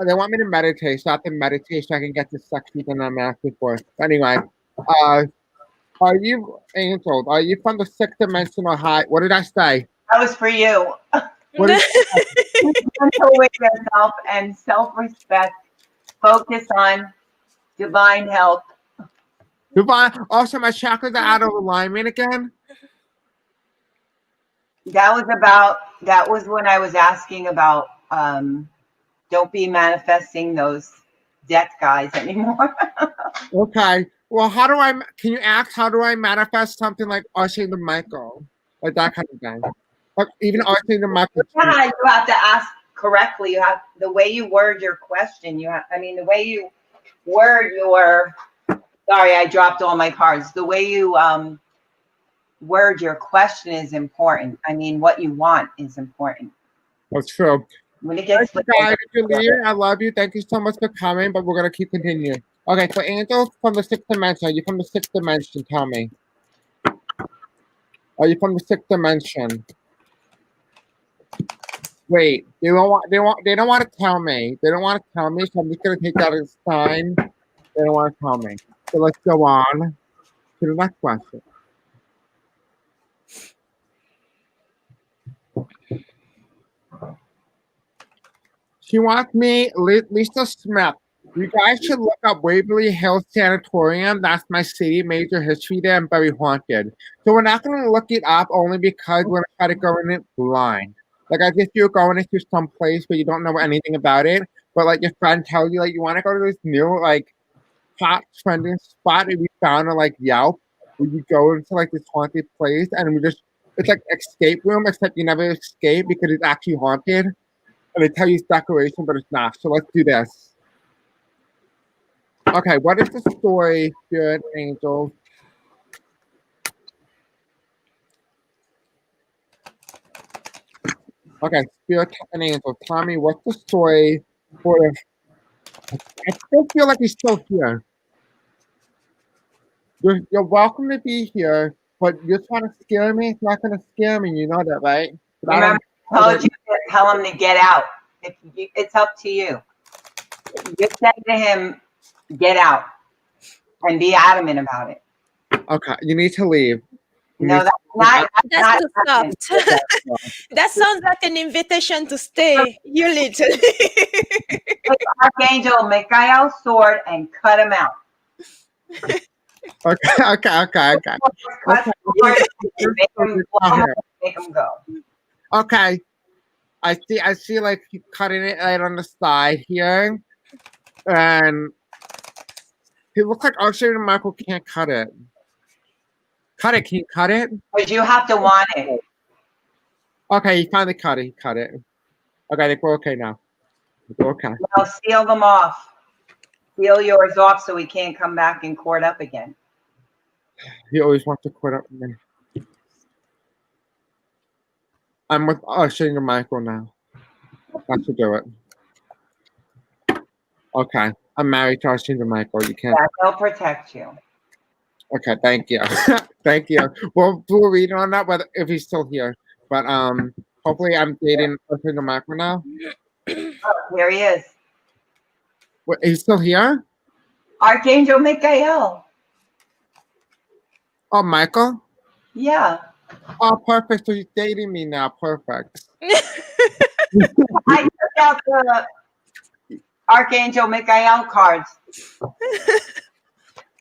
They want me to meditate, so after meditation, I can get the sexy that I'm asking for. Anyway, are you angels? Are you from the sixth dimensional high? What did I say? That was for you. What is Gentle with yourself and self-respect. Focus on divine health. divine? Also, my chakras are out of alignment again. That was when I was asking about don't be manifesting those death guys anymore. Okay. Well, can you ask, how do I manifest something like Archangel Michael? Like that kind of thing. Like even Archangel Michael. Yeah, you have to ask correctly. You have the way you word your question. The way you word your. Sorry, I dropped all my cards. The way you word your question is important. I mean, what you want is important. That's true. When it gets guys, Julia, I love you. Thank you so much for coming, but we're gonna keep continuing. Okay, so angels from the sixth dimension. Are you from the sixth dimension? Tell me. Are you from the sixth dimension? Wait, they don't want to tell me. They don't want to tell me, so I'm just gonna take that as a sign. They don't want to tell me. So let's go on to the next question. She wants me, Lisa Smith. You guys should look up Waverly Hills Sanatorium. That's my city, major history there. I'm very haunted. So we're not going to look it up only because we're going to try to go in it blind. Like as if you're going into some place where you don't know anything about it, but like your friend tells you like you want to go to this new like hot trending spot that we found on like Yelp, where you go into like this haunted place and it's like escape room, except you never escape because it's actually haunted. And they tell you it's decoration, but it's not. So let's do this. Okay, what is the story, Spirit Angel? Okay, Spirit and Angel, tell me what's the story for the. I still feel like he's still here. You're welcome to be here, but you're trying to scare me. It's not going to scare me. You know that, right? Remember, I told you to tell him to get out. It's up to you. Just say to him, get out, and be adamant about it. Okay, you need to leave. No, that's not too soft. That sounds like an invitation to stay. You literally. Take Archangel Michael's sword and cut him out. Okay. Make him go. Okay. I see like he's cutting it right on the side here. And he looks like Archangel Michael can't cut it. Cut it, can you cut it? Because you have to want it. Okay, he finally cut it. He cut it. Okay, I think we're okay now. We're okay. Well, seal them off. Seal yours off so he can't come back and cord up again. He always wants to quit up again. I'm with Archangel Michael now. I should do it. Okay. I'm married to Archangel Michael. You can't. Yeah, he'll protect you. Okay, thank you. Thank you. We'll do a reading on that, whether if he's still here. But hopefully I'm dating open the macro now. Oh, here he is. Wait, he's still here? Archangel Michael. Oh, Michael? Yeah. Oh, perfect. So he's dating me now. Perfect. I took out the Archangel Michael cards.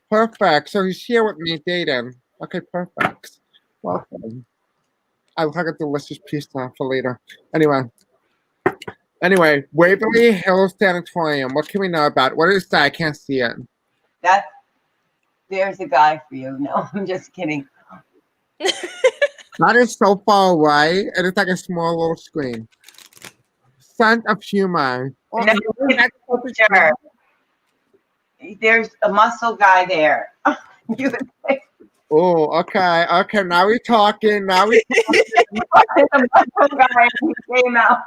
Perfect. So he's here with me dating. Okay, perfect. Welcome. I'll have a delicious pizza for later. Anyway, Waverly Hills Sanatorium. What can we know about it? What is that? I can't see it. There's a guy for you. No, I'm just kidding. That is so far away. It is like a small little screen. Sense of humor. Oh, No, that's so sure. There's a muscle guy there. You would say oh, okay. Okay, now we're talking. Now we the muscle guy and he came out.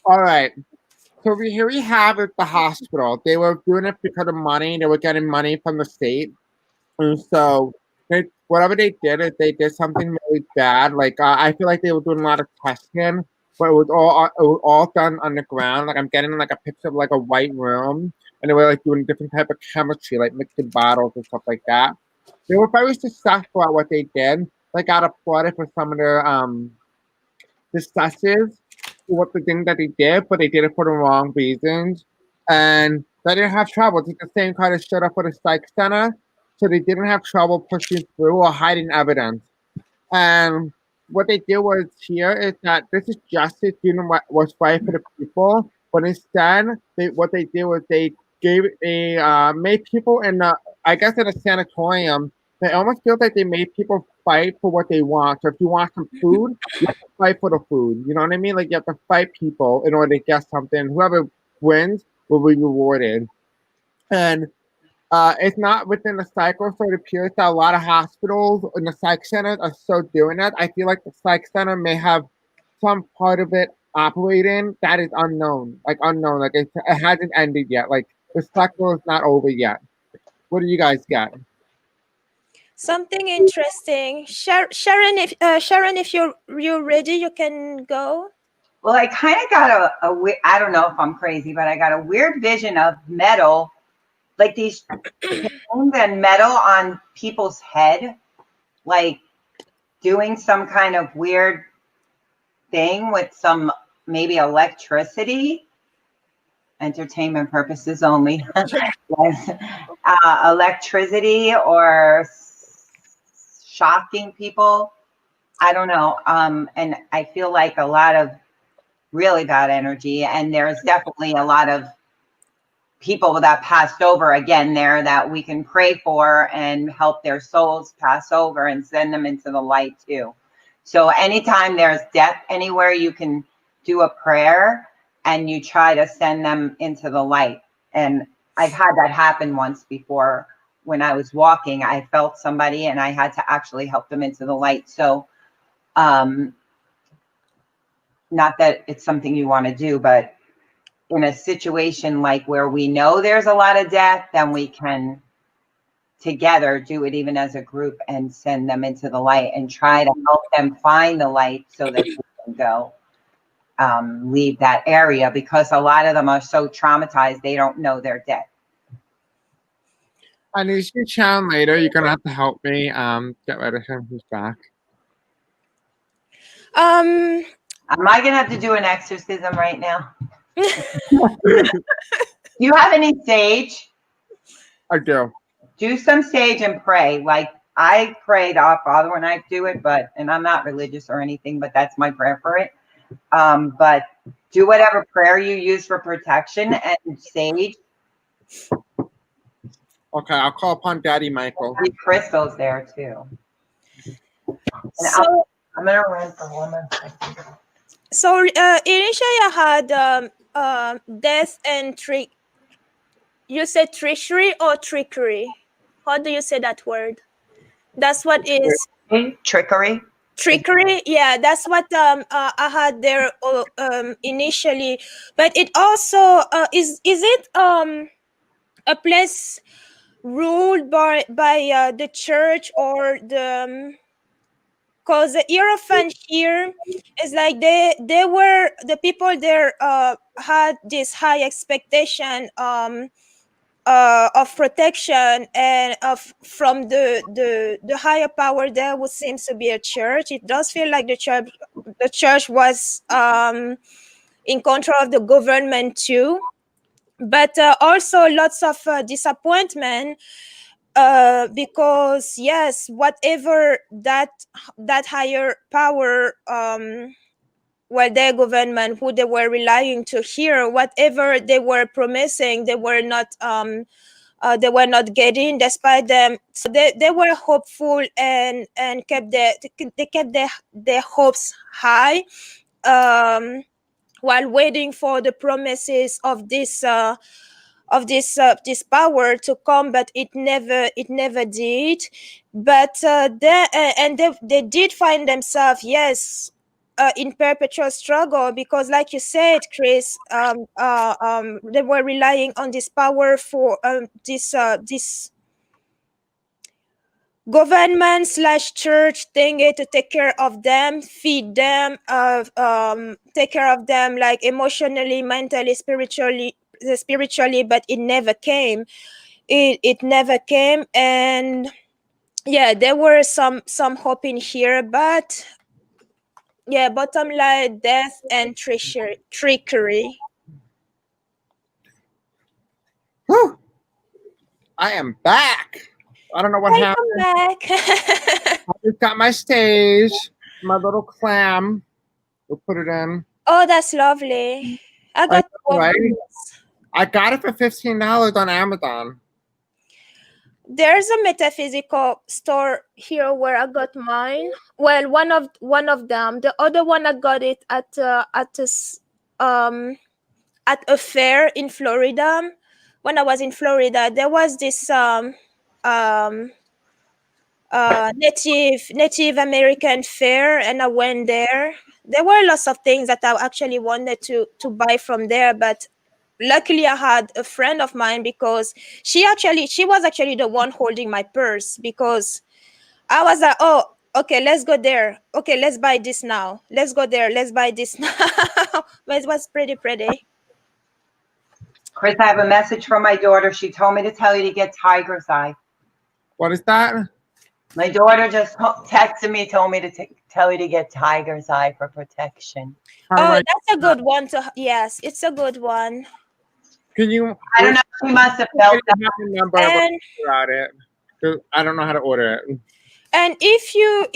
All right. So here we have at the hospital. They were doing it because of money. They were getting money from the state. And so whatever they did, is they did something really bad. Like I feel like they were doing a lot of testing, but it was all done underground. Like I'm getting like a picture of like a white room, and they were like doing different type of chemistry, like mixing bottles and stuff like that. They were very successful at what they did. Like got applauded for some of their successes for what the thing that they did, but they did it for the wrong reasons. And they didn't have trouble. It's the same kind of showed up for the psych center. So they didn't have trouble pushing through or hiding evidence. And what they did was here is that this is justice doing what was right for the people. But instead, what they did was they made people in the, I guess in a sanatorium, they almost feel like they made people fight for what they want. So if you want some food, you have to fight for the food. You know what I mean? Like you have to fight people in order to get something. Whoever wins will be rewarded. And it's not within the cycle, so it appears that a lot of hospitals in the psych centers are still doing that. I feel like the psych center may have some part of it operating that is unknown. Like it hasn't ended yet. Like the cycle is not over yet. What do you guys got? Something interesting. Sharon, if you're ready, you can go. Well, I kind of got I don't know if I'm crazy, but I got a weird vision of metal, like these things and metal on people's head, like doing some kind of weird thing with some maybe electricity. Entertainment purposes only. Electricity or shocking people. I don't know. And I feel like a lot of really bad energy. And there's definitely a lot of people that passed over again there that we can pray for and help their souls pass over and send them into the light too. So anytime there's death anywhere, you can do a prayer and you try to send them into the light. And I've had that happen once before. When I was walking, I felt somebody and I had to actually help them into the light. So not that it's something you want to do, but in a situation like where we know there's a lot of death, then we can together do it even as a group and send them into the light and try to help them find the light so that they can go leave that area, because a lot of them are so traumatized they don't know they're dead. I need you to channel later. You're gonna have to help me get rid of him. He's back. Am I gonna have to do an exorcism right now? Do you have any sage? I do. Do some sage and pray. Like I pray to our Father when I do it, and I'm not religious or anything, but that's my prayer for it. But do whatever prayer you use for protection and sage. Okay, I'll call upon Daddy Michael. There's crystals there too. So I'm gonna run for 1 more second. So initially I had death and trick. You said treachery or trickery? How do you say that word? That's what is Trickery. Trickery. Yeah, that's what I had there initially. But it also is it a place ruled by the church or the because the Hierophant here is like they were the people there had this high expectation of protection and of from the higher power there, which seems to be a church. It does feel like the church was in control of the government too, but also lots of disappointment because yes, whatever that higher power well, their government, who they were relying to hear, whatever they were promising, they were not getting despite them. So they were hopeful and kept they kept their hopes high while waiting for the promises of this power to come, but it never did. But they did find themselves, yes, in perpetual struggle because, like you said, Chris, they were relying on this power for this government slash church thing to take care of them, feed them, take care of them like emotionally, mentally, spiritually, but it never came. It never came, and yeah, there were some hope in here, but yeah, bottom line, death and trickery. Whew, I am back. I don't know what happened. Welcome back. I just got my stage, my little clam. We'll put it in. Oh, that's lovely. I got Right? I got it for $15 on Amazon. There's a metaphysical store here where I got mine. Well, one of them. The other one I got it at a fair in Florida. When I was in Florida, there was this Native American fair, and I went there. There were lots of things that I actually wanted to buy from there, but luckily I had a friend of mine because she was actually the one holding my purse because I was like, oh, okay, let's go there. Okay, let's buy this now. Let's go there. Let's buy this now. But it was pretty. Chris, I have a message from my daughter. She told me to tell you to get tiger's eye. What is that? My daughter just texted me, told me to tell you to get tiger's eye for protection. Oh, that's a good one to. Yes, it's a good one. Can you? I don't know. She must have felt that. Number about it. I don't know how to order it. And if you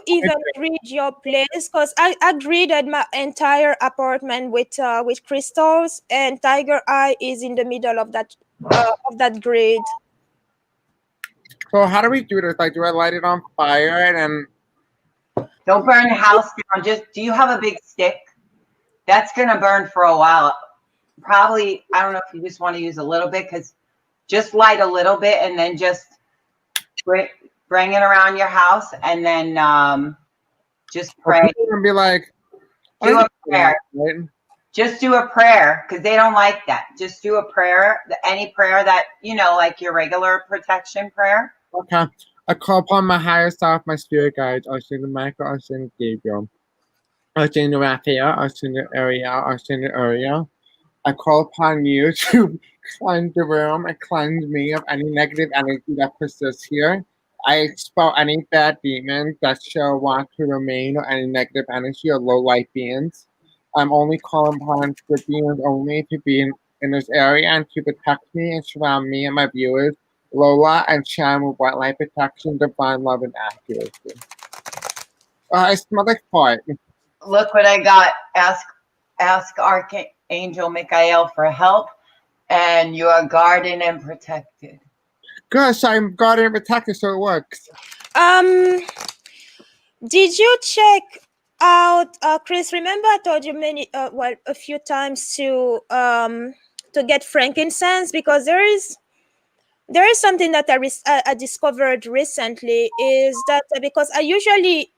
even grid your place, because I gridded my entire apartment with crystals, and tiger eye is in the middle of that grid. So how do we do this? Like, do I light it on fire and then? Don't burn the house down. Do you have a big stick? That's gonna burn for a while. Probably, I don't know if you just want to use a little bit, because just light a little bit and then just bring it around your house, and then just pray. And be like, do a prayer. Right? Just do a prayer, because they don't like that. Just do a prayer, any prayer that, like your regular protection prayer. Okay. I call upon my higher self, my spirit guides, Oceanic Michael, Oceanic Gabriel, Oceanic Raphael, Oceanic Ariel, Oceanic Ariel. I call upon you to cleanse the room and cleanse me of any negative energy that persists here. I expel any bad demons that shall want to remain, or any negative energy or low light beings. I'm only calling upon good beings only to be in this area and to protect me and surround me and my viewers, Lola and Sharon, with white light protection, divine love, and accuracy. I smell like fart. Look what I got. Ask Archangel Michael for help, and you are guarded and protected. Good, so I'm guarded and protected, so it works. Did you check out, Chris? Remember I told you a few times to get frankincense, because there is something that I discovered recently, is that because I usually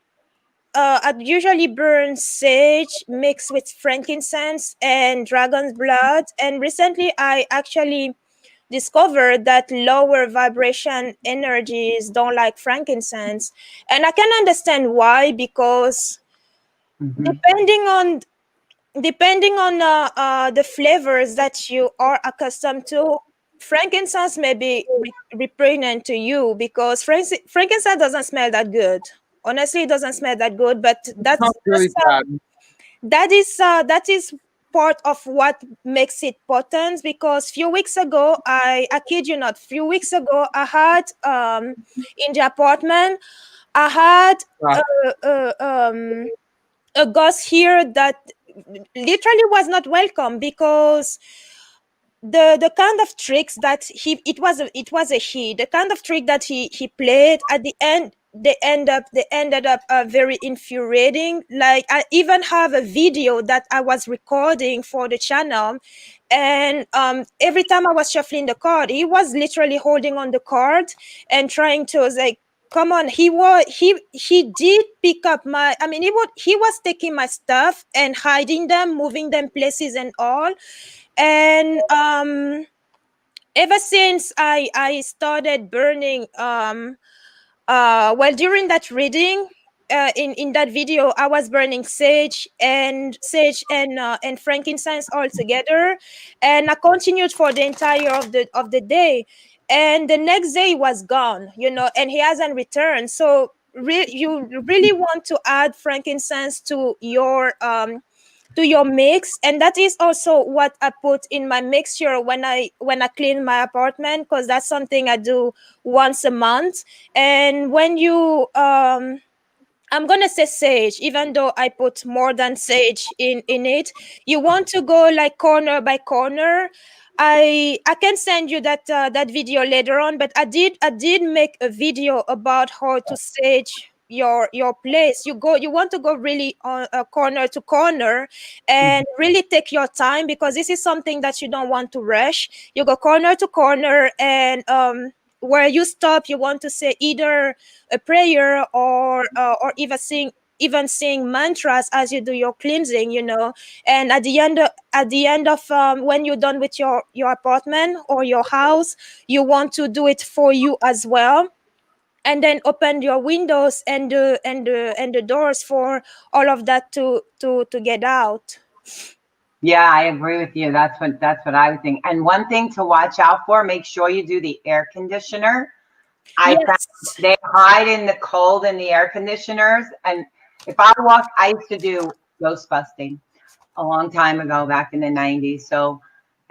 burn sage mixed with frankincense and dragon's blood, and recently I actually discovered that lower vibration energies don't like frankincense, and I can understand why, because Mhm. depending on the flavors that you are accustomed to, frankincense may be repugnant to you, because frankincense doesn't smell that good. Honestly, it doesn't smell that good, but It smells really bad. that is part of what makes it potent. Because few weeks ago, I kid you not, few weeks ago I had in the apartment, I had Yeah, a ghost here that literally was not welcome, because the kind of tricks that it was a he, the kind of trick that he played at the end, they ended up very infuriating. Like, I even have a video that I was recording for the channel, and every time I was shuffling the card, he was literally holding on the card and trying to, like, come on. He did pick up my, I mean, he was taking my stuff and hiding them, moving them places and all. And ever since I started burning, well, during that reading, in that video, I was burning sage and frankincense all together, and I continued for the entire of the day. And the next day he was gone, and he hasn't returned. So you really want to add frankincense to your mix, and that is also what I put in my mixture when I clean my apartment, because that's something I do once a month. And when you I'm gonna say sage, even though I put more than sage in it. You want to go like corner by corner. I can send you that video later on, but I did make a video about how to sage your place. You want to go really on corner to corner, and really take your time, because this is something that you don't want to rush. You go corner to corner, and where you stop, you want to say either a prayer, or even sing mantras as you do your cleansing. And at the end of when you're done with your apartment or your house, you want to do it for you as well, and then open your windows and the doors for all of that to get out. Yeah, I agree with you. That's what I would think. And one thing to watch out for, make sure you do the air conditioner. I found Yes. they hide in the cold in the air conditioners. And if I used to do ghost busting a long time ago, back in the 90s. So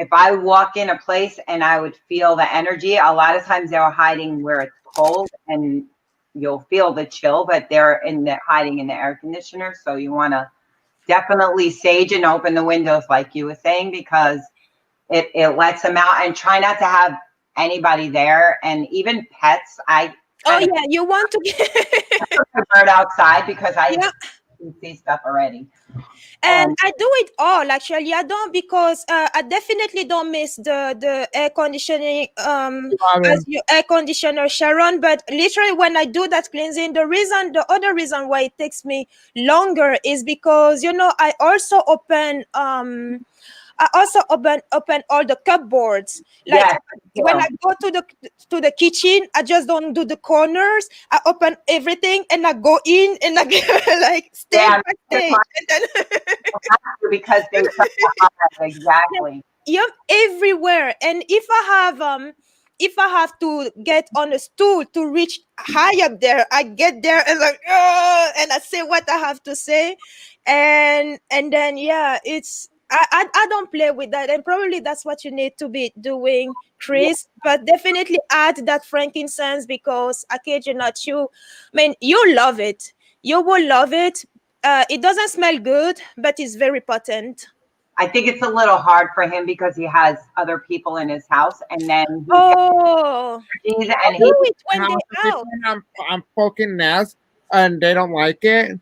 if I walk in a place and I would feel the energy, a lot of times they were hiding where it's cold and you'll feel the chill, but they're hiding in the air conditioner. So you want to definitely sage and open the windows, like you were saying, because it lets them out, and try not to have anybody there, and even pets. I Oh kind of yeah, you want to put my bird outside because I yeah. can see stuff already. And And I do it all, actually. I don't, because I definitely don't miss the air conditioning as Robin. your air conditioner, Sharon. But literally, when I do that cleansing, the other reason why it takes me longer is because I also open all the cupboards. Like, yes, when I too. go to the kitchen, I just don't do the corners. I open everything and I go in and I like stage Yeah, by stage, and then because they try to hide. Exactly. yep, everywhere. And if I have to get on a stool to reach high up there, I get there and like, and I say what I have to say. And then, yeah, I don't play with that, and probably that's what you need to be doing, Yeah, Chris. But definitely add that frankincense, because I kid you not, you love it. You will love it. It doesn't smell good, but it's very potent. I think it's a little hard for him because he has other people in his house, and then he gets Oh, these, I and he do it when House, if they're they out. find I'm poking nests and they don't like it,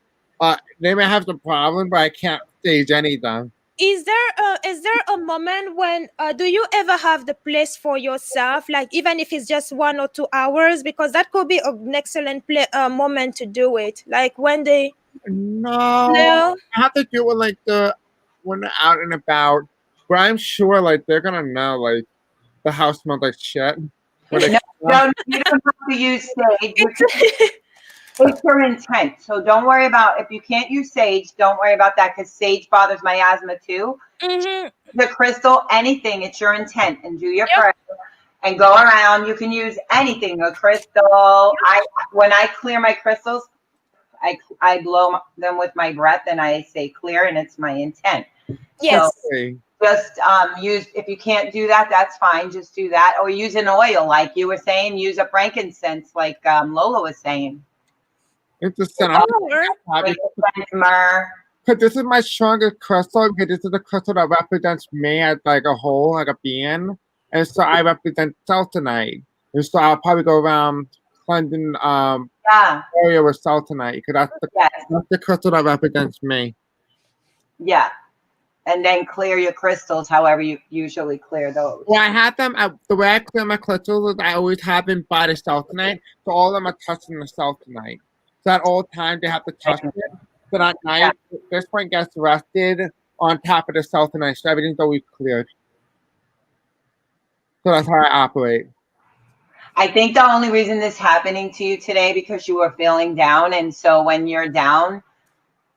they may have some problem, but I can't stage anything. Is there a moment when do you ever have the place for yourself, like even if it's just 1 or 2 hours, because that could be an excellent moment to do it, like when they No, no. I have to do it like when they're out and about. But I'm sure like they're gonna know. Like the house smelled like shit. No, you don't have to use sage. It's your intent. So don't worry about, if you can't use sage, don't worry about that, because sage bothers my asthma too. Mm-hmm. The crystal, anything, it's your intent, and do your Yep. prayer and go around. You can use anything, a crystal. When I clear my crystals, I blow them with my breath and I say clear, and it's my intent. Yes. So just use, if you can't do that, that's fine. Just do that, or use an oil, like you were saying. Use a frankincense, like Lola was saying. It's a sanatorium. Myrrh. Because this is my strongest crystal. Because this is the crystal that represents me as like a whole, like a being, and so I represent Sultanite. And so I'll probably go around cleansing area with Sultanite, because that's the crystal that represents me. Yeah. And then clear your crystals however you usually clear those. Well, I have them, the way I clear my crystals is I always have them by the Sultanite, so all of them are touching the Sultanite. So at all times they have to touch it. So at night, this one gets rested on top of the Sultanite, so everything's always cleared. So that's how I operate. I think the only reason this is happening to you today because you were feeling down, and so when you're down,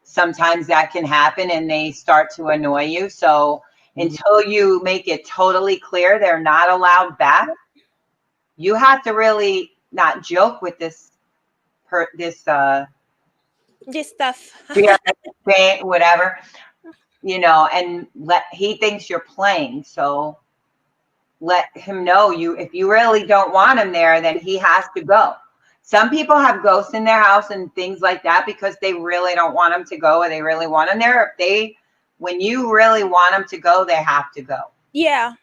sometimes that can happen and they start to annoy you. So until you make it totally clear they're not allowed back, you have to really not joke with this stuff, whatever, and he thinks you're playing. So let him know if you really don't want him there, then he has to go. Some people have ghosts in their house and things like that because they really don't want them to go, or they really want them there. When you really want them to go, they have to go. Yeah.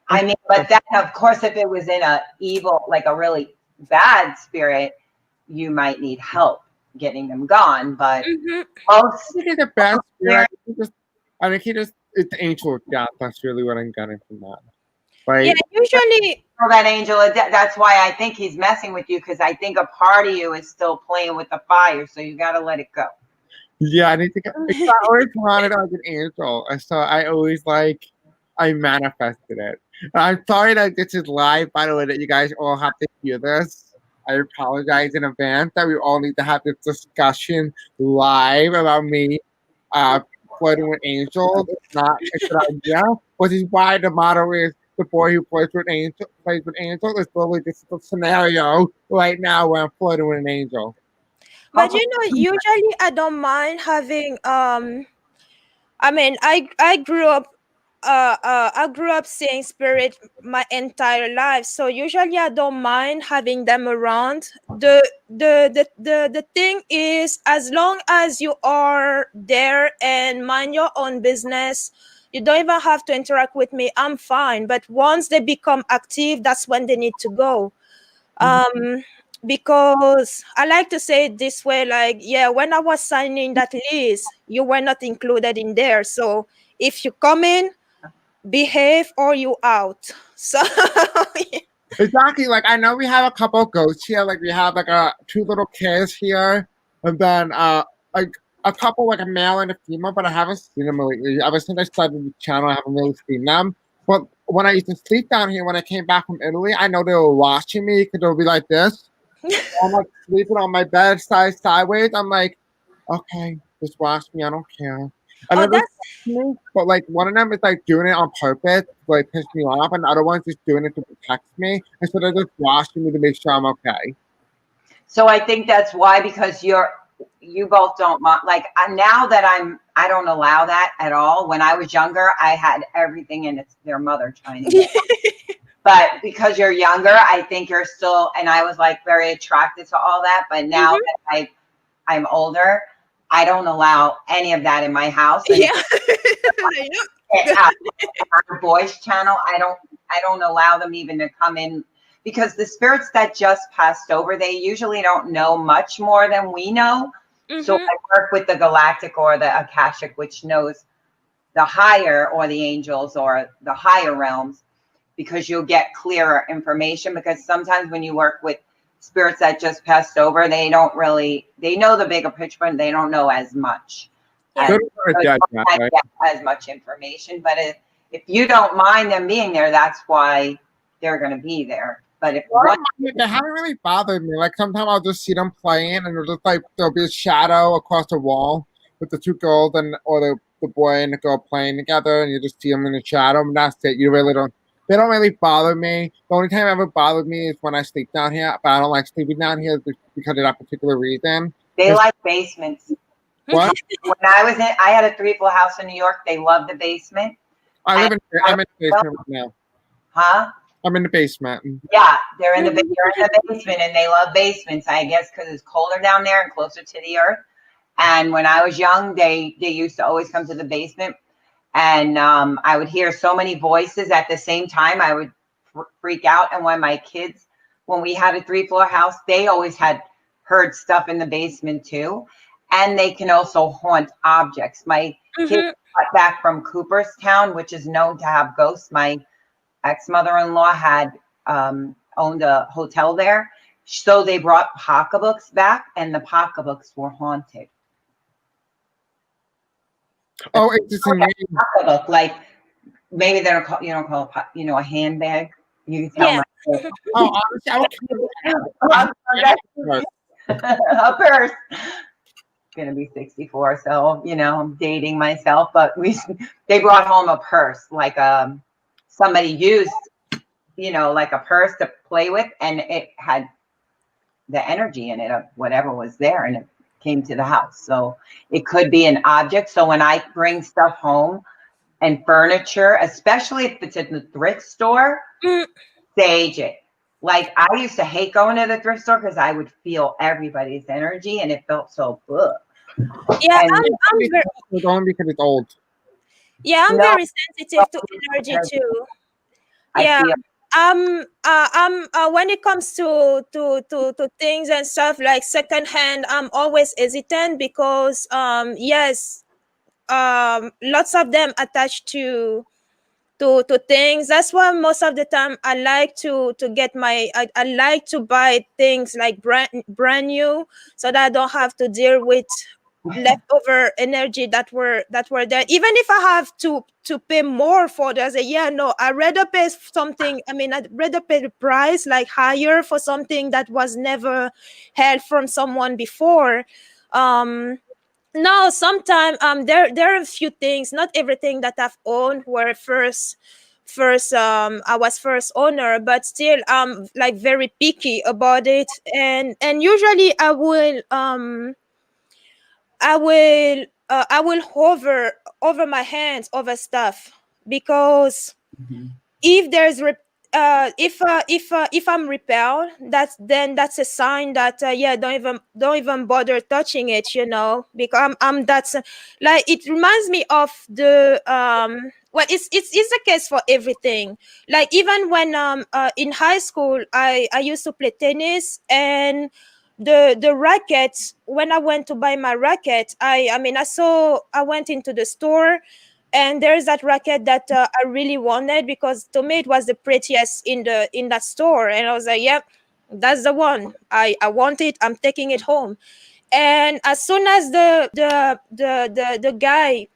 I mean, but then of course, if it was in a evil, like a really bad spirit, you might need help getting them gone. But I think it's a bad spirit. I think it's the angel of death. That's really what I'm getting from that. Right? Yeah, usually that angel, that's why I think he's messing with you, because I think a part of you is still playing with the fire, so you got to let it go. Yeah, I always wanted like an angel, and so I always I manifested it. And I'm sorry that this is live, by the way, that you guys all have to hear this. I apologize in advance that we all need to have this discussion live about me flirting with angels. It's not a good idea, which is why the motto is the boy who plays with angel. It's literally this scenario right now where I'm flirting with an angel. But usually I don't mind having I mean I grew up seeing spirit my entire life, so usually I don't mind having them around. The thing is, as long as you are there and mind your own business, you don't even have to interact with me, I'm fine. But once they become active, that's when they need to go. Because I like to say it this way, when I was signing that lease, you were not included in there. So if you come in, behave, or you out. So exactly. Like, I know we have a couple of ghosts here. Like, we have two little kids here, and then like a couple, like a male and a female, but I haven't seen them lately. Ever since I started the channel, I haven't really seen them. But when I used to sleep down here, when I came back from Italy, I know they were watching me, because they'll be like this. I'm like sleeping on my bed sideways. I'm like, okay, just watch me. I don't care. But like one of them is like doing it on purpose, like piss me off, and the other one's just doing it to protect me. And so they're just watching me to make sure I'm okay. So I think that's why, because you both don't mind. Like now that I don't allow that at all. When I was younger, I had everything, and it's their mother trying to get But because you're younger, I think you're still, and I was like very attracted to all that. But now that I'm older, I don't allow any of that in my house. And our boys' channel, I don't allow them even to come in, because the spirits that just passed over, they usually don't know much more than we know. So I work with the galactic or the Akashic, which knows the higher, or the angels, or the higher realms, because you'll get clearer information. Because sometimes when you work with spirits that just passed over, they know the bigger picture, but they don't know as much. As much information. But if you don't mind them being there, that's why they're going to be there. But if they haven't really bothered me. Like sometimes I'll just see them playing, and it'll just like there'll be a shadow across the wall with the two girls or the boy and the girl playing together, and you just see them in the shadow. And that's it. You really don't. They don't really bother me. The only time it ever bothered me is when I sleep down here. But I don't like sleeping down here because of that particular reason. they like basements. What? When I had a 3-floor house in New York. They loved the basement. I'm in the basement right now. Huh? I'm in the basement. Yeah, they're in the basement, and they love basements, I guess, because it's colder down there and closer to the earth. And when I was young, they used to always come to the basement, and I would hear so many voices at the same time. I would freak out. And when we had a 3-floor house, they always had heard stuff in the basement too. And they can also haunt objects. My kids got back from Cooperstown, which is known to have ghosts. My ex-mother-in-law had owned a hotel there. So they brought pocketbooks back, and the pocketbooks were haunted. Oh, it's just amazing. Pocketbook, like maybe they don't call, a handbag. You can tell Oh, a purse. Gonna be 64, so I'm dating myself. But they brought home a purse, like somebody used, like a purse to play with, and it had the energy in it of whatever was there, and it came to the house. So it could be an object. So when I bring stuff home and furniture, especially if it's in the thrift store, sage it. Like I used to hate going to the thrift store because I would feel everybody's energy, and it felt so good. Yeah, I'm going because it's old. Yeah, I'm very sensitive to energy too. Yeah. When it comes to things and stuff like secondhand, I'm always hesitant because lots of them attached to things. That's why most of the time I like to get I like to buy things like brand new, so that I don't have to deal with leftover energy that were there. Even if I have to pay more for it, I say, I'd rather pay something. I'd rather pay the price like higher for something that was never held from someone before. No, sometimes there are a few things, not everything that I've owned were first I was first owner, but still I'm like very picky about it, and usually I will hover over my hands over stuff, because if there's if I'm repelled, that's a sign that don't even bother touching it, because I'm that's like, it reminds me of the it's the case for everything. Like even when in high school I used to play tennis, and the racket, when I went to buy my racket, I went into the store, and there's that racket that I really wanted, because to me it was the prettiest in that store, and I was like, yep, that's the one. I want it. I'm taking it home. And as soon as the guy,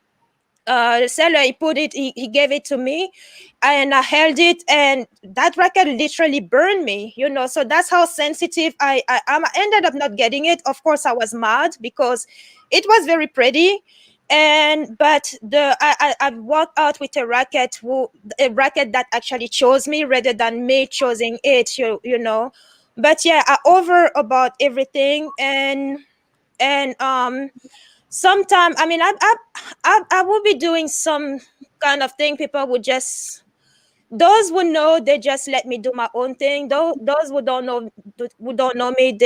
the seller, he gave it to me, and I held it, and that racket literally burned me, so that's how sensitive I am. I ended up not getting it. Of course I was mad, because it was very pretty, but I walked out with a racket that actually chose me rather than me choosing it, but yeah, I over about everything. And sometimes, I will be doing some kind of thing. People would just, those who know, they just let me do my own thing. Those who don't know me,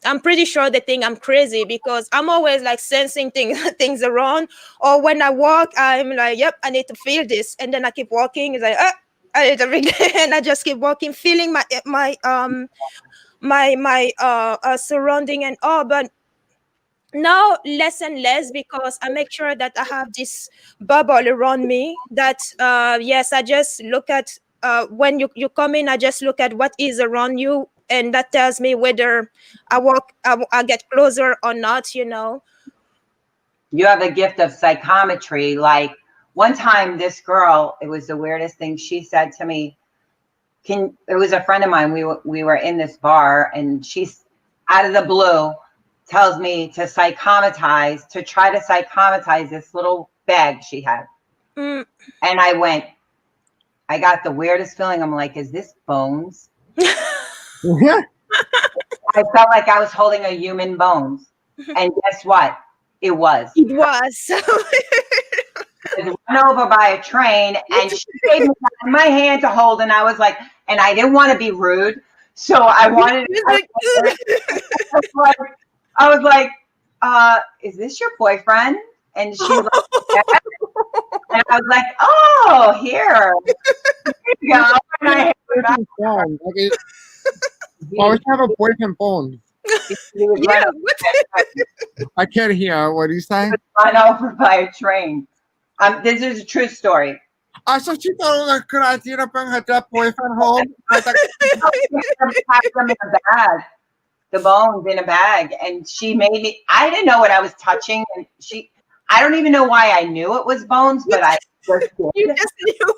I'm pretty sure they think I'm crazy, because I'm always like sensing things around. Or when I walk, I'm like, yep, I need to feel this, and then I keep walking. It's like, I need to feel it. And I just keep walking, feeling my surrounding and all. But now less and less, because I make sure that I have this bubble around me, that yes, I just look at when you come in, I just look at what is around you, and that tells me whether I get closer or not. You have a gift of psychometry. Like one time this girl, it was the weirdest thing. She said to me, it was a friend of mine. We were in this bar, and she's out of the blue tells me to try to psychomatize this little bag she had. And I got the weirdest feeling. I'm like, is this bones? I felt like I was holding a human bones. And guess what? It was. It was. I was run over by a train, and she gave me my hand to hold, and I was like, and I didn't want to be rude, so I wanted. I was like, is this your boyfriend? And she was like, yeah. And I was like, oh, here you go. And I always have a boyfriend bone. Yeah, I can't hear. What do you say? Run over by a train. This is a true story. So she thought it was a good idea to bring her dead boyfriend home. I was like, packed them in a bag, the bones in a bag, and she made me. I didn't know what I was touching, and I don't even know why I knew it was bones, but I just did. you just knew.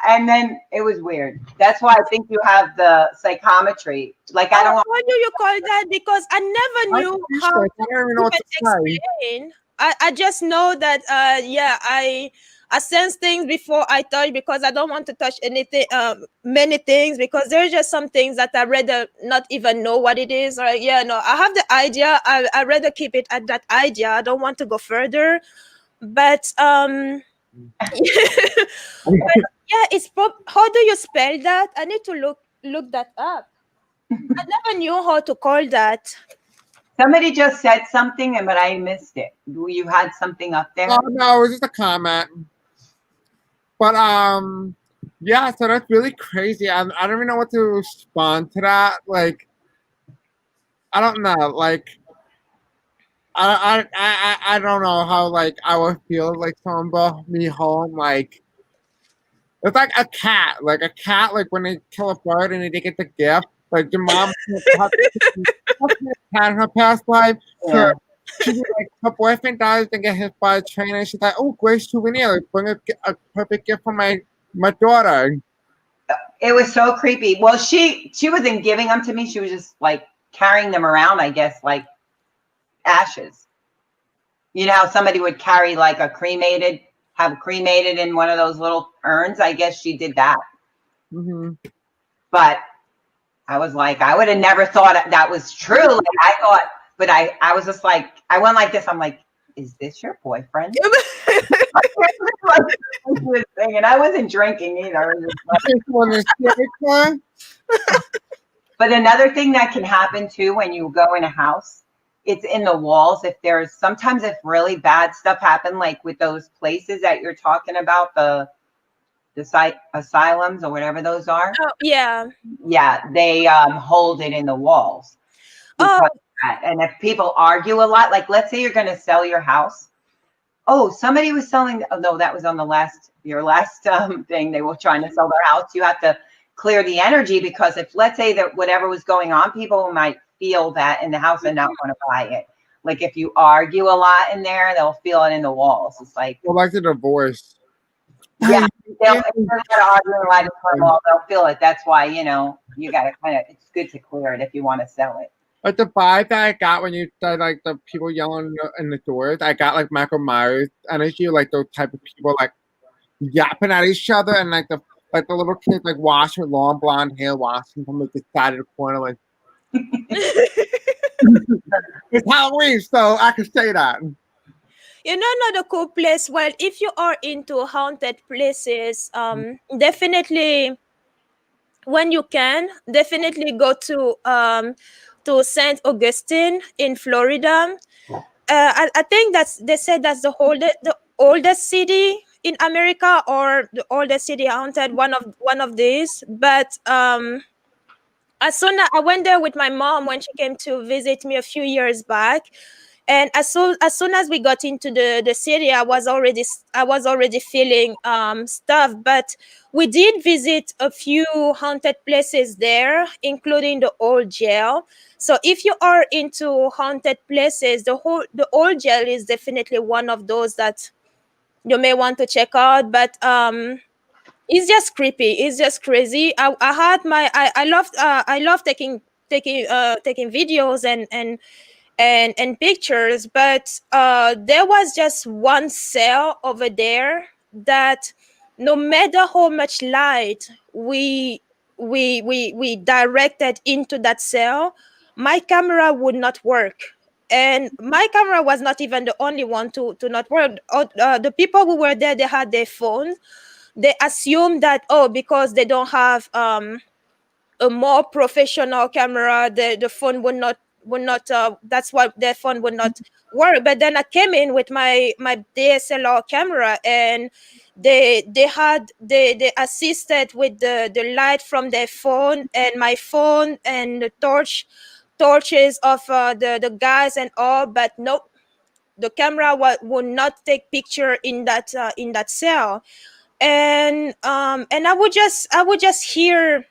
And then it was weird. That's why I think you have the psychometry. Like I don't want. What do you call that? Because I never knew how I don't even know what to say. explain. I just know that I sense things before I touch, because I don't want to touch anything, many things, because there's just some things that I rather not even know what it is. Or I have the idea. I rather keep it at that idea. I don't want to go further. But but yeah, how do you spell that? I need to look that up. I never knew how to call that. Somebody just said something, but I missed it. You had something up there? Oh no, it was just a comment. But yeah, so that's really crazy. I don't even know what to respond to that. Like, I don't know. Like, I don't know how like I would feel like someone brought me home. Like, it's like a cat. Like a cat. Like when they kill a bird and they get the gift. Like your mom had in her past life. Yeah. She was like, her boyfriend dies and get hit by a train, and she's like, "Oh, great souvenir! Like, bring a perfect gift for my daughter." It was so creepy. Well, she wasn't giving them to me. She was just like carrying them around, I guess, like ashes. You know how somebody would carry like have cremated in one of those little urns? I guess she did that. Mm-hmm. But I was like, I would have never thought that was true. Like, I thought, but I was just like, I went like this. I'm like, is this your boyfriend? And I wasn't drinking either. But another thing that can happen too when you go in a house, it's in the walls. If really bad stuff happen, like with those places that you're talking about, the asylums or whatever those are. Oh, yeah. Yeah, they hold it in the walls. And if people argue a lot, like let's say you're going to sell your house. Oh, somebody was selling. Oh no, that was on your last thing. They were trying to sell their house. You have to clear the energy, because if let's say that whatever was going on, people might feel that in the house and not want to buy it. Like if you argue a lot in there, they'll feel it in the walls. It's like the divorce. Yeah, they'll feel it. That's why you got to it's good to clear it if you want to sell it. Like the vibe that I got when you said like the people yelling in the doors, I got like Michael Myers energy, like those type of people like yapping at each other, and like the little kids like washing with long blonde hair, washing from like the side of the corner, like it's Halloween, so I can say that. Another cool place. Well, if you are into haunted places, definitely when you can, definitely go to St. Augustine in Florida. I think they said that's the oldest city in America, or the oldest city haunted, one of these. But as soon as I went there with my mom when she came to visit me a few years back, and as soon as we got into the city, I was already feeling stuff. But we did visit a few haunted places there, including the old jail. So if you are into haunted places, the old jail is definitely one of those that you may want to check out. But it's just creepy. It's just crazy. I had my I love taking videos and pictures, but there was just one cell over there that no matter how much light we directed into that cell, my camera would not work. And my camera was not even the only one to not work. The people who were there, they had their phones. They assumed that, oh, because they don't have a more professional camera, the phone would not that's why their phone would not work. But then I came in with my DSLR camera, and they assisted with the light from their phone and my phone and the torches of the guys and all. But nope, the camera would not take picture in that cell. And I would just hear,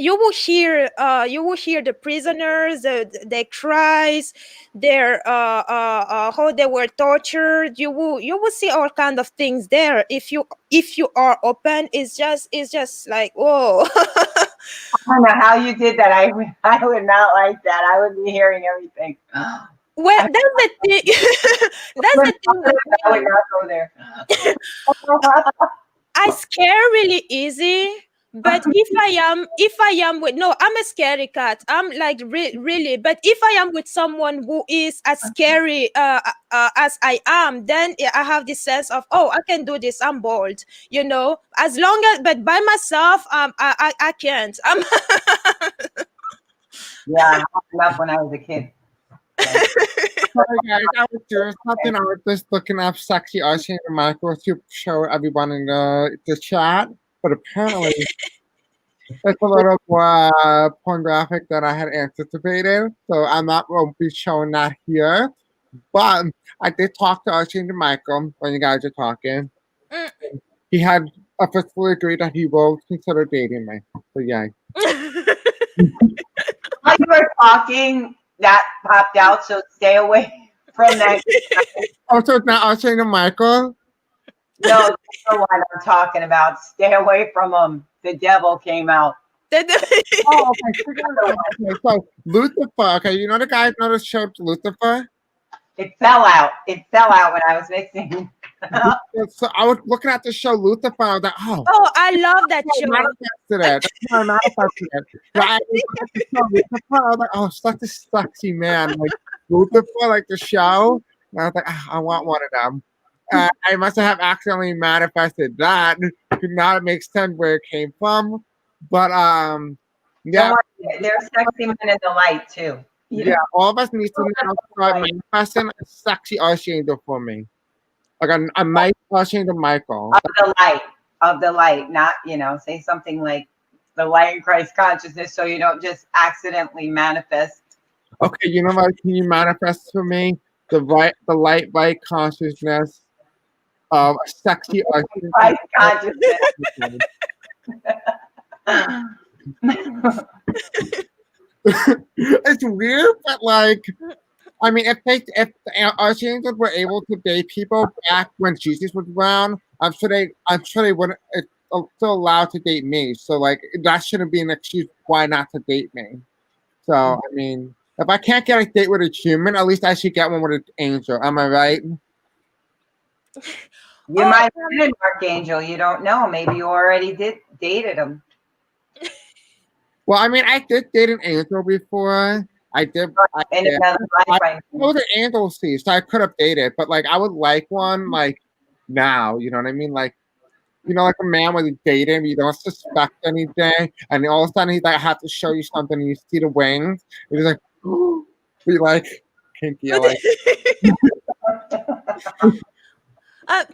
you will hear the prisoners, their cries, their how they were tortured. You will see all kind of things there if you are open. It's just like, whoa. I don't know how you did that. I would not like that. I would be hearing everything. Well, that's the thing. That's the thing with I would me. not go there. I scare really easy. But if I am with, no, I'm a scary cat. I'm like really. But if I am with someone who is as scary as I am, then I have this sense of, oh, I can do this. I'm bold, As long as, but by myself, I can't. Yeah, I hung up when I was a kid. Sorry guys, I was doing something. I was just looking up sexy Oceanic Michael to show everyone in the chat, but apparently it's a little more pornographic than I had anticipated, so I'm not going to be showing that here. But I did talk to Oceanic Michael when you guys are talking. Mm. He had officially agreed that he will consider dating me. So yeah. While you were talking, that popped out, so stay away from that. Oh, so it's not Oceanic Michael? No, that's the one I'm talking about. Stay away from him. The devil came out. Oh, okay. So Lucifer, okay, you know the guy know the show Lucifer? It fell out. It fell out when I was mixing. So I was looking at the show Lucifer, I was like, oh, Oh, I love that I show. manifested it. That's how I manifested it. So I was looking at the show Lucifer, I was like, oh, such a sexy man. Like Lucifer, like the show. And I was like, ah, I want one of them. I must have accidentally manifested that. Now it makes sense where it came from. But yeah. There's sexy men in the light too. Yeah, all of us need to now start manifesting a sexy archangel for me. Like a nice archangel Michael. Of the light, not, say something like the light in Christ consciousness, so you don't just accidentally manifest. Okay, you know what? Can you manifest for me the light right consciousness of a sexy archangel? Christ consciousness. It's weird, but like, I mean, if the archangels were able to date people back when Jesus was around, I'm sure they wouldn't. It's still allowed to date me. So like, that shouldn't be an excuse why not to date me. So I mean, if I can't get a date with a human, at least I should get one with an angel. Am I right? You might have been an archangel. You don't know. Maybe you already dated him. Well, I mean, I did date an angel before. I did. Another life, I was an angel seed, so I could have dated. But like, I would like one like now. You know what I mean? Like, like a man when you date him, you don't suspect anything, and all of a sudden he's like, "I have to show you something." And you see the wings, and he's like, "Be like kinky." I like.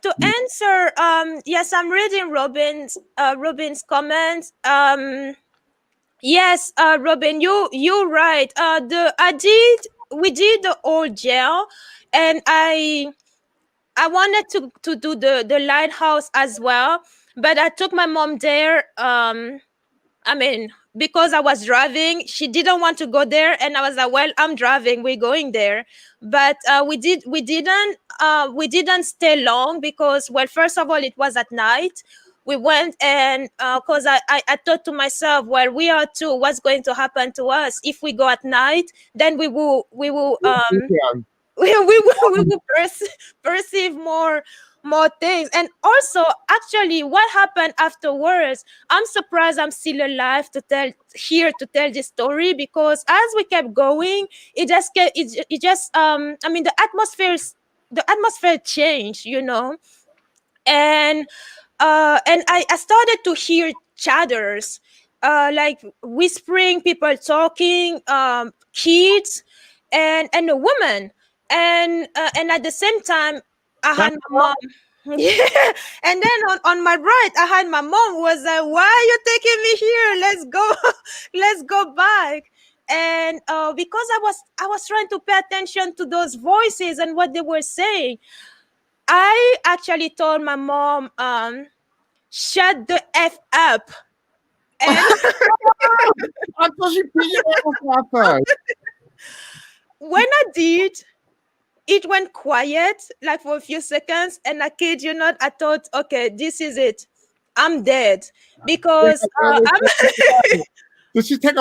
To answer, yes, I'm reading Robin's comments. Yes, Robin, you're right. We did the old jail, and I wanted to do the lighthouse as well, but I took my mom there. I mean, because I was driving, she didn't want to go there, and I was like, "Well, I'm driving. We're going there." But we didn't stay long because, well, first of all, it was at night. We went, and because I thought to myself, well, we are too. What's going to happen to us if we go at night? Then we will Yeah. we will perceive more things. And also, actually, what happened afterwards, I'm surprised I'm still alive to tell this story, because as we kept going, it just I mean, the atmosphere changed, and I started to hear chatters, like whispering, people talking, kids, and a woman, and at the same time, I had my mom. Yeah, and then on my right, I had my mom, who was like, "Why are you taking me here? Let's go, let's go back." And because I was trying to pay attention to those voices and what they were saying, I actually told my mom, shut the F up. And I thought she beat your ass off first. when I did, it went quiet, like for a few seconds. And I kid you not, I thought, okay, this is it. I'm dead. Because Did she take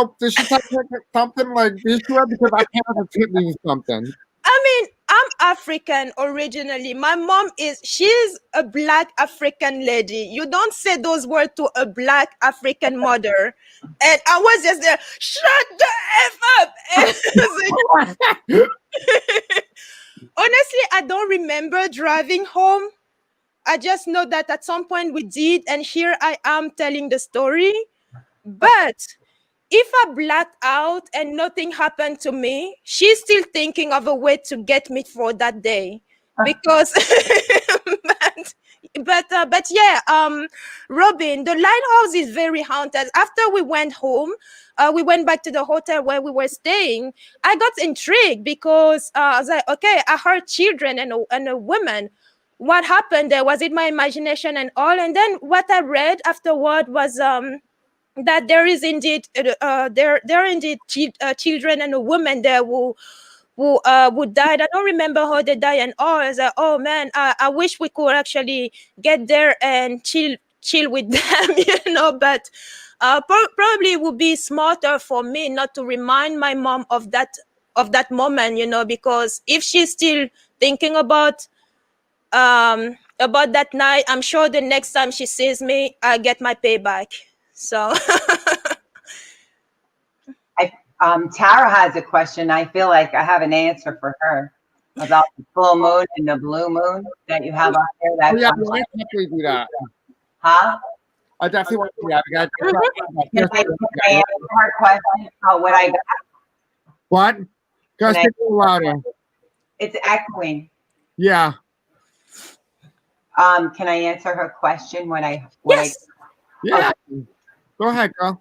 something like visual? Because I can't understand something. I mean, I'm African originally. My mom she's a black African lady. You don't say those words to a black African mother. And I was just there, shut the F up. And honestly, I don't remember driving home. I just know that at some point we did, and here I am telling the story. But if I blacked out and nothing happened to me, she's still thinking of a way to get me for that day. Because but yeah, Robin, the lighthouse is very haunted. After we went home, we went back to the hotel where we were staying. I got intrigued because I was like, okay, I heard children and a woman. What happened there? Was it my imagination and all? And then what I read afterward was that there is indeed there are indeed children and a woman there who died. I don't remember how they died and all. I was like, oh man, I wish we could actually get there and chill with them, but probably it would be smarter for me not to remind my mom of that moment, because if she's still thinking about that night, I'm sure the next time she sees me, I get my payback. So Tara has a question. I feel like I have an answer for her about the full moon and the blue moon that you have out there. I definitely do that. Huh? I definitely want to do that. Can I answer her question about what I got? What? Just a little louder. It's echoing. Yeah. Can I answer her question? Yes. Yeah. Okay. Go ahead, girl.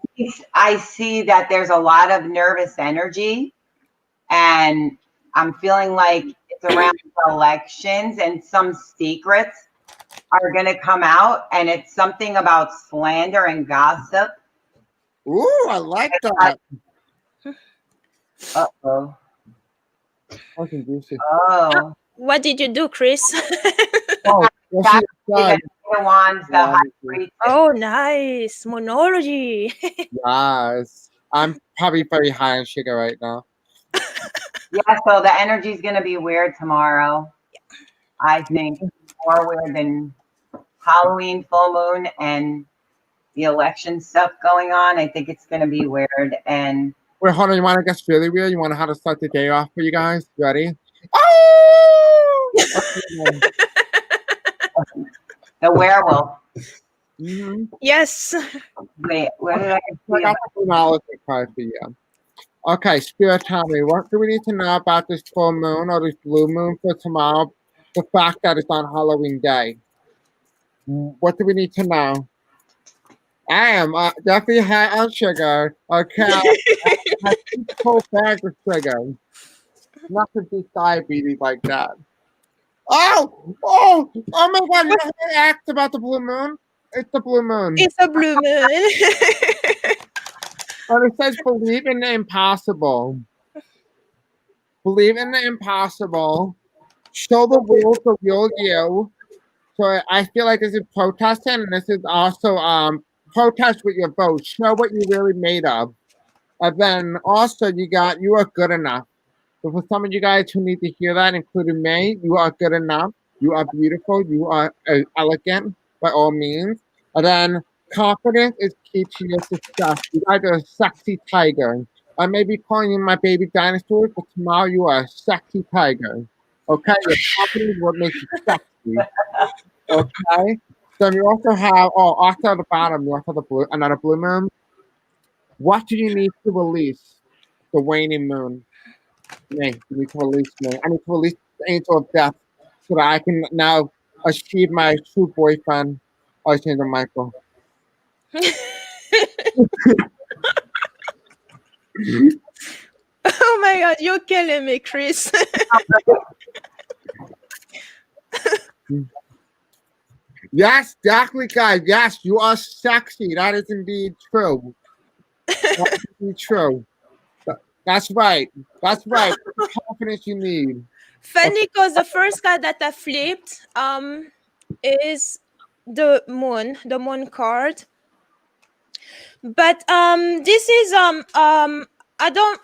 I see that there's a lot of nervous energy, and I'm feeling like it's around elections, and some secrets are going to come out, and it's something about slander and gossip. Ooh, I like that. Uh-oh. Oh. What did you do, Chris? Oh, oh, nice. Monology. Yes. I'm probably very high on sugar right now. Yeah, so the energy is going to be weird tomorrow. I think more weird than Halloween, full moon, and the election stuff going on. I think it's going to be weird. And wait, hold on. You want to guess really weird? You want to how to start the day off for you guys? Ready? Oh! The werewolf. Mm-hmm. Yes. Wait, where did I got the knowledge card for you? Okay, Spirit, tell me, what do we need to know about this full moon or this blue moon for tomorrow? The fact that it's on Halloween Day. What do we need to know? I am definitely high on sugar. Okay, I have 2 whole bags of sugar. Nothing to diabetes like that. Oh my God! You know how I asked about the blue moon? It's the blue moon. It's a blue moon. And it says believe in the impossible. Believe in the impossible. Show the world the real you. So I feel like this is protesting, and this is also protest with your vote. Show what you're really made of. And then also you are good enough. So for some of you guys who need to hear that, including me, you are good enough. You are beautiful. You are elegant by all means. And then confidence is key to your success. You guys are a sexy tiger. I may be calling you my baby dinosaur, but tomorrow you are a sexy tiger. Okay, your confidence will make you sexy. Okay. Then you also have also at the bottom, you also have the blue another blue moon. What do you need to release? The waning moon. Me. You need to release me. I need to release the angel of death so that I can now achieve my true boyfriend, Archangel Michael. Oh my God, you're killing me, Chris. Yes, exactly, guys. Yes, you are sexy. That is indeed true. That is indeed true. That's right. That's right. The confidence you need. Funny because the first card that I flipped is the moon card. But this is I don't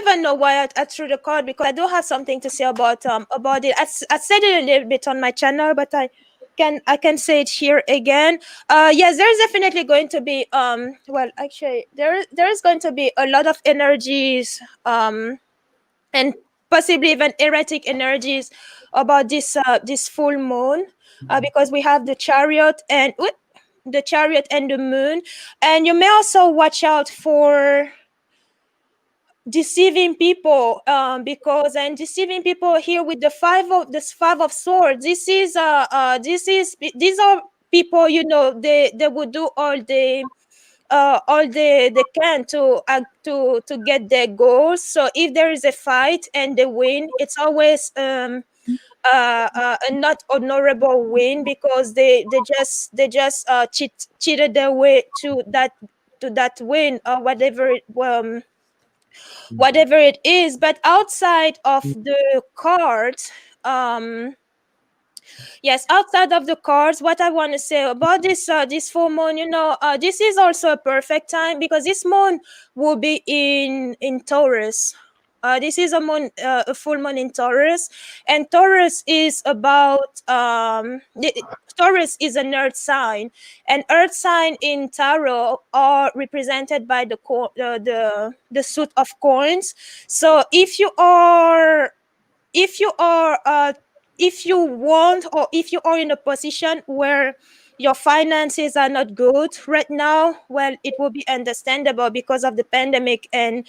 even know why I threw the card, because I do have something to say about it. I said it a little bit on my channel, but I can say it here again. Yes, there's definitely going to be well, actually there is going to be a lot of energies and possibly even erratic energies about this full moon, because we have the chariot and the moon. And you may also watch out for deceiving people, because and deceiving people here with the five of swords. These are people, they would do all they can to get their goals. So if there is a fight and they win, it's always a not honorable win, because they just cheated their way to that win, or whatever it is. But outside of the cards, yes, outside of the cards, what I want to say about this full moon, this is also a perfect time, because this moon will be in Taurus. This is a full moon in Taurus, and Taurus is about Taurus is an earth sign, and earth sign in tarot are represented by the suit of coins. So if you want, or if you are in a position where your finances are not good right now, well, it will be understandable because of the pandemic and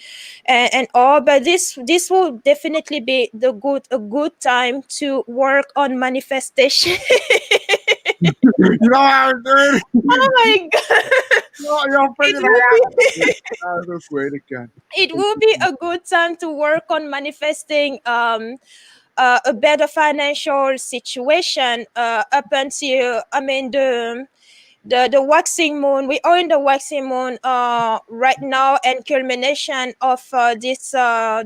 all. But this will definitely be a good time to work on manifestation. You know how I'm doing? Oh my God. You're figuring it out. That's great again. It will be a good time to work on manifesting a better financial situation, up until, I mean, the waxing moon. We are in the waxing moon right now, and culmination of this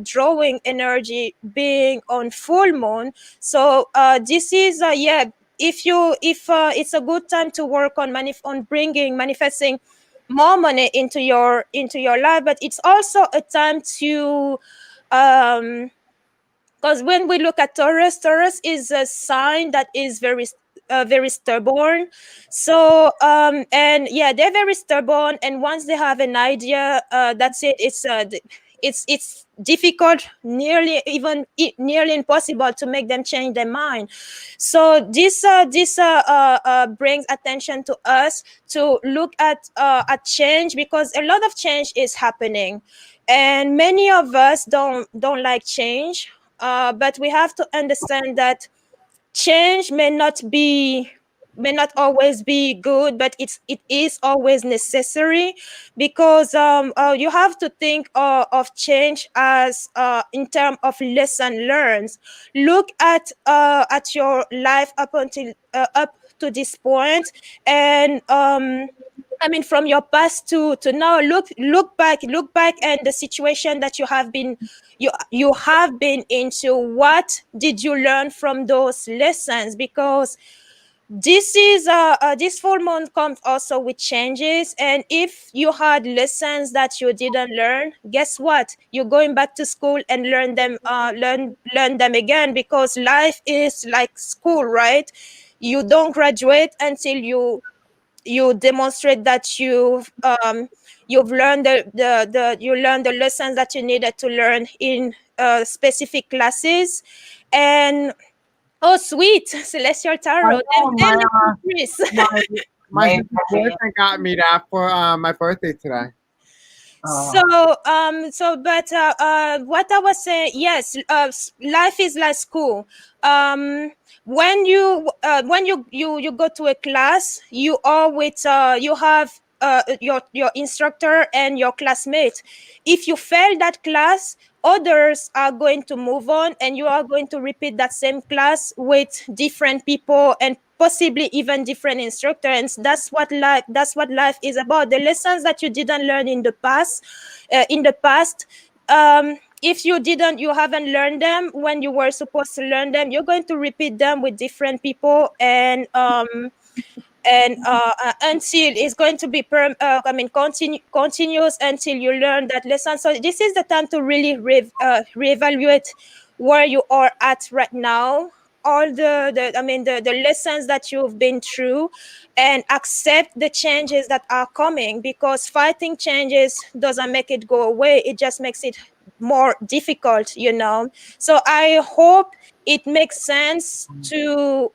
drawing energy being on full moon. So this is yeah, if it's a good time to work on manifesting more money into your life. But it's also a time to because when we look at Taurus is a sign that is very stubborn. So and yeah, they're very stubborn, and once they have an idea, that's it. It's difficult, nearly impossible to make them change their mind. So this brings attention to us to look at change, because a lot of change is happening, and many of us don't like change. But we have to understand that change may not always be good, but it is always necessary, because you have to think of change as in terms of lesson learned. Look at your life up to this point, and I mean, from your past to now, look back, and the situation that you have been into. What did you learn from those lessons? Because this full moon comes also with changes, and if you had lessons that you didn't learn, guess what? You're going back to school and learn them, learn them again, because life is like school, right? You don't graduate until you demonstrate that you've learned you learned the lessons that you needed to learn in specific classes. And oh, sweet celestial I tarot, know them Chris. my my Maybe. boyfriend got me that for my birthday today. So but what I was saying, yes, life is like school. When you go to a class, you are with you have your instructor and your classmate. If you fail that class, others are going to move on, and you are going to repeat that same class with different people, and possibly even different instructors. And that's what life is about. The lessons that you didn't learn in the past, if you haven't learned them when you were supposed to learn them, you're going to repeat them with different people. And until it's going to be continuous until you learn that lesson. So this is the time to really reevaluate where you are at right now, all the lessons that you've been through, and accept the changes that are coming, because fighting changes doesn't make it go away, it just makes it more difficult. So I hope it makes sense to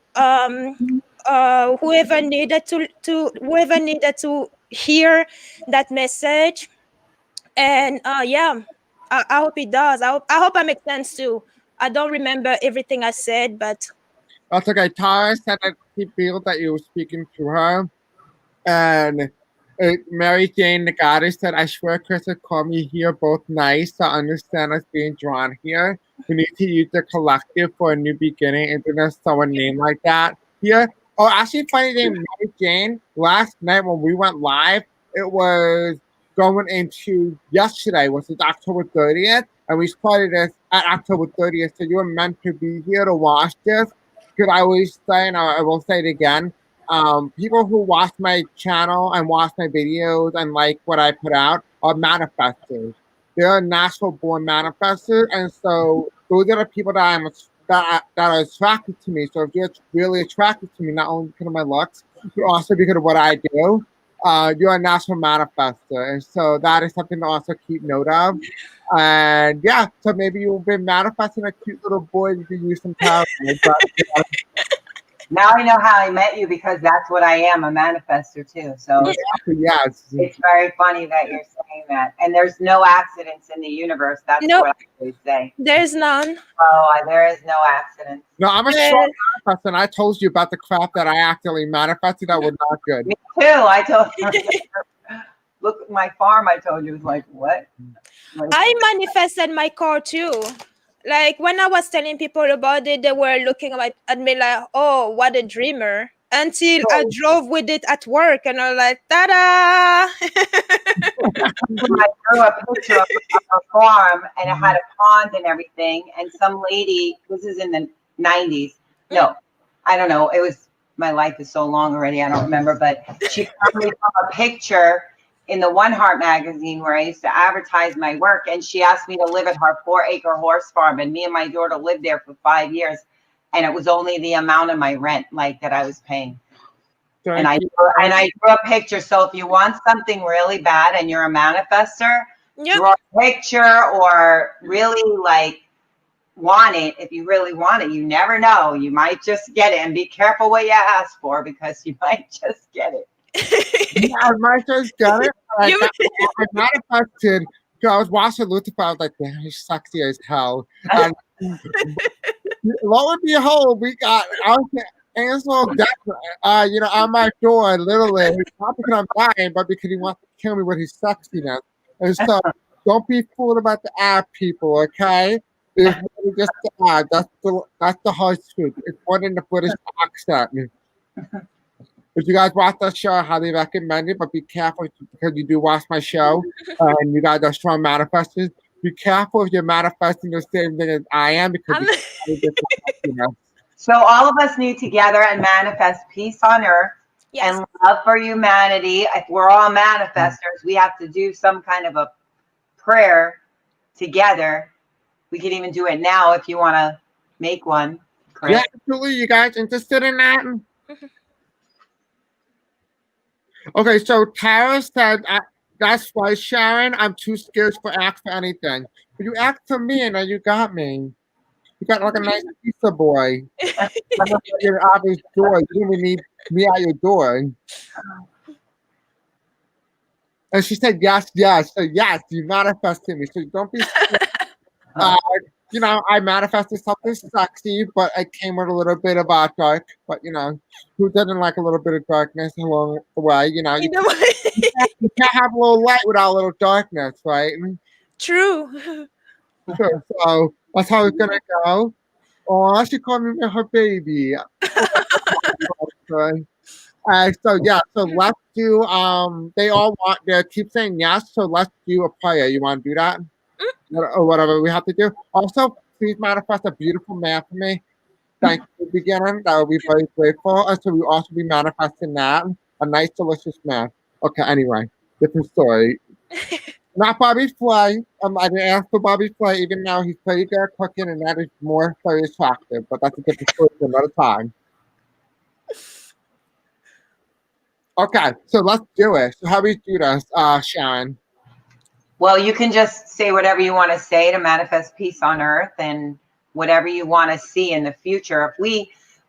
whoever needed to hear that message. And yeah, I hope it does. I hope I make sense too. I don't remember everything I said, but That's okay. Tara said that she feels that you were speaking to her. And Mary Jane, the goddess, said, I swear Chris would call me here both nice to understand us being drawn here. We need to use the collective for a new beginning. And there's someone named like that here. Oh, actually, funny thing, Mary Jane, last night when we went live, it was going into yesterday, which is October 30th. And we started this at October 30th. So you were meant to be here to watch this. Because I always say, and I will say it again, people who watch my channel and watch my videos and like what I put out are manifestors. They're natural born manifestors, and so those are the people that are attracted to me. So if you're really attracted to me, not only because of my looks, but also because of what I do, you're a natural manifestor, and so that is something to also keep note of. And yeah, so maybe you've been manifesting a cute little boy. You can use some power. Now I know how I met you, because that's what I am, a manifester too. So Yes. it's very funny that you're saying that. And there's no accidents in the universe. That's Nope. what I always say. There's none. Oh, there is no accidents. No, I'm a strong manifestor, and I told you about the crap that I actually manifested that was not good. Me too. I told look at my farm. I told you, it was like, what? I manifested my car too. Like when I was telling people about it, they were looking at me like, "Oh, what a dreamer!" Until I drove with it at work, and I was like, "Ta-da!" I drew a picture of a farm, and it had a pond and everything. And some lady, this is in the 90s. No, I don't know. It was, my life is so long already, I don't remember. But she found me from a picture in the One Heart magazine where I used to advertise my work, and she asked me to live at her 4-acre horse farm, and me and my daughter lived there for 5 years, and it was only the amount of my rent, like, that I was paying. And I drew a picture. So if you want something really bad and you're a manifester, draw a picture, or really like want it. If you really want it, you never know, you might just get it. And be careful what you ask for, because you might just get it. Yeah, I might just get it. I manifested. I was watching Lucifer. I was like, damn, he's sexy as hell. And lo and behold, we got Ansel on my door, literally. Not because I'm dying, but because he wants to kill me with his sexiness. And so, don't be fooled about the ad, people. Okay, it's really just the ad. That's the harsh truth. It's more than the British accent. if you guys watch that show, I highly recommend it. But be careful because you do watch my show, and you guys are strong manifestors. Be careful if you're manifesting the same thing as I am because I'm- you know. So all of us need to gather and manifest peace on earth yes. and love for humanity. If we're all manifestors, we have to do some kind of a prayer together. We can even do it now if you want to make one. Chris. Yeah, absolutely. You guys interested in that? Okay, so Tara said, that's why, Sharon, I'm too scared for ask for anything. But you asked for me, and now you got me. You got like a nice pizza boy. I'm at your obvious door. You didn't even need me at your door. And she said, yes, yes. So, yes, you manifested me. So don't be scared. You know, I manifested something sexy, but it came with a little bit of dark. But, you know, who doesn't like a little bit of darkness along the way? You know, you can't have a little light without a little darkness, right? True. So that's how it's going to go. Oh, she called me her baby. So yeah, so let's do they all want they keep saying yes, so let's do a prayer. You want to do that? Or whatever we have to do. Also, please manifest a beautiful man for me. Thank you for beginning. That would be very grateful. And so we also be manifesting that. A nice, delicious man. Okay, anyway, different story. Not Bobby Flay. I didn't ask for Bobby Flay, even though he's pretty good at cooking, and that is more very attractive. But that's a different story for another time. Okay, so let's do it. So how do we do this, Sharon? Well, you can just say whatever you want to say to manifest peace on earth and whatever you want to see in the future.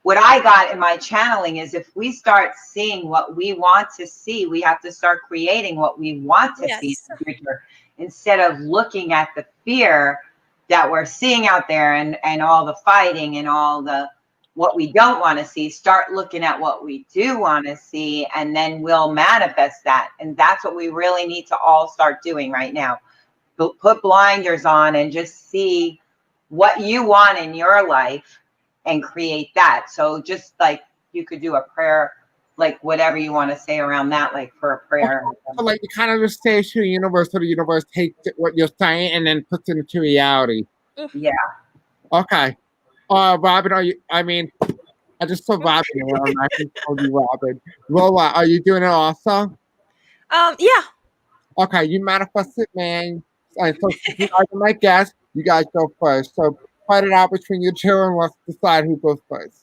What I got in my channeling is if we start seeing what we want to see, we have to start creating what we want to see in the future instead of looking at the fear that we're seeing out there and all the fighting and all the what we don't want to see. Start looking at what we do want to see, and then we'll manifest that. And that's what we really need to all start doing right now. Put blinders on and just see what you want in your life and create that. So just like you could do a prayer, like whatever you want to say around that, like for a prayer. So like you kind of just say to the universe, so the universe takes what you're saying and then puts it into reality. Yeah. Okay. Robin, I just saw Robin around. I just told you Robin. Lola, are you doing it also? Yeah. Okay, you manifested, man. And so you guys are my guests. You guys go first. So fight it out between you two and let's decide who goes first.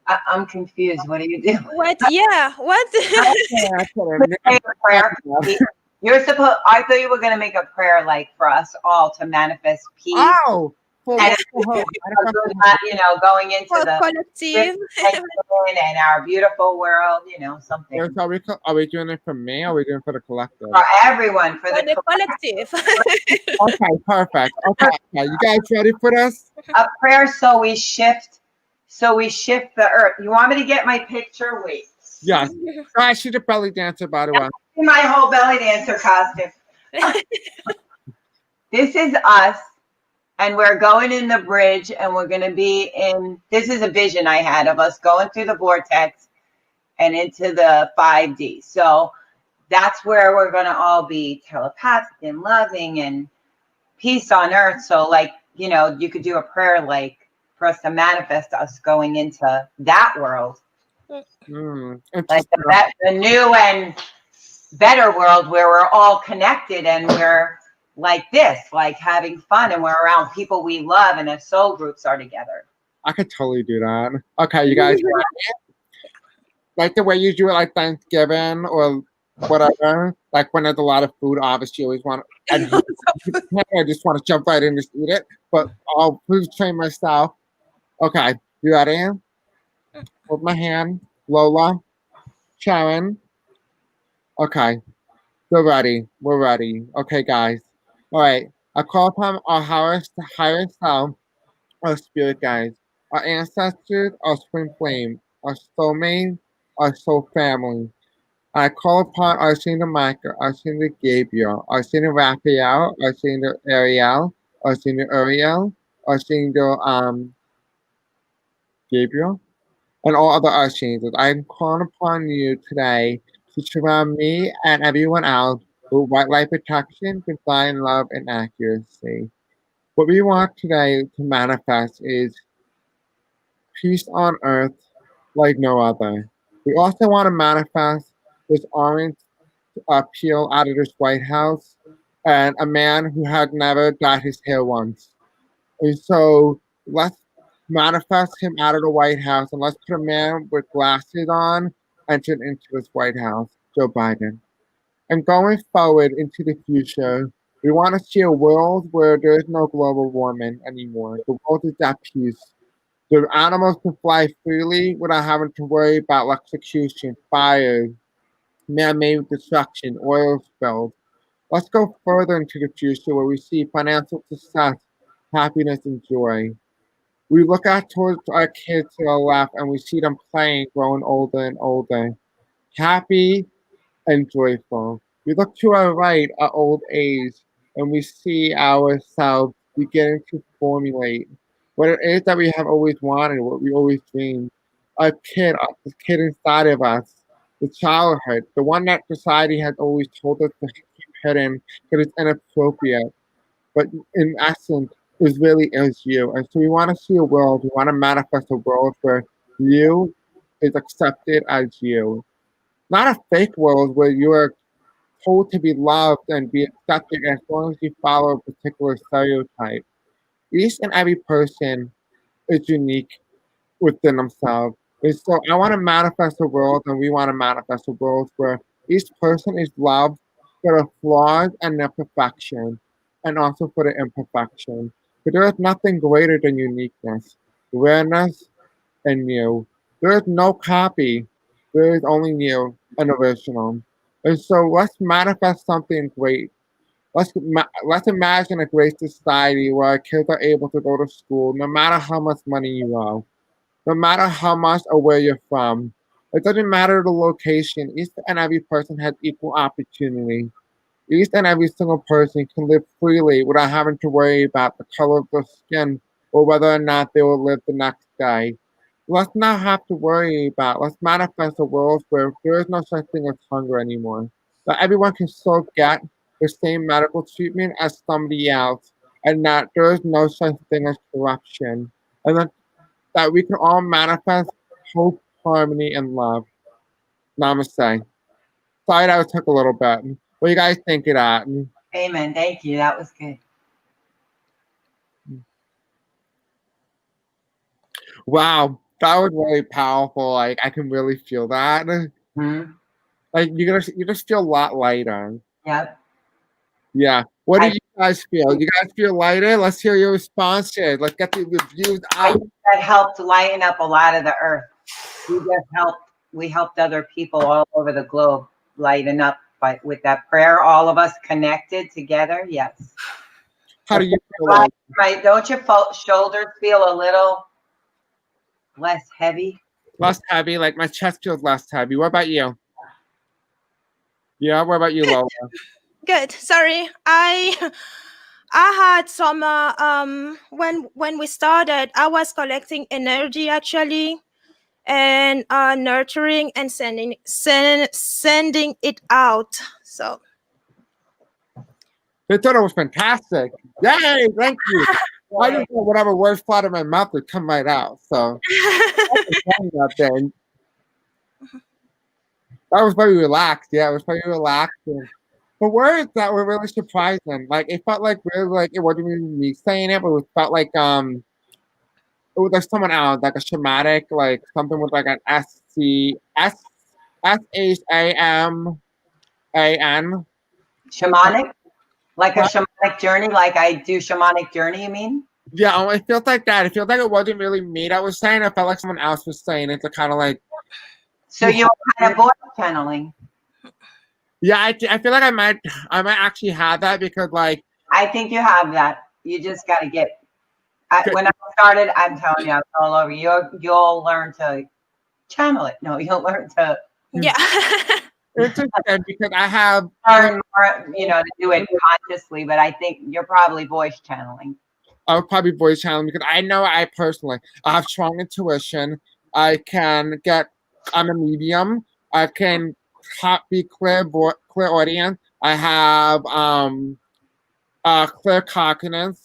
I'm confused. What do you do? What? Yeah. What? Say a prayer. You're supposed. I thought you were going to make a prayer like for us all to manifest peace. Oh, and going into the collective and our beautiful world, something. Are we doing it for me or are we doing it for the collective? For everyone, for the collective. Okay, perfect. Okay, you guys ready for this? A prayer so we shift the earth. You want me to get my picture? Wait. Yes. I should a belly dancer, by the way. My whole belly dancer costume. This is us. And we're going in the bridge and we're going to be this is a vision I had of us going through the vortex and into the 5D. So that's where we're going to all be telepathic and loving and peace on earth. So you could do a prayer like for us to manifest us going into that world. Like the new and better world where we're all connected and we're like this, like having fun and we're around people we love and the soul groups are together. I could totally do that. Okay, you guys like the way you do it like Thanksgiving or whatever, like when there's a lot of food, obviously you always want to I just want to jump right in and just eat it, but I'll please train myself. Okay, you ready? Hold my hand. Lola, Sharon. Okay, we're ready. Okay, guys. All right, I call upon our higher self, our spirit guides, our ancestors, our twin flame, our soulmate, our soul family. I call upon our Saint Michael, our Saint Gabriel, our Saint Raphael, our Saint Ariel, our Saint Uriel, our Saint Gabriel, and all other archangels. I am calling upon you today to surround me and everyone else with white light protection, divine love, and accuracy. What we want today to manifest is peace on earth like no other. We also want to manifest this orange peel out of this White House and a man who had never dyed his hair once. And so let's manifest him out of the White House and let's put a man with glasses on entered into this White House, Joe Biden. And going forward into the future, we want to see a world where there is no global warming anymore. The world is at peace. The animals can fly freely without having to worry about electrocution, fire, man-made destruction, oil spills. Let's go further into the future where we see financial success, happiness, and joy. We look out towards our kids to the left and we see them playing, growing older and older, happy and joyful. We look to our right at old age and we see ourselves beginning to formulate what it is that we have always wanted, what we always dreamed. The kid inside of us, the childhood, the one that society has always told us to keep hidden because it's inappropriate, but in essence, is really is you. And so we want to see a world, we want to manifest a world where you is accepted as you. Not a fake world where you are told to be loved and be accepted as long as you follow a particular stereotype. Each and every person is unique within themselves. And so I want to manifest a world, and we want to manifest a world where each person is loved for their flaws and their perfection, and also for their imperfection. But there is nothing greater than uniqueness, rareness, and new. There is no copy. There is only new and original. And so let's manifest something great. Let's imagine a great society where our kids are able to go to school no matter how much money you have, no matter how much or where you're from. It doesn't matter the location. Each and every person has equal opportunity. Each and every single person can live freely without having to worry about the color of their skin or whether or not they will live the next day. Let's not have to worry about, let's manifest a world where there is no such thing as hunger anymore. That everyone can still get the same medical treatment as somebody else, and that there is no such thing as corruption. And that we can all manifest hope, harmony, and love. Namaste. Sorry that took a little bit. What do you guys think of that? Amen. Thank you. That was good. Wow, that was really powerful. Like I can really feel that. Mm-hmm. Like you just feel a lot lighter. Yep. Yeah. What do you guys feel? You guys feel lighter? Let's hear your responses. Let's get the reviews out. That helped lighten up a lot of the earth. We helped other people all over the globe lighten up with that prayer. All of us connected together. Yes. How do you feel? Right? Don't your shoulders feel a little less heavy? Less heavy. Like my chest feels less heavy. What about you? Yeah. What about you, Lola? Good. Sorry, I had some when we started, I was collecting energy actually, and nurturing and sending it out. So They thought it was fantastic. Yay! Thank you. I just thought whatever words fly out of my mouth would come right out. So that was very relaxed. Yeah, it was very relaxing. The words that were really surprising. Like it felt like really like it wasn't even me saying it, but it felt like it was like someone else, like a shamanic, like something with like an SHAMAN. Shamanic? Like a shamanic journey, like I do shamanic journey, you mean? Yeah, it feels like that. It feels like it wasn't really me that was saying it. It felt like someone else was saying it to kind of like. So you're kind of voice channeling. Yeah, I feel like I might actually have that because like. I think you have that. You just got to get. When I started, I'm telling you, I was all over. You'll learn to channel it. No, you'll learn to. Yeah. Interesting because I have learn more, to do it consciously, but I think you're probably voice channeling. I would probably voice channeling because I know I personally have strong intuition. I can get. I'm a medium. I can be clairaudient. I have clear cognitive.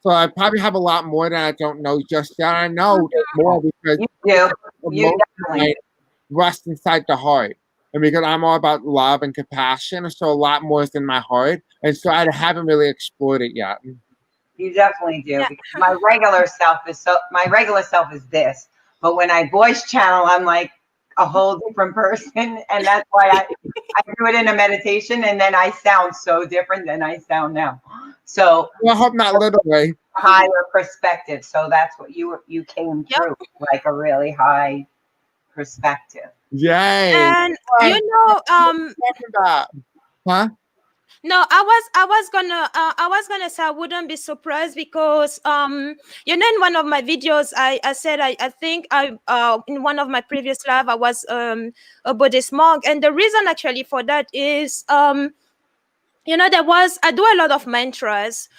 So I probably have a lot more that I don't know just yet. I know more because You do. You emotion definitely. rest inside the heart. And because I'm all about love and compassion, so a lot more is in my heart. And so I haven't really explored it yet. You definitely do. Yeah. Because my regular self is this. But when I voice channel, I'm like a whole different person. And that's why I do it in a meditation, and then I sound so different than I sound now. So Well, I hope not literally. higher perspective. So that's what you came Yep. through, like a really high perspective. Yay. And you know, Talking about. Huh? no, I was gonna say I wouldn't be surprised because you know, in one of my videos I said I think I in one of my previous live I was a Buddhist monk, and the reason actually for that is you know, I do a lot of mantras.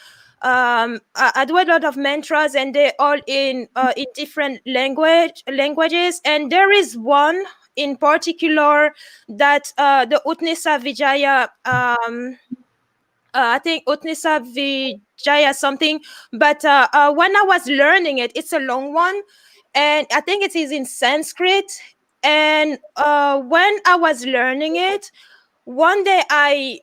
I do a lot of mantras, and they're all in different languages. And there is one in particular that the Utnisa Vijaya. I think Utnisa Vijaya something, but when I was learning it, it's a long one, and I think it is in Sanskrit. And when I was learning it, one day I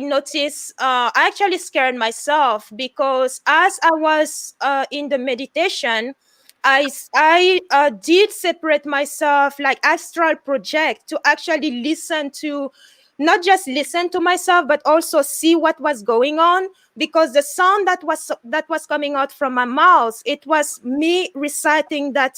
noticed I actually scared myself because as I was in the meditation, I did separate myself, like astral project, to actually listen to, not just listen to myself, but also see what was going on, because the sound that was coming out from my mouth, it was me reciting that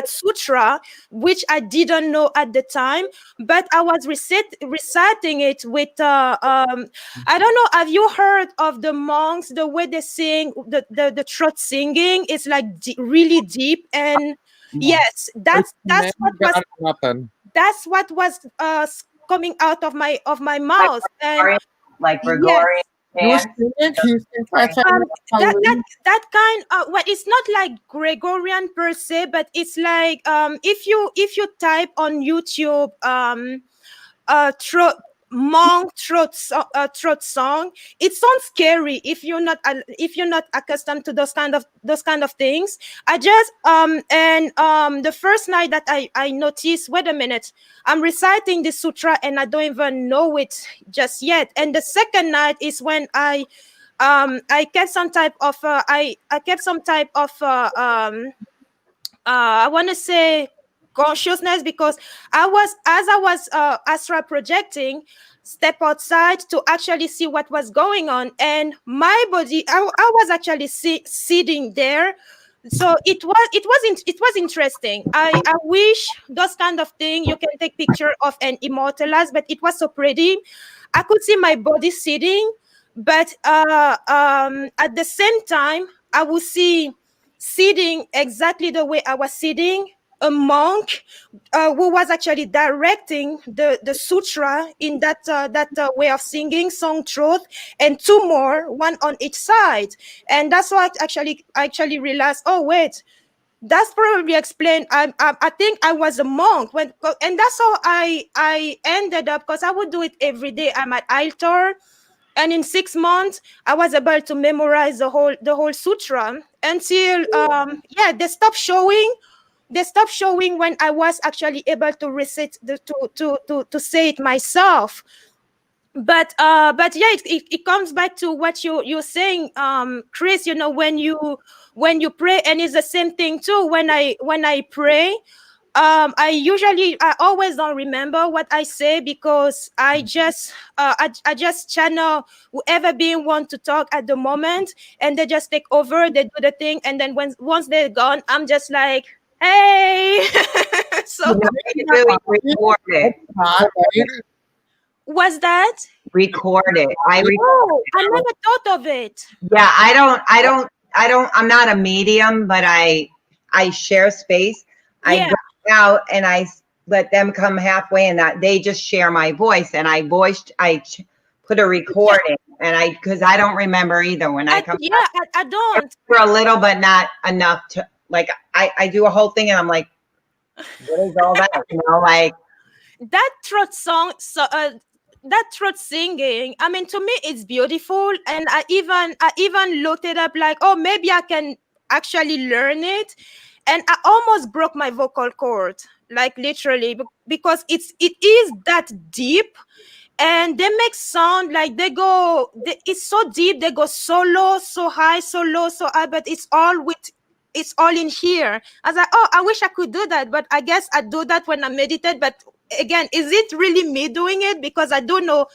sutra, which I didn't know at the time, but I was reciting it with I don't know, have you heard of the monks, the way they sing, the throat singing is like really deep? And yes, that's what was coming out of my mouth. And Like yes, Gregorian chant. that kind of, well, it's not like Gregorian per se, but it's like if you type on YouTube throat throat song, it sounds scary if you're not accustomed to those kind of things. I just the first night that I noticed, wait a minute, I'm reciting the sutra and I don't even know it just yet. And the second night is when I kept some type of I kept some type of I want to say consciousness, because I was astral projecting, step outside to actually see what was going on, and my body, I was actually sitting there. So it was interesting. I wish those kind of thing you can take picture of and immortalize, but it was so pretty. I could see my body sitting, but at the same time I would see sitting exactly the way I was sitting, a monk who was actually directing the sutra in that way of singing, song truth, and two more, one on each side. And that's why I actually realized, oh wait, that's probably explained. I think I was a monk and that's how I ended up, because I would do it every day. I'm at altar. And in 6 months, I was able to memorize the whole sutra until they stopped showing. They stopped showing when I was actually able to recite to say it myself. But yeah, it comes back to what you're saying, Chris. You know, when you pray, and it's the same thing too. When I pray, I always don't remember what I say, because I just channel whoever being want to talk at the moment, and they just take over, they do the thing, and then once they're gone, I'm just like, hey. So really record it. was that Record it. I never thought of it. Yeah, I'm not a medium, but I share space. I go out and I let them come halfway, and that they just share my voice, and I put a recording, and because I don't remember either when I come. I don't for a little, but not enough like I do a whole thing and I'm like, what is all that? You know, like that throat song, that throat singing, I mean, to me it's beautiful, and I even looked it up, like, oh, maybe I can actually learn it, and I almost broke my vocal cord, like literally, because it is that deep, and they make sound like it's so deep, they go so low, so high, so low, so high, but it's all in here. I was like, oh, I wish I could do that, but I guess I do that when I meditate. But again, is it really me doing it? Because I do know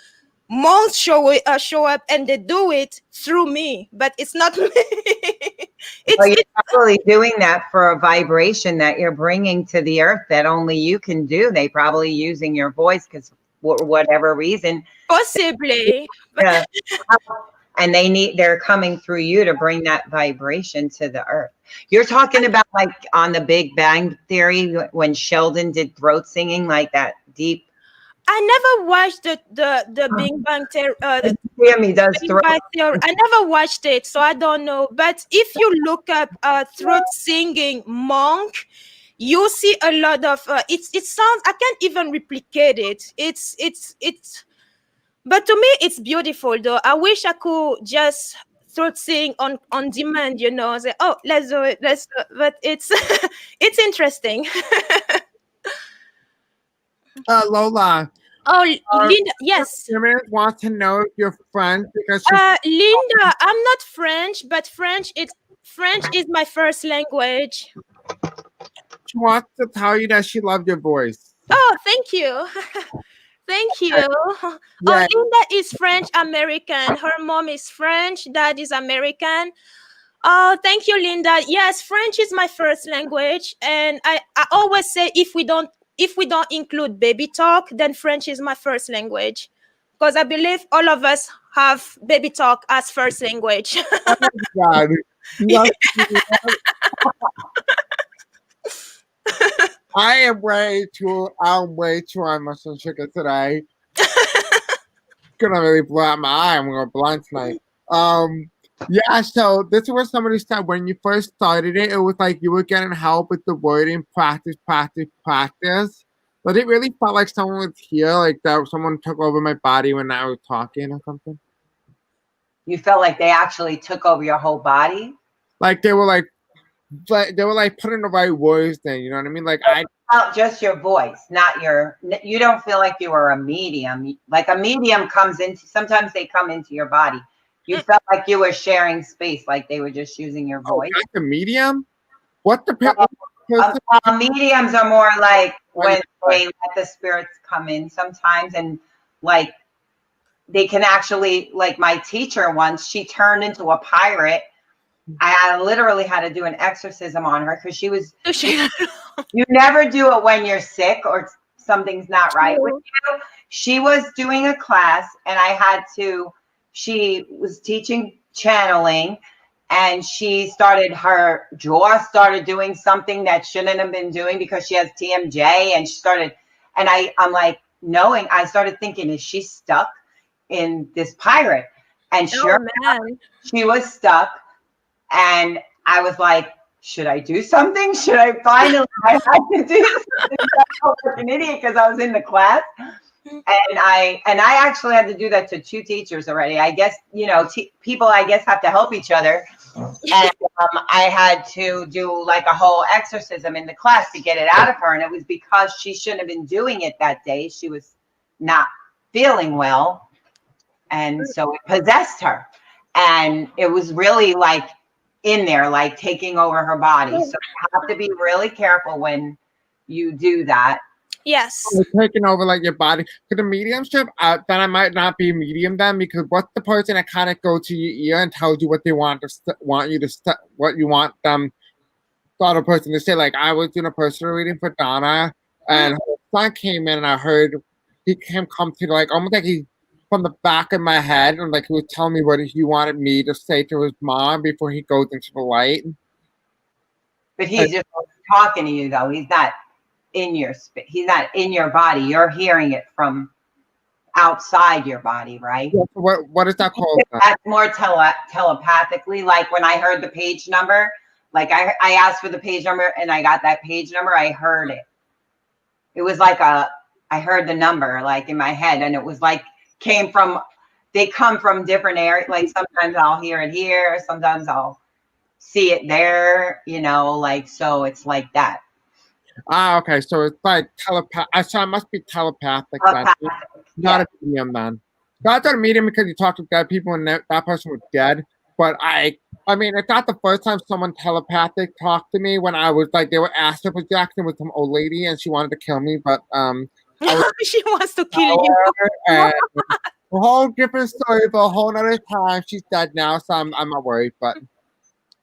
monks show up and they do it through me, but it's not me. well, you're probably doing that for a vibration that you're bringing to the earth that only you can do. They probably using your voice because for whatever reason, possibly. yeah. And they're coming through you to bring that vibration to the earth. You're talking about like on the Big Bang Theory when Sheldon did throat singing, like that deep. I never watched the Big Bang Theory. He does throat. I never watched it, so I don't know. But if you look up throat singing monk, you see a lot of it sounds, I can't even replicate it. It's but to me it's beautiful though. I wish I could just throat sing on demand, you know, say, oh, let's do it, but it's it's interesting. Lola. Oh, Linda, yes. Women want to know if you're French because Linda, I'm not French, but French is my first language. she wants to tell you that she loved your voice. Oh, thank you. Thank you. Oh, Linda is French American. Her mom is French, dad is American. Oh, thank you, Linda. Yes, French is my first language, and I always say if we don't include baby talk, then French is my first language, because I believe all of us have baby talk as first language. Oh my God. I'm way too emotional sugar today. Gonna really blow out my eye. I'm gonna blind tonight. Yeah, so this is what somebody said when you first started it. It was like you were getting help with the wording, practice. But it really felt like someone was here, like that someone took over my body when I was talking or something. You felt like they actually took over your whole body? Like they were like putting the right words in, you know what I mean? Like I felt just your voice, not you don't feel like you were a medium. Like a medium sometimes they come into your body. You felt like you were sharing space, like they were just using your voice. Like a medium? What the mediums are more like when they let the spirits come in sometimes, and like they can actually, like my teacher once, she turned into a pirate. I literally had to do an exorcism on her because she was. You never do it when you're sick or something's not right with you. She was doing a class, and she was teaching channeling, and her jaw started doing something that shouldn't have been doing because she has TMJ, and I'm like, I started thinking, is she stuck in this pirate? And sure enough, she was stuck. And I was like, should I do something? Should I finally? I had to do something. I felt like an idiot because I was in the class, and I actually had to do that to 2 teachers already. I guess people I guess have to help each other, and I had to do like a whole exorcism in the class to get it out of her, and it was because she shouldn't have been doing it that day. She was not feeling well, and so it possessed her, and it was really like in there, like taking over her body. So you have to be really careful when you do that. Yes. Taking over like your body. For the mediumship, then I might not be a medium then, because what's the person that kind of goes to your ear and tells you what they want what you want them, the other person to say. Like I was doing a personal reading for Donna, and her son came in, and I heard come to like almost like he from the back of my head, and like he was telling me what he wanted me to say to his mom before he goes into the light. But he's just talking to you, though. He's not in your space. He's not in your body. You're hearing it from outside your body, right? Yeah, what is that called? That's more telepathically. Like when I heard the page number, Like I asked for the page number and I got that page number. I heard it. It was like I heard the number like in my head, and it was like they come from different areas. Like sometimes I'll hear it here, sometimes I'll see it there, like, so it's like that. Okay, so it's like telepathic. So it must be telepathic. Not a medium then. Not a medium because you talk to dead people and that person was dead. But I mean, it's not the first time someone telepathic talked to me when I was like, they were astral projecting with some old lady and she wanted to kill me. But she wants to kill you. And a whole different story for a whole other time. She's dead now, so I'm not worried. But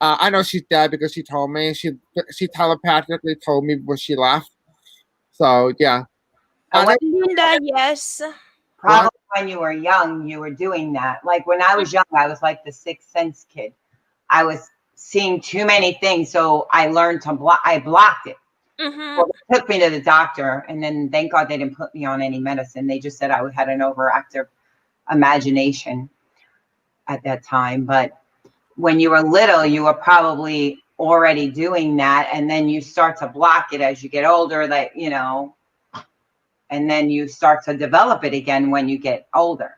I know she's dead because she told me. She telepathically told me when she left. So yeah. Linda, yes. Probably when you were young, you were doing that. Like when I was young, I was like the sixth sense kid. I was seeing too many things, so I learned to block. I blocked it. Mm-hmm. Well, they took me to the doctor, and then thank God they didn't put me on any medicine. They just said I had an overactive imagination at that time. But when you were little, you were probably already doing that, and then you start to block it as you get older. That and then you start to develop it again when you get older.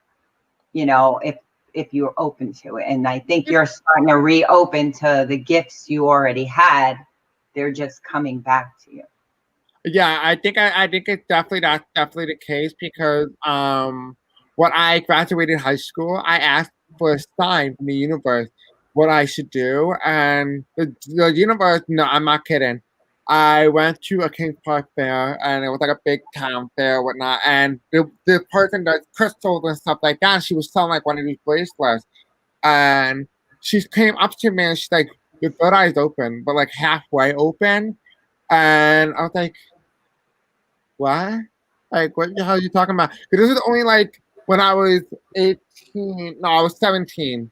If you're open to it, and I think you're starting to reopen to the gifts you already had. They're just coming back to you. Yeah, I think it's that's definitely the case because when I graduated high school, I asked for a sign from the universe what I should do, and the universe. No, I'm not kidding. I went to a Kings Park fair, and it was like a big town fair, or whatnot. And the person does crystals and stuff like that. She was selling like one of these bracelets, and she came up to me and she's like, "Your third eye's open, but like halfway open." And I was like, "What? Like, what the hell are you talking about?" Because this was only like when I was 18. No, I was 17,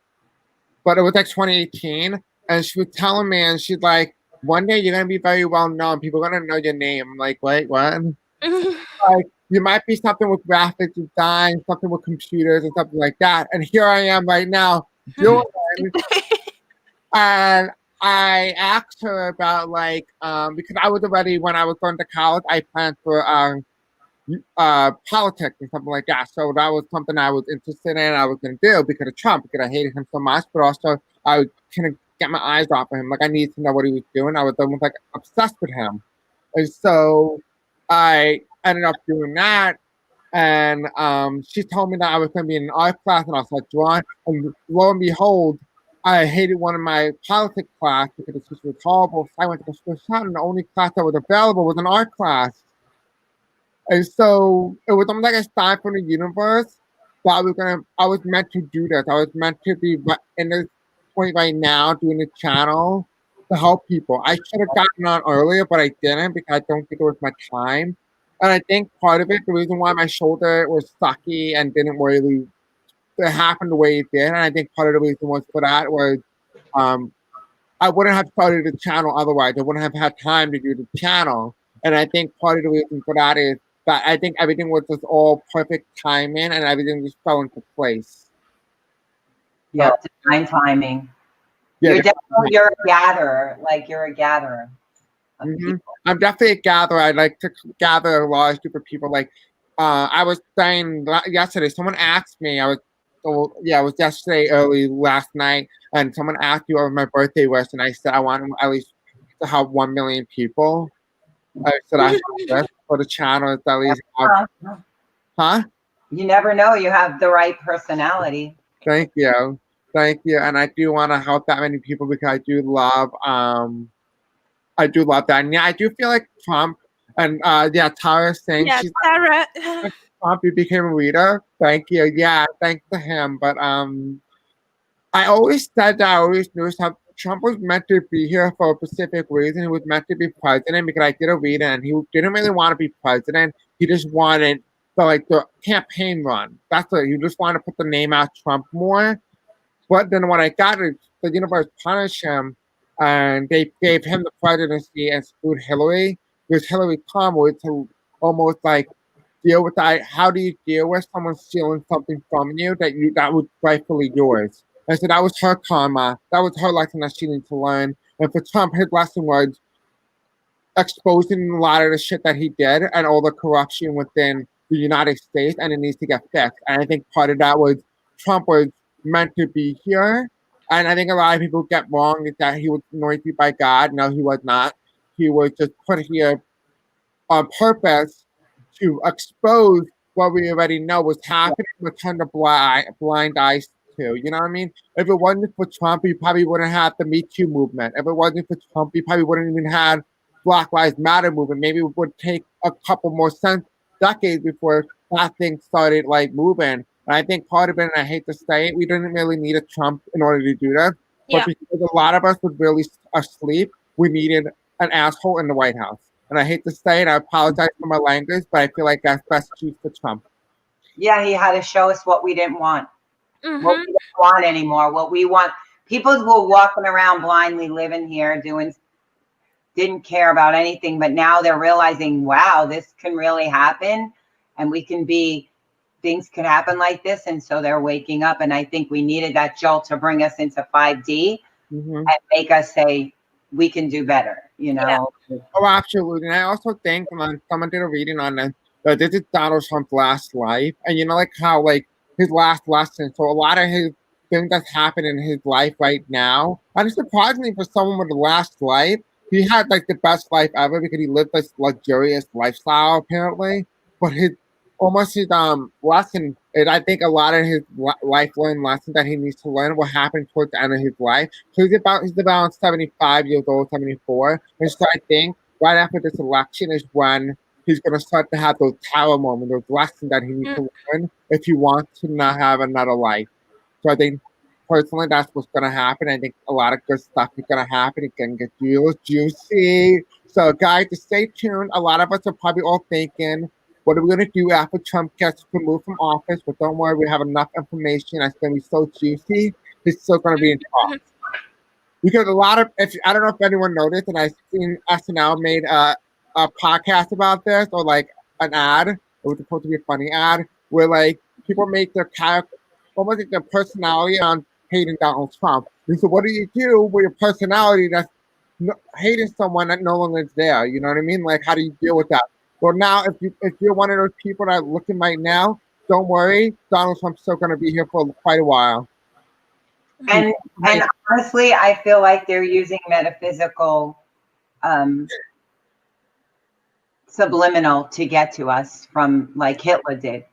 but it was like 2018. And she was telling me, and she's like, "One day you're gonna be very well known. People are gonna know your name." I'm like, "Wait, what?" Like, you might be something with graphic design, something with computers, and something like that. And here I am right now doing it. And I asked her about because I was already when I was going to college, I planned for politics and something like that. So that was something I was interested in. I was going to do because of Trump, because I hated him so much, but also I couldn't get my eyes off of him. Like I needed to know what he was doing. I was almost like obsessed with him, and so I ended up doing that. And she told me that I was going to be in an art class, and I was like, drawing. And lo and behold, I hated one of my politics class because it was horrible. So I went to the school shot, and the only class that was available was an art class. And so it was almost like a sign from the universe that I was meant to do this. I was meant to be in this point right now doing the channel to help people. I should have gotten on earlier, but I didn't because I don't think it was my time. And I think part of it, the reason why my shoulder was sucky and didn't really it happened the way it did, and I think part of the reason was for that was I wouldn't have started the channel otherwise. I wouldn't have had time to do the channel. And I think part of the reason for that is that I think everything was just all perfect timing and everything just fell into place. Yeah, divine timing. Yeah, you're a gatherer. Like you're a gatherer. I'm definitely a gatherer. I like to gather a large group of people. Like I was saying yesterday, someone asked me, it was yesterday early last night, and someone asked you over my birthday wish, and I said I want at least to have 1 million people. I said I have for the channel at least. Huh? You never know. You have the right personality. Thank you, and I do want to help that many people because I do love that, and yeah, I do feel like Trump and Tara saying she's Tara. Trump, you became a reader. Thank you. Yeah, thanks to him. But I always said that I always knew Trump was meant to be here for a specific reason. He was meant to be president because I did a reading and he didn't really want to be president. He just wanted the campaign run. That's it. He just wanted to put the name out Trump more. But then what I got is the universe punished him and they gave him the presidency and screwed Hillary. Because Hillary was to almost like deal with that. How do you deal with someone stealing something from you that was rightfully yours? And so that was her karma. That was her lesson that she needed to learn. And for Trump, his lesson was exposing a lot of the shit that he did and all the corruption within the United States, and it needs to get fixed. And I think part of that was Trump was meant to be here. And I think a lot of people get wrong that he was anointed by God. No, he was not. He was just put here on purpose to expose what we already know was happening, but turn the blind eyes to. You know what I mean? If it wasn't for Trump, we probably wouldn't have the Me Too movement. If it wasn't for Trump, we probably wouldn't even have Black Lives Matter movement. Maybe it would take a couple more decades before that thing started like moving. And I think part of it, and I hate to say it, we didn't really need a Trump in order to do that. But because a lot of us were really asleep, we needed an asshole in the White House. And I hate to say it, I apologize for my language, but I feel like that's best choose for Trump. Yeah, he had to show us what we didn't want. What we didn't want anymore. What we want. People who were walking around blindly living here didn't care about anything, but now they're realizing, wow, this can really happen, and things could happen like this, and so they're waking up. And I think we needed that jolt to bring us into 5D and make us say we can do better, you know. Oh, absolutely. And I also think someone did a reading on this, that this is Donald Trump's last life, and you know, like how like his last lesson. So a lot of his things that's happened in his life right now, and surprisingly for someone with a last life, he had like the best life ever because he lived this luxurious lifestyle apparently. But his lesson, and I think a lot of his life learned lessons that he needs to learn will happen towards the end of his life. So he's about 75 years old, 74. And so I think right after this election is when he's going to start to have those tower moments, those lessons that he needs to learn if he wants to not have another life. So I think personally that's what's going to happen. I think a lot of good stuff is going to happen. It's going to get real juicy. So guys, just stay tuned. A lot of us are probably all thinking, what are we going to do after Trump gets removed from office? But don't worry, we have enough information that's going to be so juicy. It's still going to be in talks. Because a lot of, I don't know if anyone noticed, and I've seen SNL made a podcast about this, or like an ad. It was supposed to be a funny ad where like people make their character, almost like their personality on hating Donald Trump. And so what do you do with your personality that's hating someone that no longer is there? You know what I mean? Like, how do you deal with that? Well, now, if you're one of those people that are looking right now, don't worry. Donald Trump's still going to be here for quite a while. And honestly, I feel like they're using metaphysical subliminal to get to us from like Hitler did.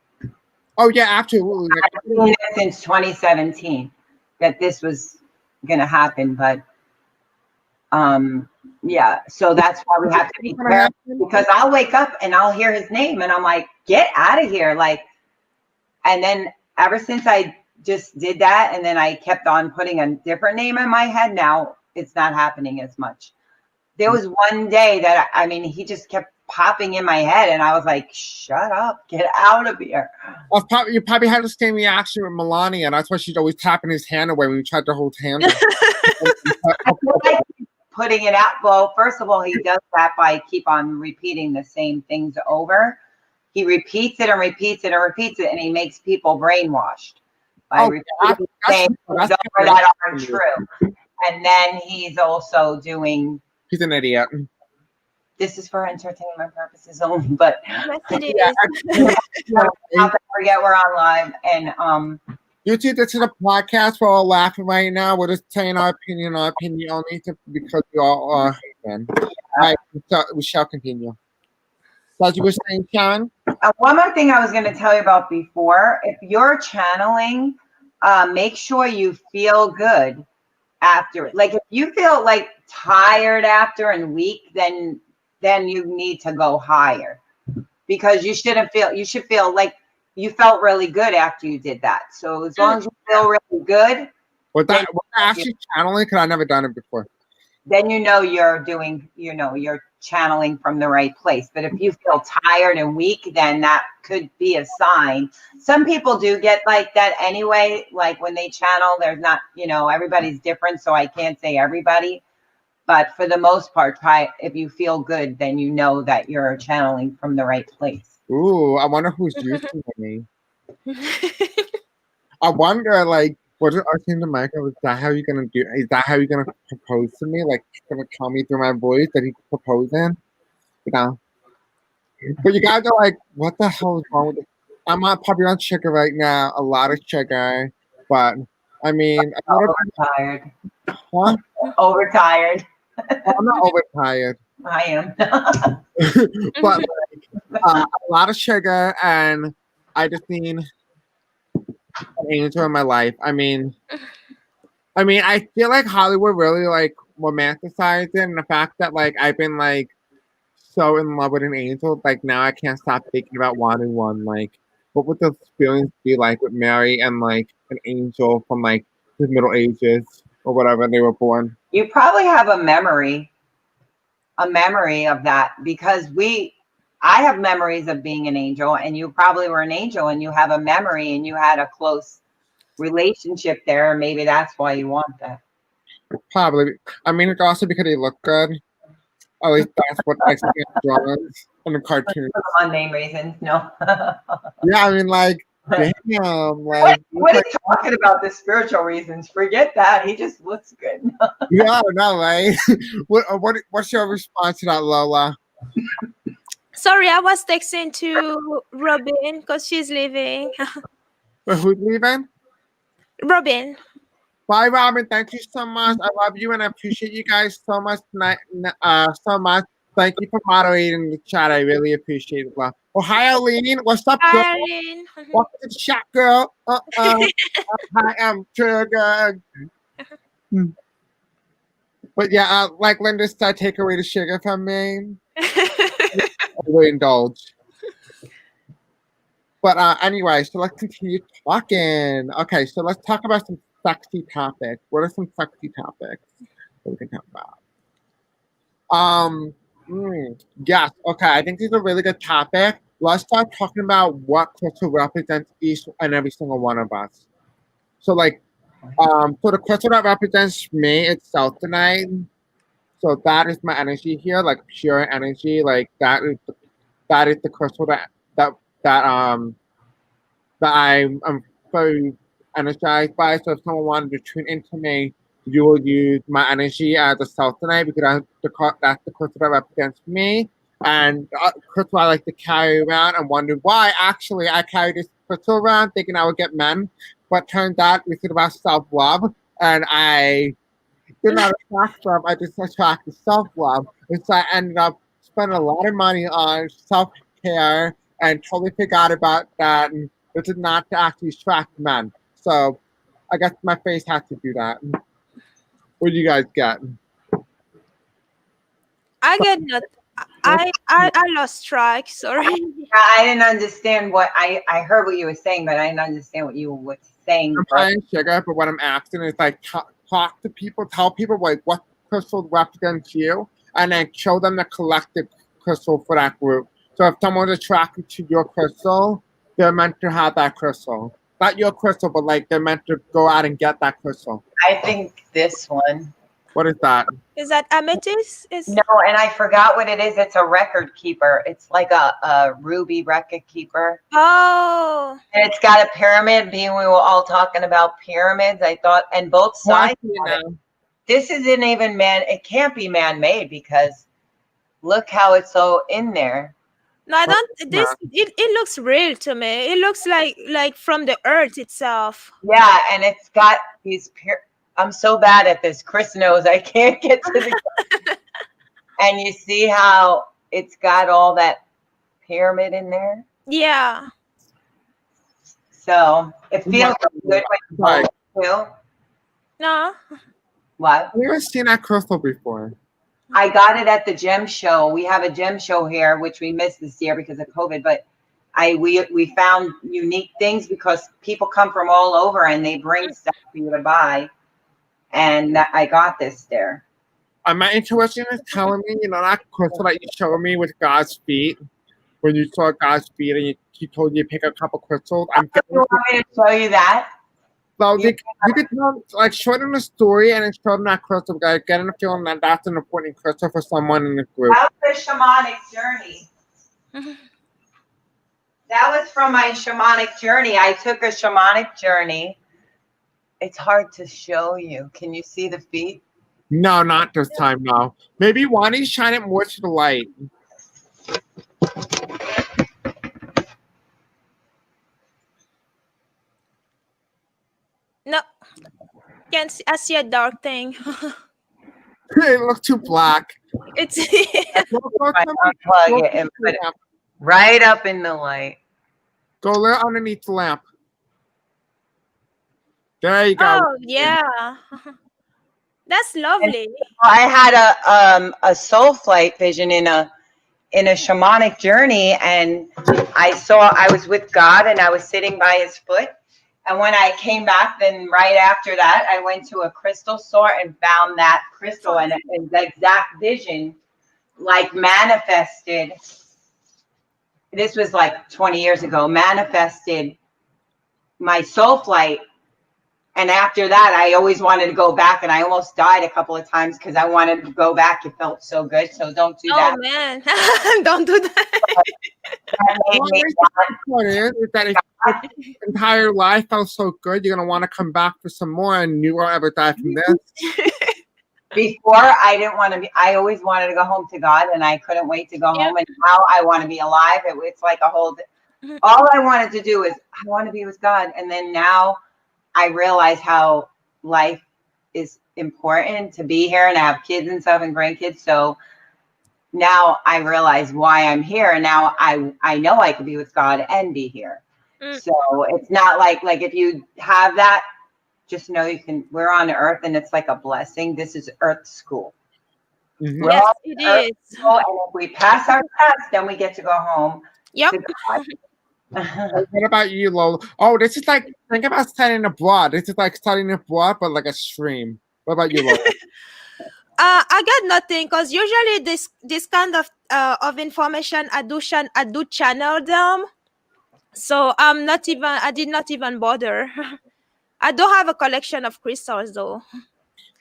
Oh, yeah, absolutely. I've seen it since 2017 that this was going to happen, but yeah, so that's why we have to be careful, because I'll wake up and I'll hear his name and I'm like, get out of here. Like, and then ever since I just did that, and then I kept on putting a different name in my head, now it's not happening as much. There was one day that, I mean, he just kept popping in my head and I was like, shut up, get out of here. Well, you probably had the same reaction with Melania, and that's why she's always tapping his hand away when you tried to hold his hand. I feel like putting it out. Well, first of all, he does that by keep on repeating the same things over. He repeats it and repeats it and repeats it, and he makes people brainwashed by repeating things that aren't true. And then he's also doing. He's an idiot. This is for entertainment purposes only, but Yes, it is. don't forget we're on live and YouTube, this is a podcast. We're all laughing right now. We're just saying our opinion only because we all are. All right, so we shall continue. So as you were saying, Sharon? One more thing I was going to tell you about before. If you're channeling, make sure you feel good after it. Like if you feel like tired after and weak, then you need to go higher, because you should feel like you felt really good after you did that. So as long as you feel really good. Was that actually channeling? Because I've never done it before. Then you're channeling from the right place. But if you feel tired and weak, then that could be a sign. Some people do get like that anyway. Like when they channel, there's not, everybody's different. So I can't say everybody. But for the most part, if you feel good, then you know that you're channeling from the right place. Ooh, I wonder who's using me. I wonder, like, what did I say to Michael? Is that how you're gonna do? Is that how you're gonna propose to me? Like, you're gonna tell me through my voice that he's proposing? You know. But you guys are like, what the hell is wrong with it? I'm not probably on sugar right now, a lot of sugar, but I mean, a little Overtired. huh? Overtired. Well, I'm not overtired, I am. but like, a lot of sugar, and I just need an angel in my life. I feel like Hollywood really like romanticized it, and the fact that like I've been like so in love with an angel, like now I can't stop thinking about wanting one. Like, what would the experience be like with Mary and like an angel from like the Middle Ages or whatever they were born? You probably have a memory of that, because I have memories of being an angel, and you probably were an angel, and you have a memory, and you had a close relationship there. Maybe that's why you want that. Probably. I mean, it's also because they look good. At least that's what I see in drawings and the cartoons. On name reasons, no. Yeah, I mean, like, damn, like, what are you talking about? The spiritual reasons? Forget that. He just looks good. yeah, no, right? What's your response to that, Lola? Sorry, I was texting to Robin because she's leaving. Who's leaving? Robin. Bye, Robin. Thank you so much. I love you and I appreciate you guys so much tonight. So much. Thank you for moderating the chat. I really appreciate it. Love. Oh, hi, Aline. What's up, girl? Hi, Lynn. Welcome to the chat, girl. Hi, I'm sugar. But yeah, like Linda said, take away the sugar from me. I really indulge. But anyway, so let's continue talking. Okay, so let's talk about some sexy topics. What are some sexy topics that we can talk about? Yes, okay, I think this is a really good topic. Let's start talking about what crystal represents each and every single one of us. So like, so the crystal that represents me itself tonight. So that is my energy here, like pure energy. Like that is the crystal that I'm very energized by. So if someone wanted to tune into me, you will use my energy as a self tonight because that's the crystal that represents me. And crystal I like to carry around and wonder why actually I carry this crystal around thinking I would get men. But turns out it's about self-love. And I did not attract love, I just attracted self-love. And so I ended up spending a lot of money on self-care and totally forgot about that. And this is not to actually attract men. So I guess my face had to do that. What do you guys get? I get not. I lost track. Sorry. I didn't understand what I heard what you were saying, but I didn't understand what you were saying. I'm trying sugar, but what I'm asking is like talk to people, tell people like what crystal represents you, and then show them the collective crystal for that group. So if someone's attracted to your crystal, they're meant to have that crystal. Not your crystal, but like they're meant to go out and get that crystal. I think this one. What is that? Is that amethyst? No, and I forgot what it is. It's a record keeper. It's like a ruby record keeper. Oh. And it's got a pyramid. Being we were all talking about pyramids, I thought, and both sides. This isn't even it can't be man-made because look how it's so in there. No, I don't. It looks real to me. It looks like from the earth itself. Yeah, and it's got these. I'm so bad at this. Chris knows I can't get to the. And you see how it's got all that pyramid in there. Yeah. So it feels good when you hold it too. No. What? I've never seen that crystal before. I got it at the gem show. We have a gem show here, which we missed this year because of COVID. But we found unique things because people come from all over and they bring stuff for you to buy. And I got this there. My intuition is telling me, that crystal that you showed me with God's feet, when you saw God's feet and he told you to pick a couple crystals. You want me to show you that? So you could tell, like, show them the story and then show them that crystal. Guys, getting a feeling that that's an important crystal for someone in the group. That was a shamanic journey. That was from my shamanic journey. I took a shamanic journey It's hard to show you. Can you see the feet? No, not this time, no. Maybe why don't you shine it more to the light? No, can't see. I see a dark thing. It looks too black. It's Unplug it and put it right up in the light. Go a little underneath the lamp. There you go. Oh yeah, that's lovely. I had a soul flight vision in a shamanic journey, and I was with God and I was sitting by his foot. And when I came back, then right after that, I went to a crystal store and found that crystal, and the exact vision like manifested. This was like 20 years ago, manifested my soul flight. And after that, I always wanted to go back, and I almost died a couple of times because I wanted to go back. It felt so good. So don't do that. Oh man, don't do that. That if your entire life felt so good, you're gonna want to come back for some more, and you won't ever die from this. Before, I didn't want to be. I always wanted to go home to God, and I couldn't wait to go home. And now I want to be alive. It's like a whole. All I wanted to do is I want to be with God, and then now I realize how life is important to be here, and I have kids and stuff and grandkids. So now I realize why I'm here. And now I know I could be with God and be here. So it's not like if you have that, just know we're on earth, and it's like a blessing. This is Earth school. Mm-hmm. Yes, it is. School, and if we pass our test, then we get to go home. Yep. What about you, Lola? Oh, this is like, think about studying abroad. This is like studying abroad, but like a stream. What about you, Lola? I got nothing, because usually this kind of information I do channel them. So I did not even bother. I don't have a collection of crystals though.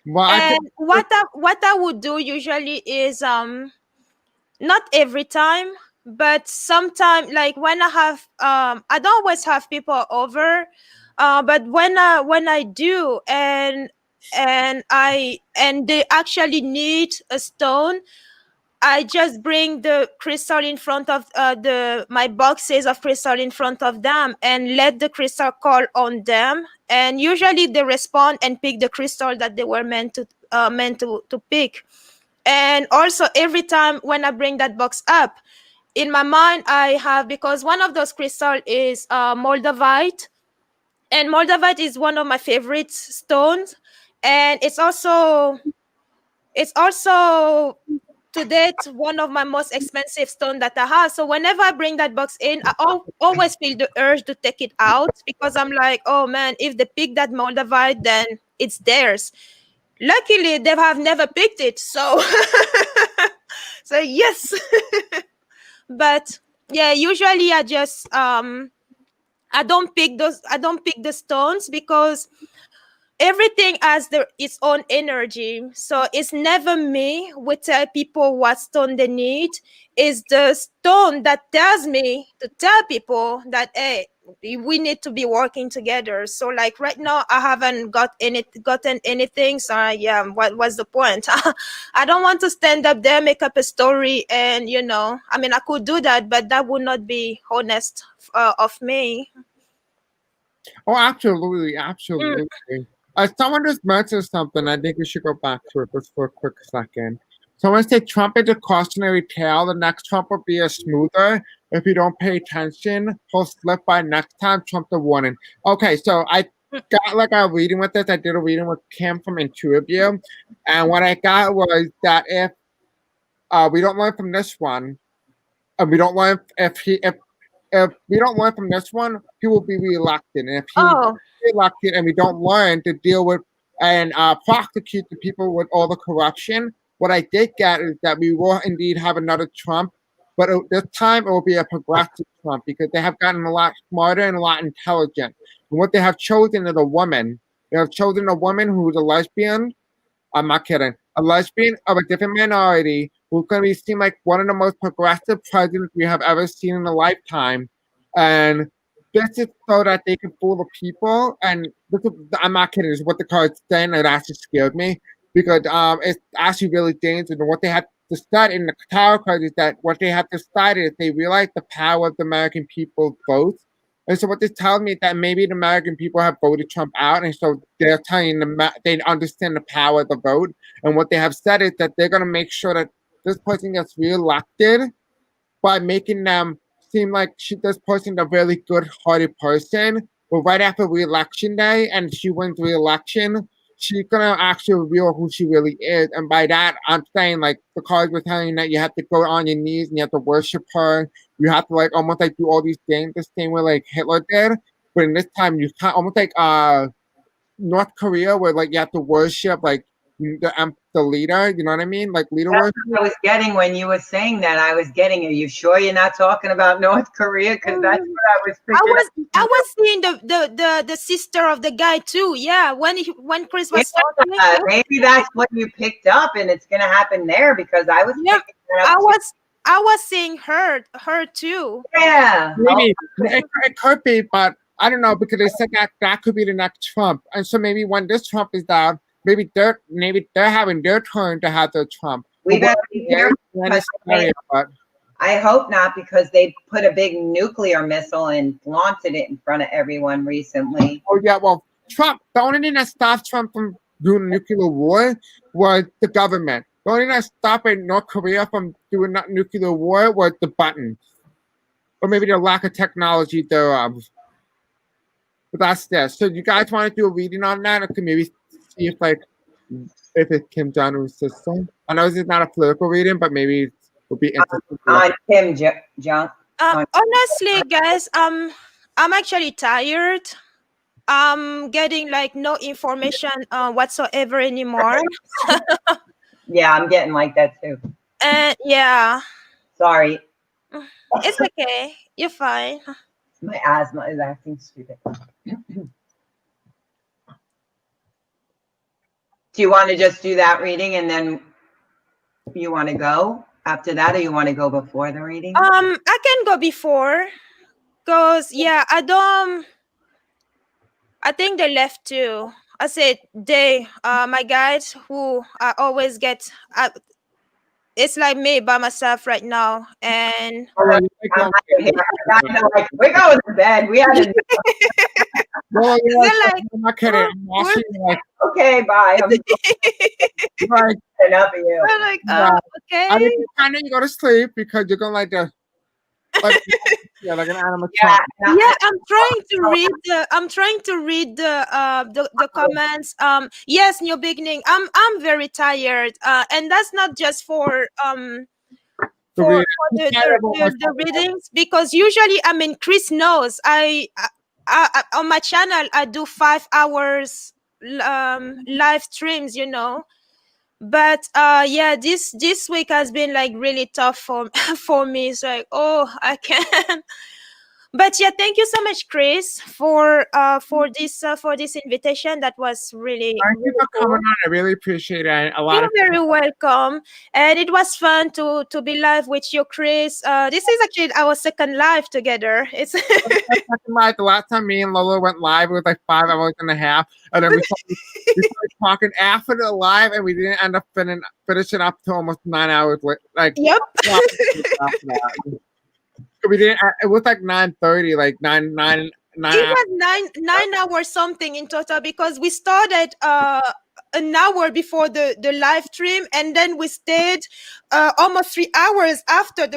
Well, And what I would do usually is not every time, but sometimes, like when I have I don't always have people over, but when I do, and they actually need a stone, I just bring the crystal in front of my boxes of crystal in front of them, and let the crystal call on them. And usually they respond and pick the crystal that they were meant to pick. And also every time when I bring that box up, in my mind I have, because one of those crystals is moldavite, and moldavite is one of my favorite stones, and it's also to date one of my most expensive stone that I have. So whenever I bring that box in, I always feel the urge to take it out, because I'm like, oh man, if they pick that moldavite, then it's theirs. Luckily, they have never picked it, so so yes. But yeah, usually I just I don't pick the stones, because everything has its own energy. So it's never me who tell people what stone they need. It's the stone that tells me to tell people that, hey, we need to be working together. So like right now, I haven't gotten anything. So yeah, what was the point? I don't want to stand up there, make up a story, and I mean, I could do that, but that would not be honest of me. Oh, absolutely. Someone just mentioned something. I think we should go back to it just for a quick second. Someone said Trump is a cautionary tale. The next Trump will be a smoother. If you don't pay attention, he'll slip by next time. Trump the warning. Okay, so I got like a reading with this. I did a reading with Kim from Intuitive, and what I got was that if we don't learn from this one, and we don't learn if we don't learn from this one, he will be reelected. And if he elected and we don't learn to deal with and prosecute the people with all the corruption, what I did get is that we will indeed have another Trump, but this time it will be a progressive Trump, because they have gotten a lot smarter and a lot intelligent. And what they have chosen is a woman. They have chosen a woman who is a lesbian. I'm not kidding. A lesbian of a different minority who's going to be seen like one of the most progressive presidents we have ever seen in a lifetime. And this is so that they can fool the people. And I'm not kidding. This is what the cards saying. It actually scared me because it's actually really dangerous. And what they have to study in the tarot cards is that what they have to study is they realize the power of the American people's votes. And so what this tells me is that maybe the American people have voted Trump out, and so they're telling them they understand the power of the vote. And what they have said is that they're going to make sure that this person gets reelected by making them seem like this person's a really good-hearted person. But right after re-election day, and she wins re-election, she's gonna actually reveal who she really is. And by that, I'm saying like the cards were telling you that you have to go on your knees and you have to worship her. You have to like almost like do all these things the same way like Hitler did. But in this time, you can't almost like North Korea, where like you have to worship like the leader. You know what I mean? Like leader That's worship. what I was getting when you were saying that. I was getting. Are you sure you're not talking about North Korea? Because that's what I was thinking. I was seeing the sister of the guy too. Yeah, when Chris was talking, maybe that's what you picked up, and it's gonna happen there because I was. Yeah, I was seeing her too. Yeah, maybe it could be, but I don't know because they said that could be the next Trump, and so maybe when this Trump is down, maybe they're having their turn to have their Trump. We better be careful. I hope not, because they put a big nuclear missile and flaunted it in front of everyone recently. Oh yeah, well, Trump. The only thing that stopped Trump from doing nuclear war was the government. The only thing that stopped North Korea from doing that nuclear war was the buttons, or maybe the lack of technology thereof. But that's this. So you guys want to do a reading on that, or can maybe see if it's Kim Jong Un's system? I know this is not a political reading, but maybe it would be interesting. On Kim Jong. Honestly, guys, I'm actually tired. I'm getting like no information whatsoever anymore. Yeah, I'm getting like that too. And yeah. Sorry. It's okay. You're fine. My asthma is acting stupid. Do you want to just do that reading and then you want to go after that, or you want to go before the reading? I can go before, because yeah, I think they left too. I said my guys who I always get. It's like me by myself right now, and I know, like, we're going to bed. We had to. Well, like, I'm not kidding. I'm watching, like, okay, bye. I'm like, enough of you. I'm like, okay. I mean, kind of you go to sleep because you're gonna like an animatronic. Yeah, I'm trying to read the comments. Yes, new beginning. I'm very tired. And that's not just for the readings, because usually, I mean, Chris knows I on my channel I do 5 hours live streams, you know. But yeah, this week has been like really tough for me. It's like, oh, I can't. But yeah, thank you so much, Chris, for this invitation. That was really Thank you for coming on. I really appreciate it. You're very welcome, and it was fun to be live with you, Chris. This is actually our second live together. It's the last time me and Lola went live, it was like 5 hours and a half, and then we started talking after the live, and we didn't end up finishing up to almost 9 hours. Like, yep. We didn't. It was like 9:30, like 9. It was 9 hours something in total, because we started an hour before the live stream, and then we stayed almost 3 hours after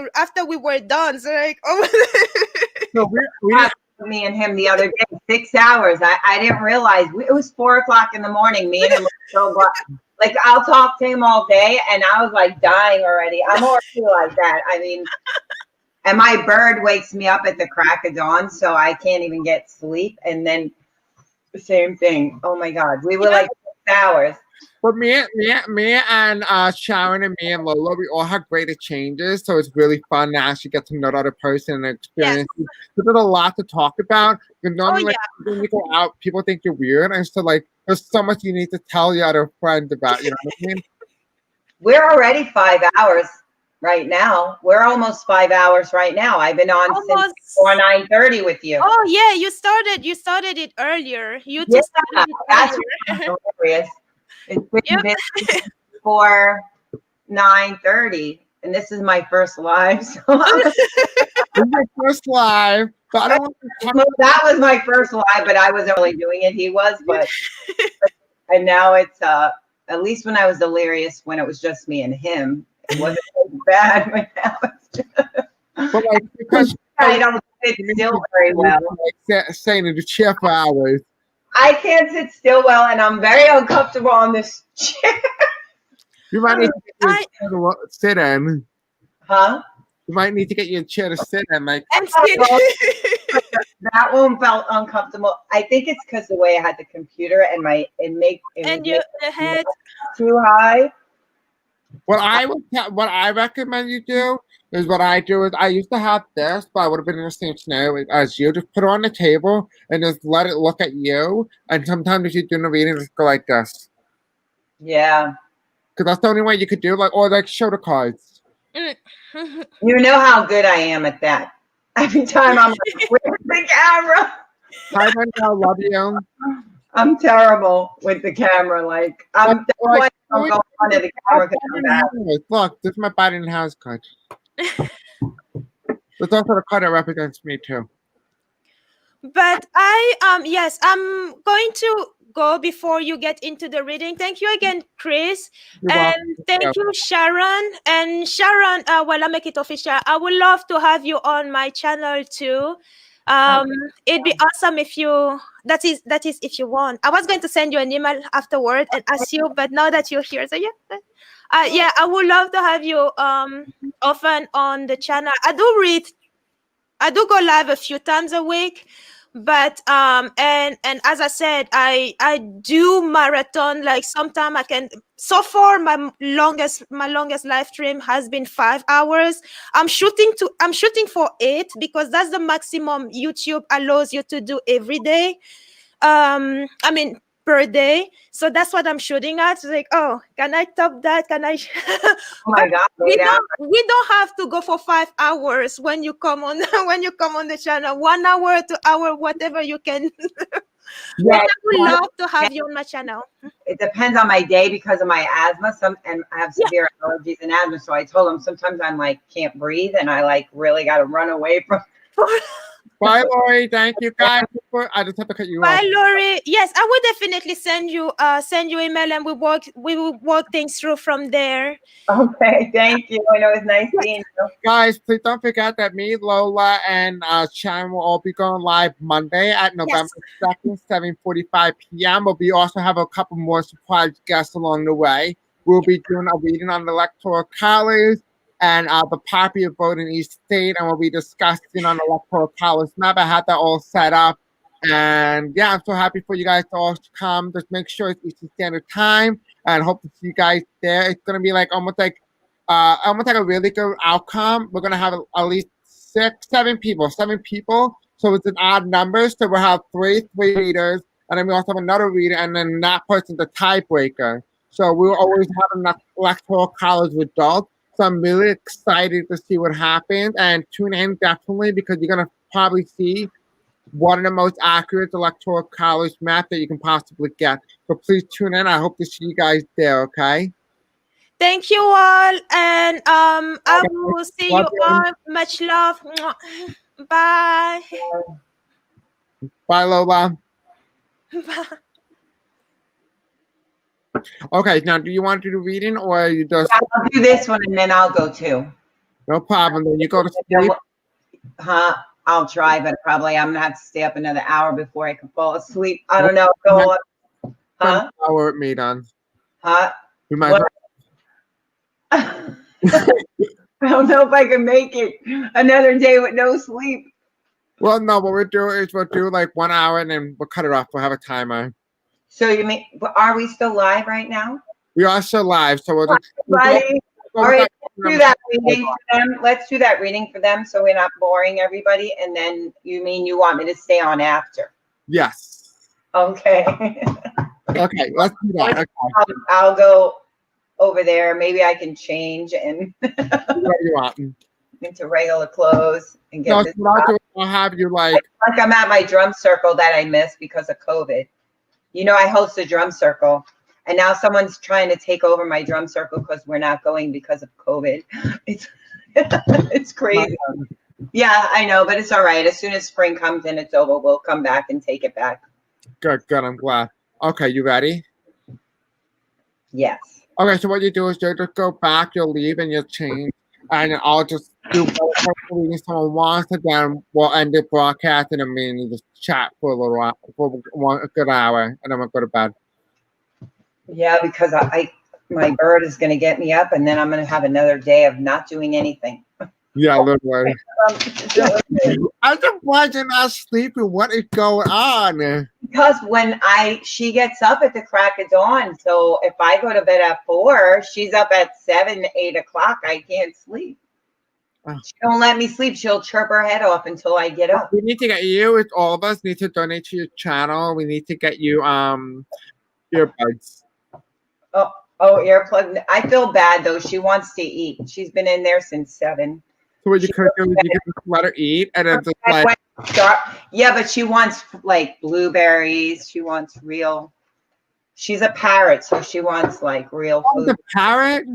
we were done. So like, so we me and him the other day 6 hours. I didn't realize it was 4 o'clock in the morning. Me and him were so like, I'll talk to him all day, and I was like dying already. I'm already like that. I mean. And my bird wakes me up at the crack of dawn, so I can't even get sleep. And then the same thing. Oh my God, we were like 6 hours. But me and Sharon and me and Lola, we all have great exchanges, so it's really fun to actually get to know the other person and experience. Yes. There's a lot to talk about. Normally, when you go out, people think you're weird, and so like, there's so much you need to tell your other friends about. You know what I mean? We're already 5 hours. right now. We're almost 5 hours right now. I've been on since before 9:30 with you. Oh yeah, you started it earlier. You two Yeah, started it that's earlier. hilarious. It's been Yep. before 9:30, and this is my first live. So This is my first live, but I don't want to talk. that was my first live, but I wasn't really doing it. He was, but and now it's at least when I was delirious, when it was just me and him, it wasn't so bad. But now it's just, But like, because I don't sit still very well. like staying in the chair for hours. I can't sit still well, and I'm very uncomfortable on this chair. You might need to get your chair to sit in. Huh? You might need to get your chair to sit in. Like, And sit. That one felt uncomfortable. I think it's because the way I had the computer and the head. too high. what I recommend you do is what I do is I used to have this, but I would have been in the same scenario as you. Just put it on the table and just let it look at you. And sometimes if you're doing a reading, just go like this. Yeah. Because that's the only way you could do, like, or like show the cards. You know how good I am at that. Every time I'm like, with the camera. Hi, Brenda, I love you. I'm terrible with the camera. Like, I'm going on to the camera because I'm bad. Look, this is my body in the house card. There's also the card that represents me too. But yes, I'm going to go before you get into the reading. Thank you again, Chris. You're and welcome. thank you, Sharon. And Sharon, well, I'll make it official. I would love to have you on my channel too. It'd be awesome if you that is if you want. I was going to send you an email afterward and ask you, but now that you're here, so yeah. Yeah, I would love to have you often on the channel. I do go live a few times a week, but and as I said, I do marathon. Like sometime I can. So far, my longest live stream has been 5 hours. I'm shooting for 8 because that's the maximum YouTube allows you to do every day. I mean per day. So that's what I'm shooting at. It's like, oh, can I top that? Can I? Oh my God! we don't have to go for 5 hours when you come on the channel. 1 hour, 2 hour, whatever you can. Yeah, I would love to have you on my channel. It depends on my day because of my asthma. And I have severe allergies and asthma. So I told him sometimes I'm like can't breathe and I like really got to run away from. Bye, Lori. Thank you, guys. I just have to cut you off. Bye, Lori. Yes, I will definitely send you email and we will work things through from there. Okay, thank you. I know it's nice seeing you. Guys, please don't forget that me, Lola, and Sharon will all be going live Monday at November 2nd, 7:45 p.m. But we also have a couple more surprise guests along the way. We'll be doing a reading on the Electoral College and the popular vote in each state, and we'll be discussing on the Electoral College map. I had that all set up. And yeah, I'm so happy for you guys to all come. Just make sure it's Eastern Standard Time, and hope to see you guys there. It's gonna be like almost like a really good outcome. We're gonna have at least 7 people. So it's an odd number. So we'll have three readers, and then we also have another reader, and then that person's the tiebreaker. So we'll always have an Electoral College result. So I'm really excited to see what happens, and tune in definitely because you're gonna probably see one of the most accurate Electoral College map that you can possibly get. So please tune in. I hope to see you guys there, okay? Thank you all, and I will see you all. Much love. Bye. Bye, Lola. Bye. Okay, now do you want to do reading or you just? Yeah, I'll do this one and then I'll go too. No problem. Then you go to sleep. Huh? I'll try, but probably I'm gonna have to stay up another hour before I can fall asleep. I don't know. Go on. Huh? Hour with me, done. Huh? We might. I don't know if I can make it another day with no sleep. Well, no. What we'll do like 1 hour and then we'll cut it off. We'll have a timer. So you mean? Are we still live right now? We are still live, so we'll just. All right, let's do that reading for them. Let's do that reading for them so we're not boring everybody. And then you mean you want me to stay on after? Yes. Okay. Okay, let's do that. Okay. I'll go over there. Maybe I can change and What do you want? into regular clothes and get No, this. I'll have you like I'm at my drum circle that I missed because of COVID. You know, I host a drum circle, and now someone's trying to take over my drum circle because we're not going because of COVID. It's it's crazy. Yeah, I know, but it's all right. As soon as spring comes and it's over, we'll come back and take it back. good. I'm glad. Okay, you ready? Yes. Okay, so what you do is you just go back, you'll leave, and you'll change, and I'll just do whatever someone wants, and then we'll end the broadcast, and then me and you just chat for a little while, for a good hour, and then we'll go to bed. Yeah, because my bird is going to get me up, and then I'm going to have another day of not doing anything. Yeah, literally. I'm surprised you're not sleeping. What is going on? Because when she gets up at the crack of dawn, so if I go to bed at 4, she's up at 7, 8 o'clock. I can't sleep. She don't let me sleep. She'll chirp her head off until I get up. We need to get you. It's all of us need to donate to your channel. We need to get you earbuds. Oh, earplug. I feel bad though. She wants to eat. She's been in there since 7. So what you could do is you can just let her eat, and then just like yeah, but she wants like blueberries. She wants real. She's a parrot, so she wants like real food. The parrot?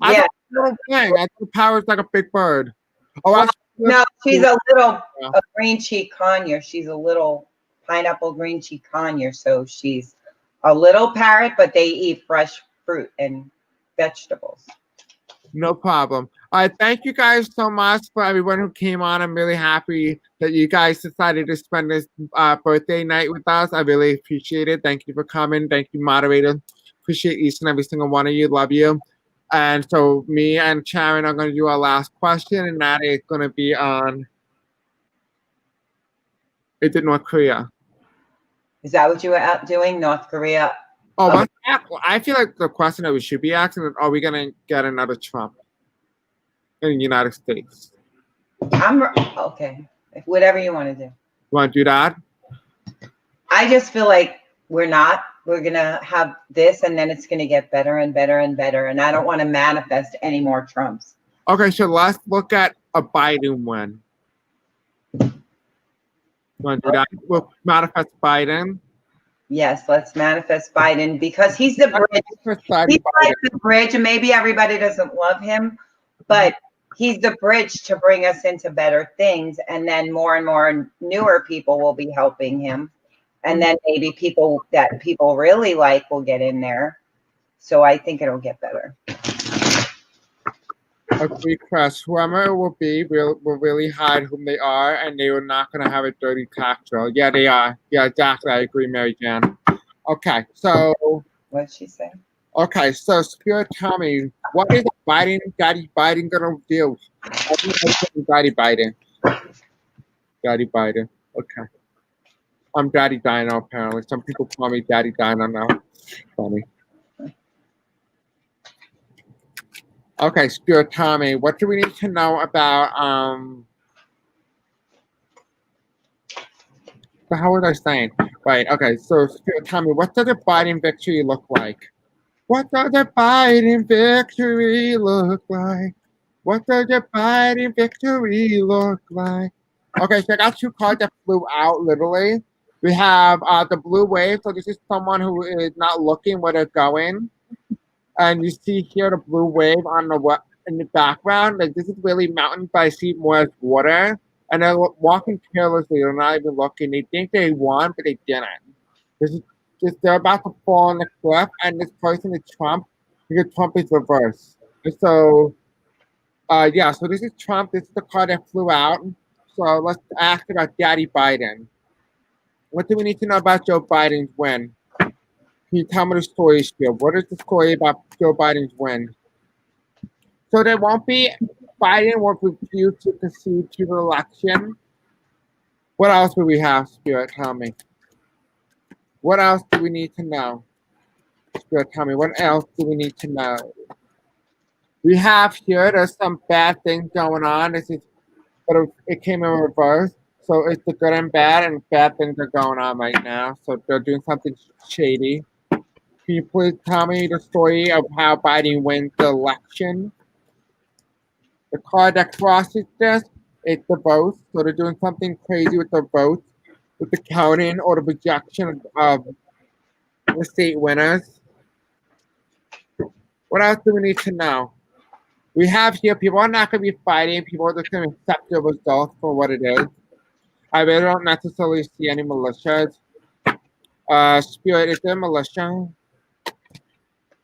Yeah. Little thing. I think the parrot's like a big bird. Oh, no, she's a little a green cheek conure. She's a little pineapple green cheek conure. So she's a little parrot, but they eat fresh fruit and vegetables. No problem. All right, thank you guys so much for everyone who came on. I'm really happy that you guys decided to spend this birthday night with us. I really appreciate it. Thank you for coming. Thank you, moderator. Appreciate each and every single one of you. Love you. And so me and Sharon are going to do our last question, and that is going to be on, is it North Korea? Is that what you were out doing, North Korea? Oh, I feel like the question that we should be asking is, are we going to get another Trump in the United States? I'm okay. Whatever you want to do. You want to do that? I just feel like we're not. We're going to have this, and then it's going to get better and better and better. And I don't want to manifest any more Trumps. Okay, so let's look at a Biden win. You want to do that? We'll manifest Biden. Yes, let's manifest Biden because he's the bridge. He's like the bridge, and maybe everybody doesn't love him, but he's the bridge to bring us into better things. And then more and more newer people will be helping him. And then maybe people that people really like will get in there. So I think it'll get better. A free crush. Whoever it will be will really hide whom they are, and they are not going to have a dirty tax bill. Yeah, they are. Yeah, exactly. I agree, Mary Jan. Okay, so. What'd she say? Okay, so Spirit, tell me, what is Daddy Biden going to do? Daddy Biden. Daddy Biden. Okay. I'm Daddy Dino, apparently. Some people call me Daddy Dino now. Funny. Okay, Spirit Tommy, what do we need to know about so how was I saying? Right, okay, so Spirit Tommy, what does a Biden victory look like? What does a Biden victory look like? What does a Biden victory look like? Okay, so I got 2 cards that flew out literally. We have the blue wave, so this is someone who is not looking where they're going. And you see here the blue wave on in the background. Like this is really mountains, but I see more as water. And they're walking carelessly. They're not even looking. They think they won, but they didn't. They're about to fall on the cliff, and this person is Trump because Trump is reversed. And so, yeah. So this is Trump. This is the card that flew out. So let's ask about Daddy Biden. What do we need to know about Joe Biden's win? Can you tell me the story, Spiel? What is the story about Joe Biden's win? So there won't be, Biden will refuse to concede to the election. What else do we have, Spirit? Tell me. What else do we need to know? Spirit, tell me, what else do we need to know? We have here, there's some bad things going on. But it came in reverse. So it's the good and bad things are going on right now. So they're doing something shady. Can you please tell me the story of how Biden wins the election? The card that crosses this is the votes. So they're doing something crazy with the votes, with the counting or the projection of the state winners. What else do we need to know? We have here, people are not going to be fighting. People are just going to accept the results for what it is. I really don't necessarily see any militias. Spirit, is there militia?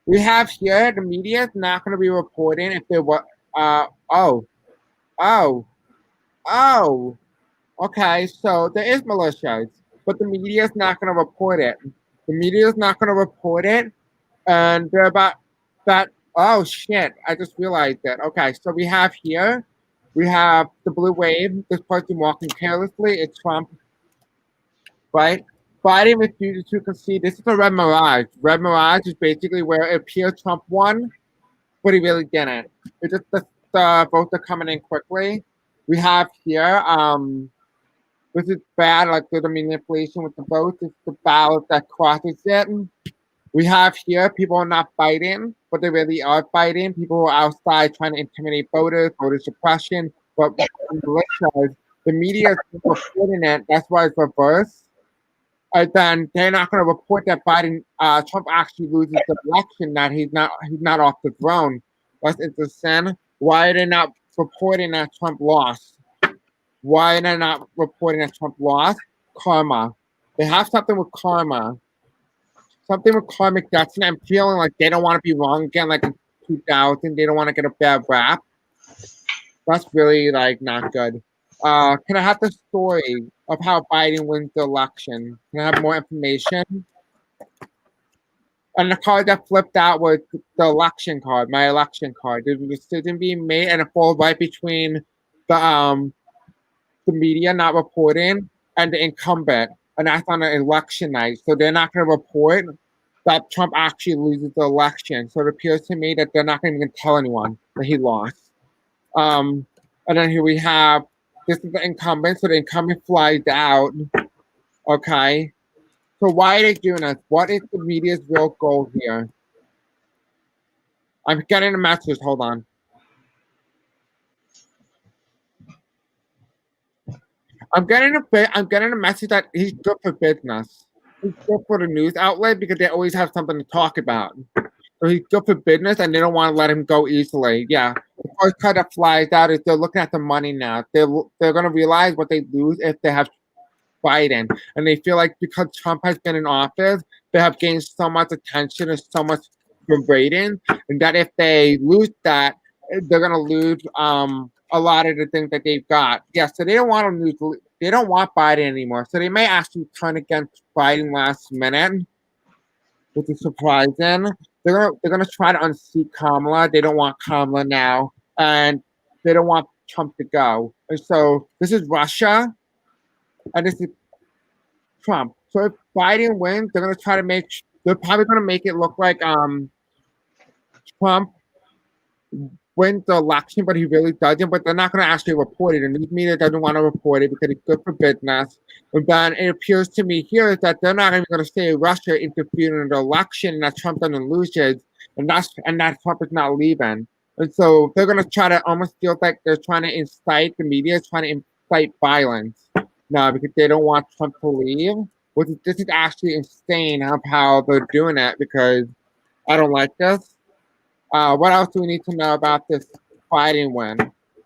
We have here, the media is not going to be reporting if there were, oh, okay, so there is militias, but the media is not going to report it. The media is not going to report it, and they're about that. Oh shit! I just realized that. Okay, so we have here, we have the blue wave. This person walking carelessly. It's Trump, right? Biden refuses to concede. This is a red mirage. Red mirage is basically where it appears Trump won, but he really didn't. It's just the votes are coming in quickly. We have here, this is bad, like the manipulation with the votes. It's the ballot that crosses it. We have here, people are not fighting, but they really are fighting. People who are outside trying to intimidate voters, voter suppression, but the media is reporting it. That's why it's reversed. Then they're not going to report that Biden, Trump actually loses the election, that he's not off the throne. That's interesting. Why are they not reporting that Trump lost? Why are they not reporting that Trump lost? Karma. They have something with karma. Something with karmic destiny. I'm feeling like they don't want to be wrong again, like in 2000. They don't want to get a bad rap. That's really like not good. Can I have the story of how Biden wins the election? Can I have more information? And the card that flipped out was the election card, my election card. There's a decision being made, and it falls right between the media not reporting and the incumbent, and that's on an election night. So they're not going to report that Trump actually loses the election. So it appears to me that they're not going to tell anyone that he lost. And then here we have, this is the incumbent, so the incumbent flies out. Okay. So why are they doing this? What is the media's real goal here? I'm getting a message. Hold on. I'm getting a message that he's good for business. He's good for the news outlet because they always have something to talk about. So he's good for business, and they don't want to let him go easily. Yeah, the first card that flies out is they're looking at the money now. They're going to realize what they lose if they have Biden, and they feel like because Trump has been in office, they have gained so much attention and so much rating, and that if they lose that, they're going to lose a lot of the things that they've got. Yeah, so they don't want to lose. They don't want Biden anymore. So they may actually turn against Biden last minute, which is surprising. They're gonna try to unseat Kamala. They don't want Kamala now, and they don't want Trump to go. And so this is Russia, and this is Trump. So if Biden wins, they're gonna try to make. They're probably gonna make it look like Trump wins the election, but he really doesn't. But they're not going to actually report it, and the media doesn't want to report it because it's good for business. And then it appears to me here that they're not even going to say Russia interfered in the election, and that Trump doesn't lose it, and that Trump is not leaving. And so they're going to try to almost feel like they're trying to incite the media, is trying to incite violence now because they don't want Trump to leave. This is actually insane how they're doing it because I don't like this. What else do we need to know about this Biden win?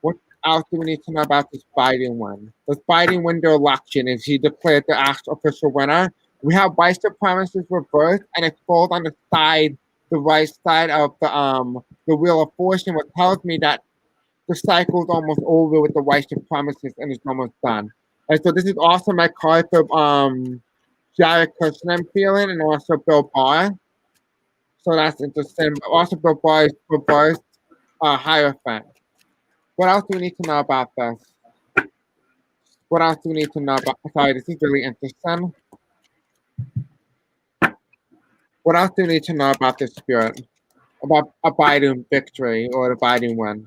What else do we need to know about this Biden win? Does Biden win the election? Is he declared the actual official winner? We have white supremacists reversed, and it falls on the right side of the wheel of fortune, which tells me that the cycle is almost over with the white supremacists and it's almost done. And so this is also my card for Jared Kushner, I'm feeling, and also Bill Barr. So that's interesting. Also, Bill Barr is reversed Hierophant. What else do we need to know about this? What else do we need to know about? Sorry, this is really interesting. What else do we need to know about this spirit? About a Biden victory or the Biden win?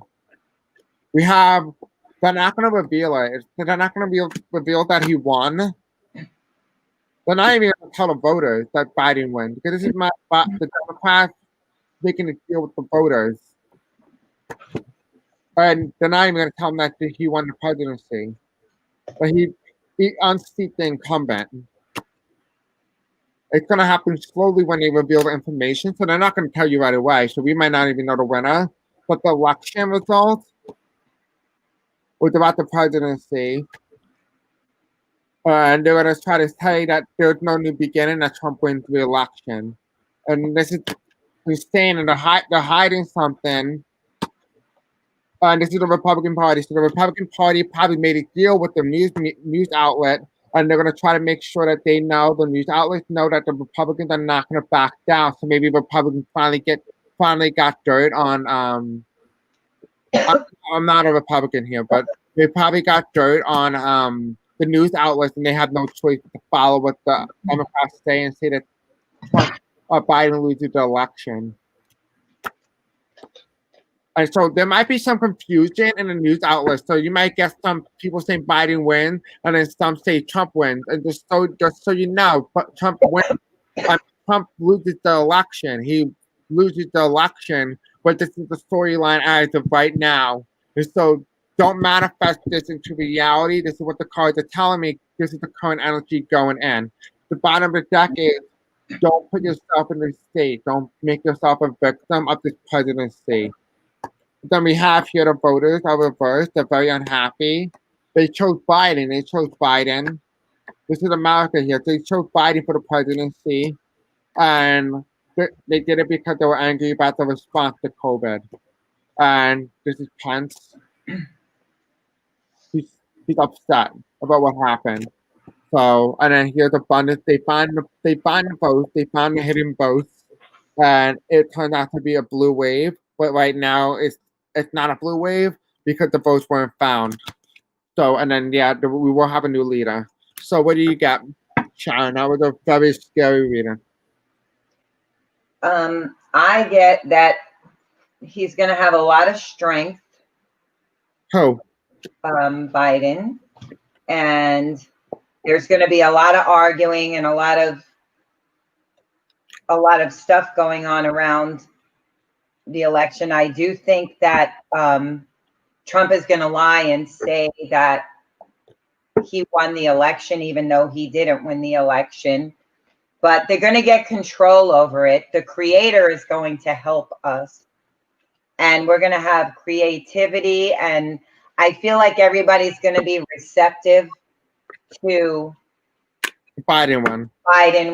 We have, they're not going to reveal it. They're not going to reveal that he won. They're not even going to tell the voters that Biden wins because this is the Democrats making a deal with the voters. And they're not even going to tell them that he won the presidency. But he unseated the incumbent. It's going to happen slowly when they reveal the information. So they're not going to tell you right away. So we might not even know the winner. But the election results was about the presidency. And they're going to try to say that there's no new beginning, that Trump wins the election. And this is insane. And they're hiding something. And this is the Republican Party. So the Republican Party probably made a deal with the news outlet, and they're going to try to make sure that they know, the news outlets know, that the Republicans are not going to back down. So maybe Republicans finally got dirt on. I'm not a Republican here, but they probably got dirt on the news outlets, and they have no choice to follow what the Democrats say and say that Trump or Biden loses the election. And so there might be some confusion in the news outlets. So you might get some people saying Biden wins, and then some say Trump wins. And just so you know, but Trump wins. Trump loses the election. He loses the election, but this is the storyline as of right now. And so don't manifest this into reality. This is what the cards are telling me. This is the current energy going in. The bottom of the deck is, don't put yourself in this state. Don't make yourself a victim of this presidency. Then we have here the voters are reversed. They're very unhappy. They chose Biden. This is America here. They chose Biden for the presidency. And they did it because they were angry about the response to COVID. And this is Pence. He's upset about what happened. So, and then here's abundance. They find the votes. They found the hidden votes. And it turned out to be a blue wave. But right now it's not a blue wave because the votes weren't found. So, and then, we will have a new leader. So what do you get, Sharon? That was a very scary reading. I get that he's going to have a lot of strength. Who? Biden. And there's going to be a lot of arguing and a lot of stuff going on around the election. I do think that Trump is going to lie and say that he won the election, even though he didn't win the election. But they're going to get control over it. The creator is going to help us. And we're going to have creativity. And I feel like everybody's going to be receptive to Biden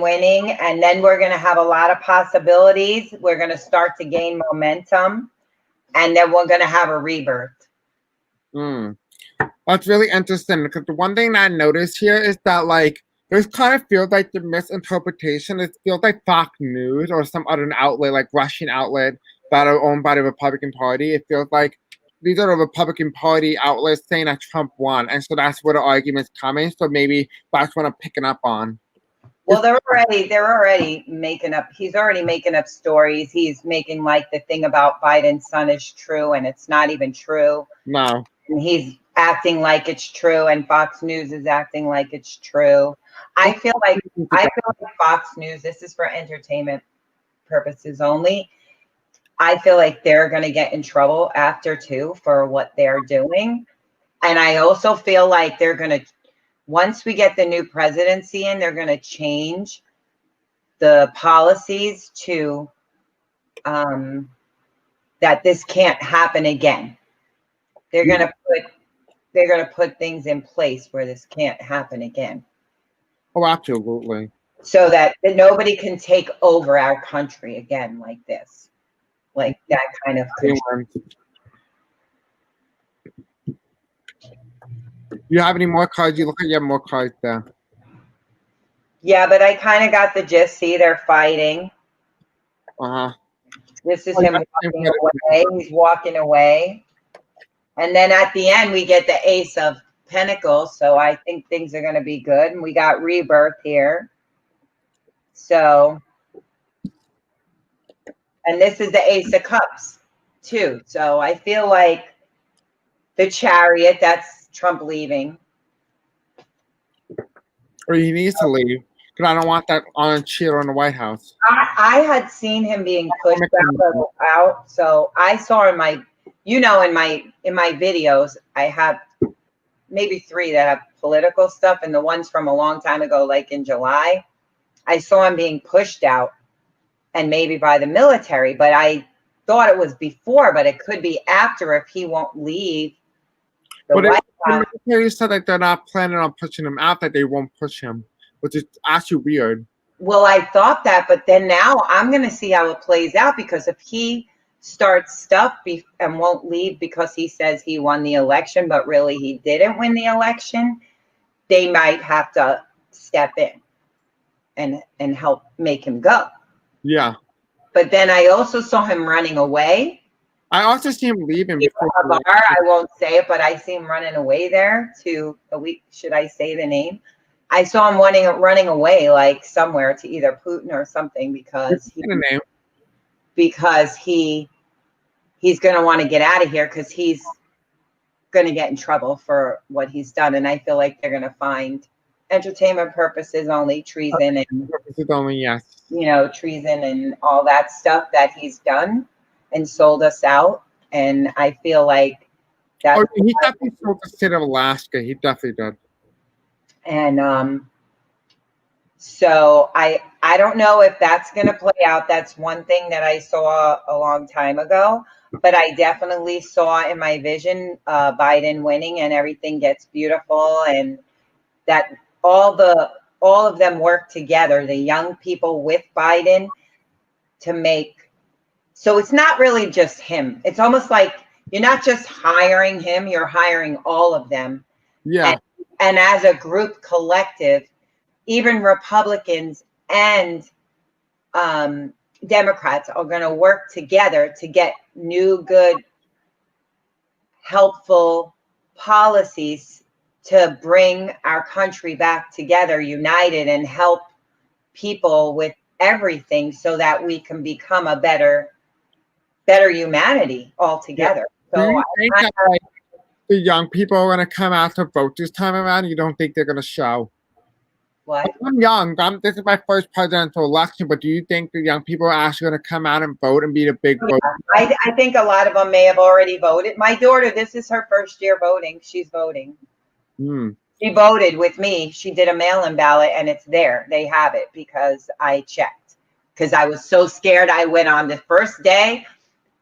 winning. And then we're going to have a lot of possibilities. We're going to start to gain momentum. And then we're going to have a rebirth. That's really interesting, because the one thing that I noticed here is that, like, this kind of feels like the misinterpretation. It feels like Fox News or some other outlet, like Russian outlet, that are owned by the Republican Party. It feels like these are the Republican Party outlets saying that Trump won, and so that's where the argument's coming. So maybe that's what I'm picking up on. Well, they're already making up. He's already making up stories. He's making like the thing about Biden's son is true, and it's not even true. No. And he's acting like it's true, and Fox News is acting like it's true. I feel like Fox News, this is for entertainment purposes only. I feel like they're going to get in trouble after too for what they're doing. And I also feel like they're going to, once we get the new presidency in, they're going to change the policies to that this can't happen again. They're going to put things in place where this can't happen again. Oh, absolutely. So that nobody can take over our country again like this. Like that kind of control. You have any more cards? You look like you have more cards there. Yeah, but I kind of got the gist. See, they're fighting. This is him walking away. He's walking away. And then at the end, we get the Ace of Pentacles. So I think things are going to be good. And we got rebirth here. So, and this is the Ace of Cups too. So I feel like the Chariot, that's Trump leaving. Or he needs to leave. Because I don't want that on a chair in the White House. I had seen him being pushed out. So I saw in my, in my videos, I have maybe 3 that have political stuff, and the ones from a long time ago, like in July, I saw him being pushed out, and maybe by the military, but I thought it was before, but it could be after if he won't leave the White House. The military said that they're not planning on pushing him out, that they won't push him, which is actually weird. Well, I thought that, but then now I'm going to see how it plays out, because if he starts stuff and won't leave because he says he won the election, but really he didn't win the election, they might have to step in and help make him go. Yeah. But then I also saw him running away. I also see him leaving. Before a bar, I won't say it, but I see him running away there to should I say the name? I saw him running away, like somewhere to either Putin or something, because he's going to want to get out of here, because he's going to get in trouble for what he's done. And I feel like they're going to find entertainment purposes only, treason, and purposes only, yes. Treason and all that stuff that he's done and sold us out. And I feel like that. Oh, he definitely sold the state of Alaska. He definitely did. And so I don't know if that's going to play out. That's one thing that I saw a long time ago, but I definitely saw in my vision Biden winning and everything gets beautiful, and that all of them work together, the young people with Biden, to make. So it's not really just him. It's almost like you're not just hiring him, you're hiring all of them. Yeah. And as a group collective, even Republicans and Democrats are going to work together to get new, good, helpful policies to bring our country back together, united, and help people with everything, so that we can become a better humanity altogether. Yeah. So do you think that the young people are going to come out to vote this time around? You don't think they're going to show? What? I'm young. This is my first presidential election, but do you think the young people are actually going to come out and vote and be the big vote? I think a lot of them may have already voted. My daughter, this is her first year voting. She's voting. She voted with me. She did a mail-in ballot, and it's there. They have it because I checked. Because I was so scared. I went on the first day.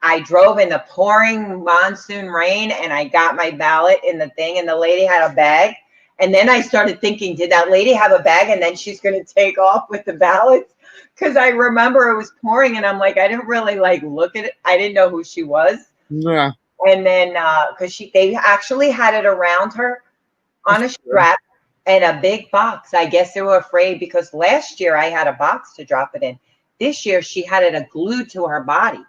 I drove in the pouring monsoon rain, and I got my ballot in the thing, and the lady had a bag. And then I started thinking, did that lady have a bag, and then she's going to take off with the ballots? Because I remember it was pouring, and I'm like, I didn't really look at it. I didn't know who she was. Yeah. And then because they actually had it around her on a strap and a big box. I guess they were afraid, because last year I had a box to drop it in. This year she had it glued to her body.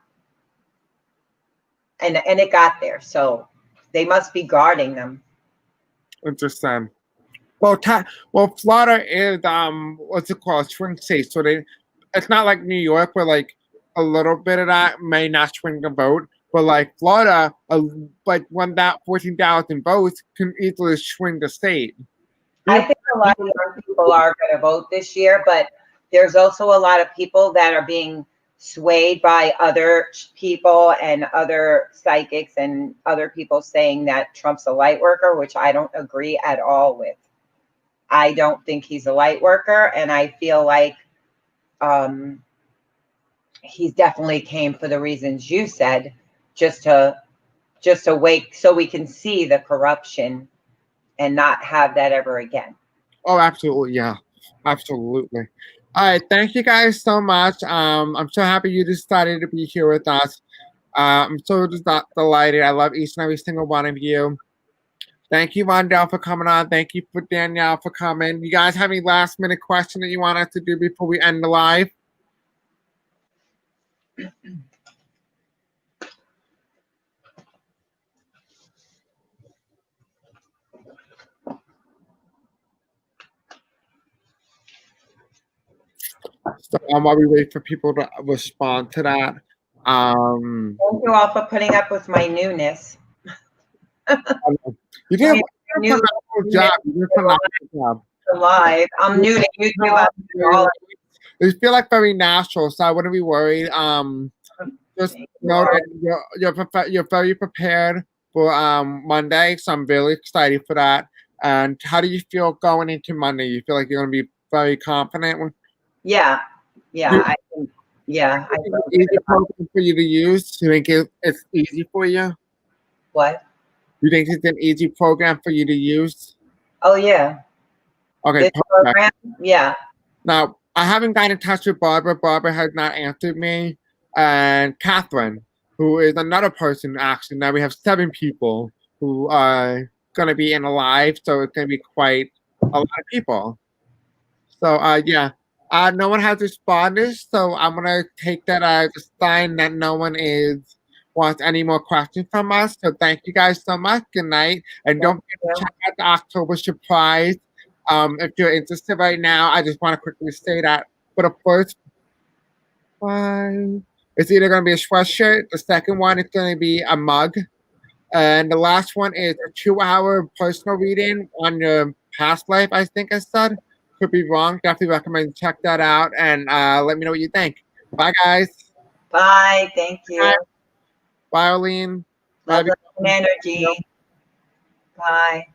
And it got there. So they must be guarding them. Interesting. Well, Florida is what's it called? Swing state. So it's not like New York, where a little bit of that may not swing the vote, but Florida, when that 14,000 votes can easily swing the state. I think a lot of young people are going to vote this year, but there's also a lot of people that are being swayed by other people and other psychics and other people saying that Trump's a light worker, which I don't agree at all with. I don't think he's a light worker, and I feel like he definitely came for the reasons you said, just to wake, so we can see the corruption and not have that ever again. Oh, absolutely, yeah, absolutely. All right, thank you guys so much. I'm so happy you decided to be here with us. I'm so delighted. I love each and every single one of you. Thank you, Rondell, for coming on. Thank you for Danielle for coming. You guys have any last minute question that you want us to do before we end the live? So while we wait for people to respond to that. Thank you all for putting up with my newness. You did a phenomenal job. You did a phenomenal job. live. I'm new to YouTube. They feel like very natural, so I wouldn't be worried. Just know that you're very prepared for Monday, so I'm really excited for that. And how do you feel going into Monday? You feel like you're going to be very confident? Yeah, yeah, I think, yeah. I think it's an easy program for you to use. You think it's easy for you? What? You think it's an easy program for you to use? Oh yeah. Okay, This program? Yeah. Now, I haven't gotten in touch with Barbara. Barbara has not answered me. And Catherine, who is another person, actually. Now we have 7 people who are going to be in a live, so it's going to be quite a lot of people. So, yeah. No one has responded, so I'm going to take that as a sign that no one wants any more questions from us. So thank you guys so much. Good night. And don't forget to check out the October surprise. If you're interested right now, I just want to quickly say that for the first one, it's either going to be a sweatshirt. The second one is going to be a mug. And the last one is a 2-hour personal reading on your past life, I think I said. Could be wrong. Definitely recommend check that out and let me know what you think. Bye, guys. Bye. Thank you. Bye, Arlene. Love and energy. Bye.